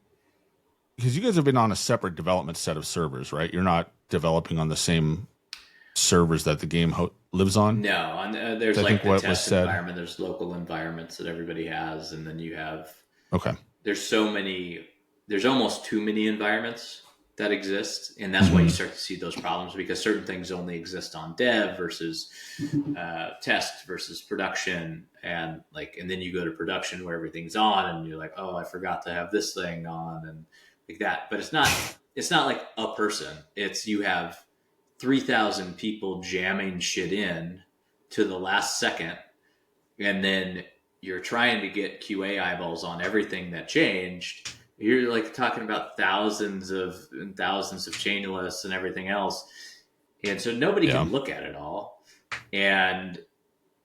because you guys have been on a separate development set of servers, right? You're not developing on the same servers that the game lives on. No, there's like the test environment. There's local environments that everybody has, and then you have there's almost too many environments that exist, and that's why you start to see those problems, because certain things only exist on dev versus test versus production, and then you go to production where everything's on, and you're like, oh, I forgot to have this thing on, and like that. But it's not like a person. It's you have 3,000 people jamming shit in to the last second, and then you're trying to get QA eyeballs on everything that changed. You're like talking about thousands of chain lists and everything else, and so nobody can look at it all. And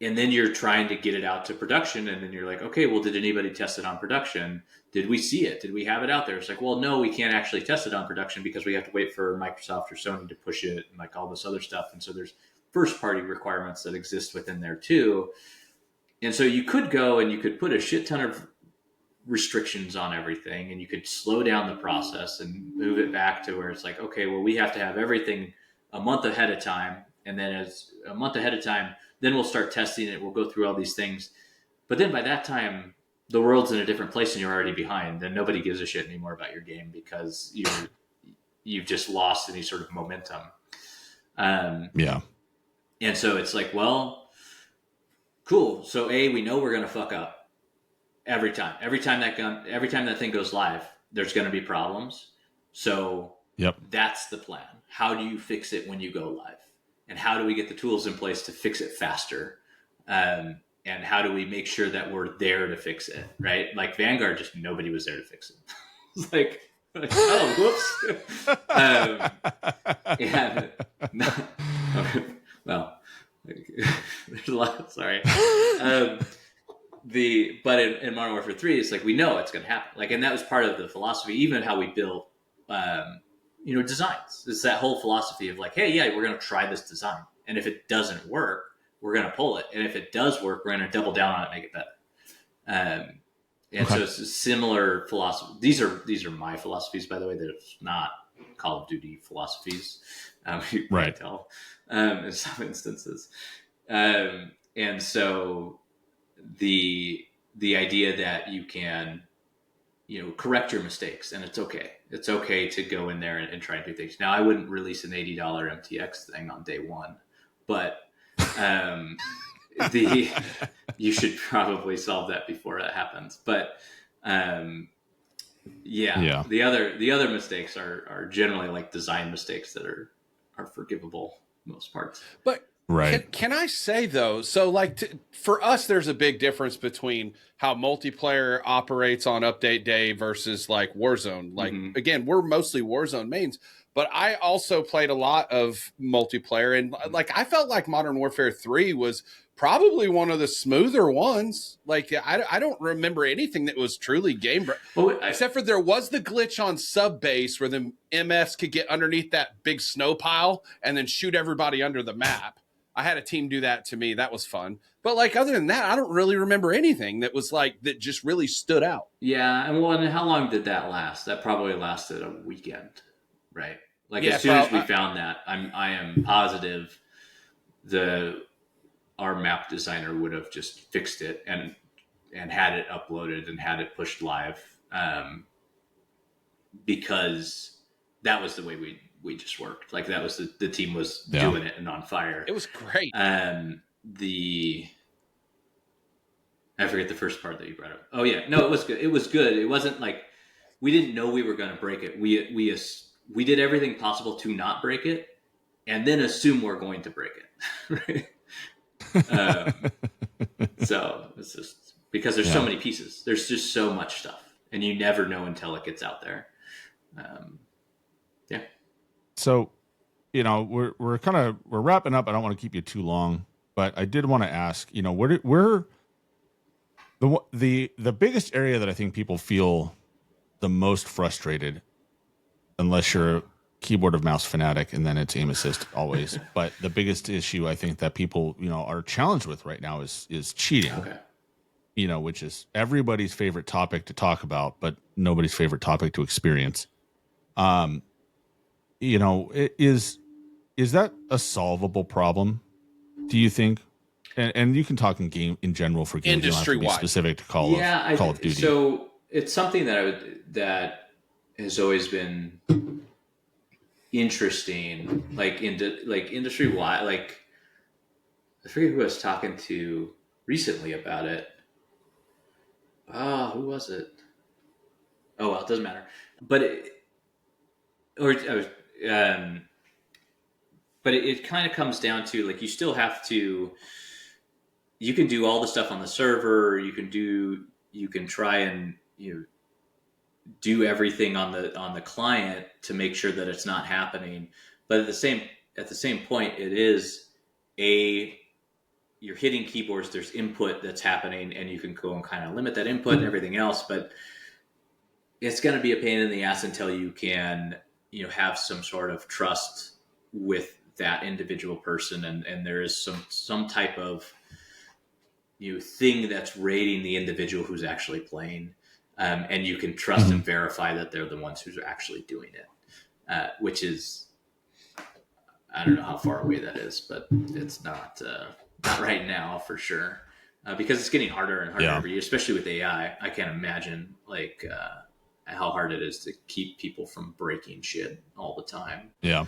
and then you're trying to get it out to production, and then you're like, okay, well, did anybody test it on production? Did we see it? Did we have it out there? It's like, well, no, we can't actually test it on production because we have to wait for Microsoft or Sony to push it and like all this other stuff. And so there's first party requirements that exist within there too. And so you could go and you could put a shit ton of restrictions on everything, and you could slow down the process and move it back to where it's like, okay, well, we have to have everything a month ahead of time. And then as a month ahead of time, then we'll start testing it. We'll go through all these things. But then by that time, the world's in a different place and you're already behind. Then nobody gives a shit anymore about your game because you've just lost any sort of momentum. Yeah. And so it's like, well, cool. So we know we're going to fuck up every time. Every time that thing goes live, there's going to be problems. So that's the plan. How do you fix it when you go live? And how do we get the tools in place to fix it faster? And how do we make sure that we're there to fix it, right? Like Vanguard, just nobody was there to fix it. It's like, oh, whoops. Well, there's a lot. Sorry. But in Modern Warfare 3, it's like we know it's going to happen. Like, and that was part of the philosophy, even how we built, designs. It's that whole philosophy of like, hey, yeah, we're going to try this design, and if it doesn't work, we're going to pull it, and if it does work, we're going to double down on it, and make it better. So it's a similar philosophy. These are my philosophies, by the way. That it's not Call of Duty philosophies. You can tell in some instances. And so the idea that you can, correct your mistakes, and it's okay. It's okay to go in there and try and do things. Now, I wouldn't release an $80 MTX thing on day one, but you should probably solve that before that happens. But the other mistakes are generally like design mistakes that are forgivable most parts. But can I say though, so like for us, there's a big difference between how multiplayer operates on update day versus like Warzone. Like again, we're mostly Warzone mains, but I also played a lot of multiplayer, and like I felt like Modern Warfare 3 was probably one of the smoother ones. Like I don't remember anything that was truly game except for there was the glitch on sub base where the MS could get underneath that big snow pile and then shoot everybody under the map. I had a team do that to me. That was fun. But like other than that, I don't really remember anything that was like that just really stood out. Yeah, and how long did that last? That probably lasted a weekend, right? Like as soon as we found that, I am positive our map designer would have just fixed it and had it uploaded and had it pushed live, because that was the way we just worked. Like that was the team was doing it and on fire. It was great. I forget the first part that you brought up. Oh yeah, no, it was good. It was good. It wasn't like we didn't know we were going to break it. We did everything possible to not break it, and then assume we're going to break it. Right? So it's just because there's so many pieces. There's just so much stuff, and you never know until it gets out there. So, we're wrapping up. I don't want to keep you too long, but I did want to ask, where the biggest area that I think people feel the most frustrated, unless you're a keyboard of mouse fanatic, and then it's aim assist always. But the biggest issue I think that people, are challenged with right now is cheating. Okay. Which is everybody's favorite topic to talk about, but nobody's favorite topic to experience. Is that a solvable problem, do you think? And you can talk in general for games. Industry you don't have to be specific to Call of Duty. So it's something that has always been interesting, like industry wide. Like I forget who I was talking to recently about it. Who was it? Oh well, it doesn't matter. But it kind of comes down to like you still have to. You can do all the stuff on the server. You can try and do everything on the client to make sure that it's not happening. But at the same point, it is a you're hitting keyboards, there's input that's happening, and you can go and kind of limit that input and everything else. But it's going to be a pain in the ass until you can, have some sort of trust with that individual person, and there is some type of thing that's rating the individual who's actually playing, and you can trust and verify that they're the ones who are actually doing it, which is, I don't know how far away that is, but it's not right now for sure, because it's getting harder and harder every year, especially with AI. I can't imagine how hard it is to keep people from breaking shit all the time. Yeah.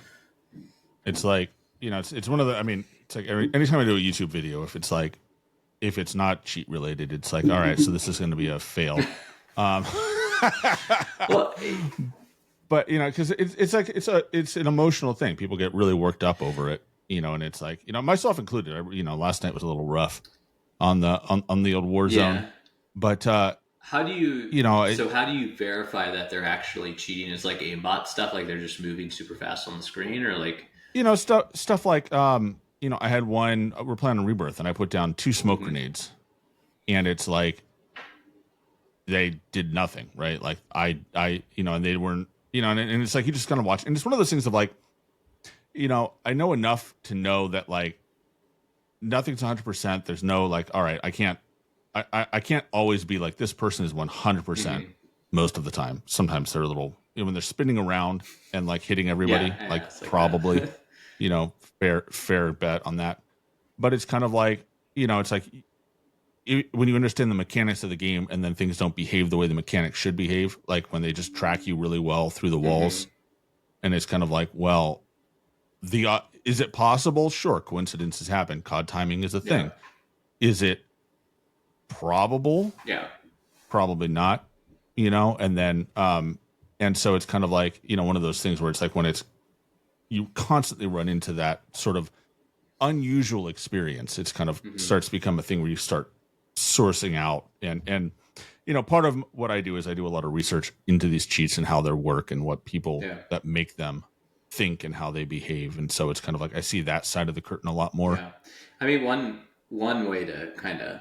It's like, it's one of the, I mean, it's like anytime I do a YouTube video, if it's not cheat related, it's like, all right, so this is going to be a fail. Well, but because it's an emotional thing. People get really worked up over it, and it's like, myself included. Last night was a little rough on the old Warzone. Yeah. But how do you, so how do you verify that they're actually cheating? Is like aimbot stuff, like they're just moving super fast on the screen, or like stuff like I had one. We're playing on Rebirth, and I put down 2 smoke grenades, and it's like they did nothing, right? Like I and they weren't, and it's like you just kind of watch, and it's one of those things of like, I know enough to know that like nothing's 100%. There's no like, all right, I can't always be like this person is 100% most of the time. Sometimes they're a little, when they're spinning around and like hitting everybody, like probably, fair bet on that. But it's kind of like, it's like when you understand the mechanics of the game and then things don't behave the way the mechanics should behave, like when they just track you really well through the walls, and it's kind of like, well, is it possible? Sure, coincidences happen. COD timing is a thing. Is it probable? Yeah. Probably not, and then, and so it's kind of like, one of those things where it's like when you constantly run into that sort of unusual experience, it's kind of starts to become a thing where you start sourcing out. And part of what I do is I do a lot of research into these cheats and how they work and what people that make them think and how they behave. And so it's kind of like I see that side of the curtain a lot more. Yeah. I mean, one way to kind of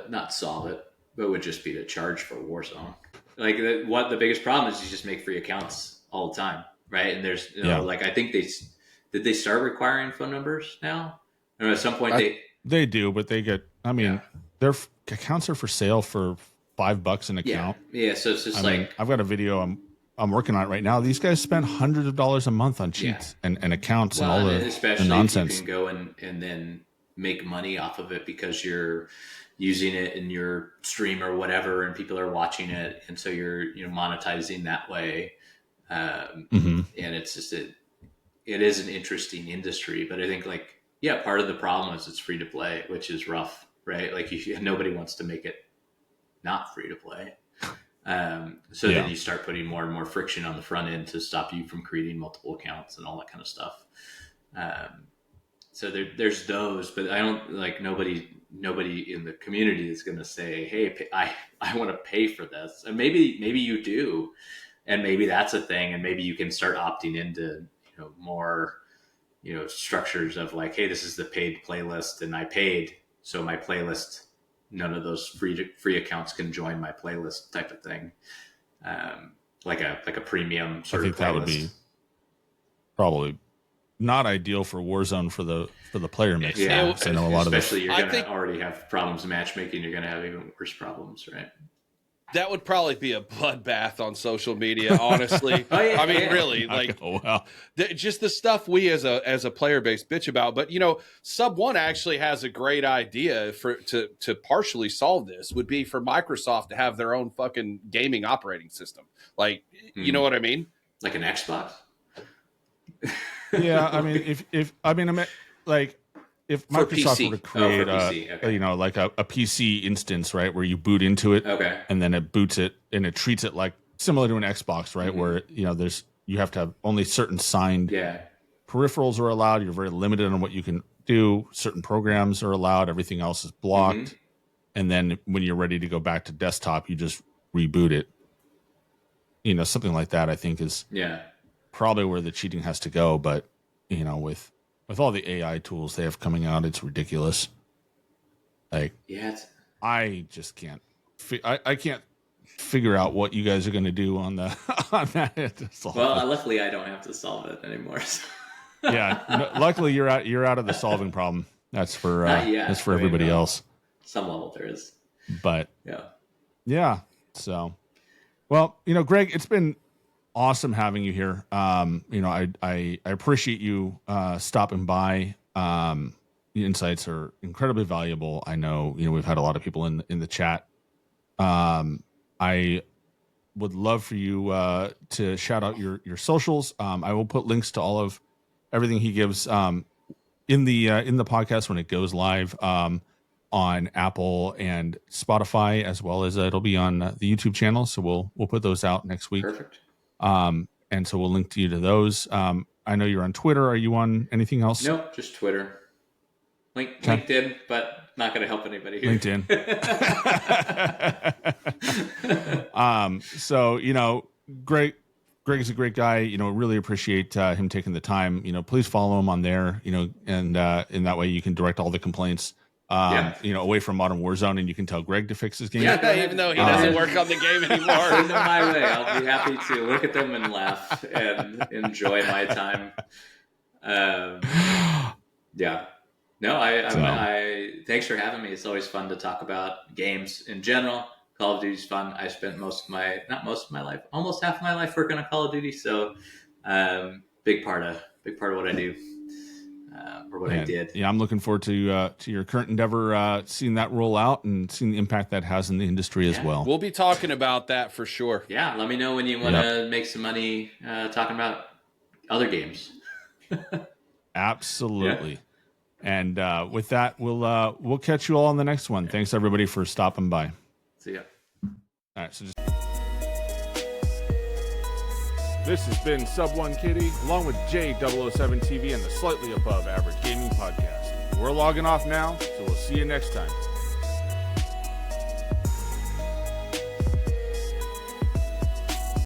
not solve it, but would just be to charge for Warzone. Like what the biggest problem is, you just make free accounts all the time, right? And there's like I think did they start requiring phone numbers now? Or at some point they do, but they get, I mean, their accounts are for sale for $5 an account. Yeah. So it's just I've got a video I'm working on it right now. These guys spend hundreds of dollars a month on cheats and accounts and all the nonsense. If you can go and then make money off of it because you're using it in your stream or whatever, and people are watching it, and so you're monetizing that way. And it's just it is an interesting industry, but I think part of the problem is it's free to play, which is rough, right? Like nobody wants to make it not free to play. So then you start putting more and more friction on the front end to stop you from creating multiple accounts and all that kind of stuff. So there's those, but I don't nobody in the community is going to say, hey, I want to pay for this. And maybe you do. And maybe that's a thing. And maybe you can start opting into, more, structures of like, hey, this is the paid playlist and I paid. So my playlist, none of those free accounts can join my playlist type of thing. Like a premium sort of playlist. That would be probably not ideal for Warzone for the player mix. Yeah, I know a lot especially you're going to already have problems matchmaking. You're going to have even worse problems, right? That would probably be a bloodbath on social media, honestly. I mean, really, just the stuff we as a player base bitch about. But Sub One actually has a great idea to partially solve this. Would be for Microsoft to have their own fucking gaming operating system. Like, you know what I mean? Like an Xbox. Yeah, I mean, if Microsoft were to create a PC instance, right, where you boot into it, and then it boots it and it treats it like similar to an Xbox, right, where you have to have only certain signed peripherals are allowed. You're very limited on what you can do. Certain programs are allowed. Everything else is blocked. And then when you're ready to go back to desktop, you just reboot it. Something like that, I think is probably where the cheating has to go. But with with all the AI tools they have coming out, it's ridiculous. Like, Yeah, I just can't. I can't figure out what you guys are going to do on the on that. Well, luckily I don't have to solve it anymore. So. Yeah, luckily you're out of the solving problem. That's for everybody else. Some level there is, but yeah. So, well, Greg, it's been awesome having you here. I appreciate you stopping by. The insights are incredibly valuable. I know, we've had a lot of people in the chat. I would love for you to shout out your socials. I will put links to all of everything he gives in the podcast when it goes live on Apple and Spotify, as well as it'll be on the YouTube channel. So we'll put those out next week. Perfect. And so we'll link to you to those. I know you're on Twitter. Are you on anything else? Nope, just Twitter. LinkedIn, but not going to help anybody here. LinkedIn. So, Greg is a great guy. Really appreciate him taking the time. Please follow him on there, and in that way you can direct all the complaints away from Modern Warzone, and you can tell Greg to fix his game. Yeah, even though he doesn't work on the game anymore. Send them my way. I'll be happy to look at them and laugh and enjoy my time. Yeah. No, I thanks for having me. It's always fun to talk about games in general. Call of Duty's fun. I spent almost half of my life working on Call of Duty. So, big part of what I do. Or what I did. Yeah, I'm looking forward to your current endeavor, seeing that roll out and seeing the impact that has in the industry as well. We'll be talking about that for sure. Yeah, let me know when you want to make some money talking about other games. Absolutely. Yeah. And with that, we'll catch you all on the next one. Thanks everybody for stopping by. See ya. All right, so this has been Subone KD, along with J007tv and the Slightly Above Average Gaming Podcast. We're logging off now, so we'll see you next time.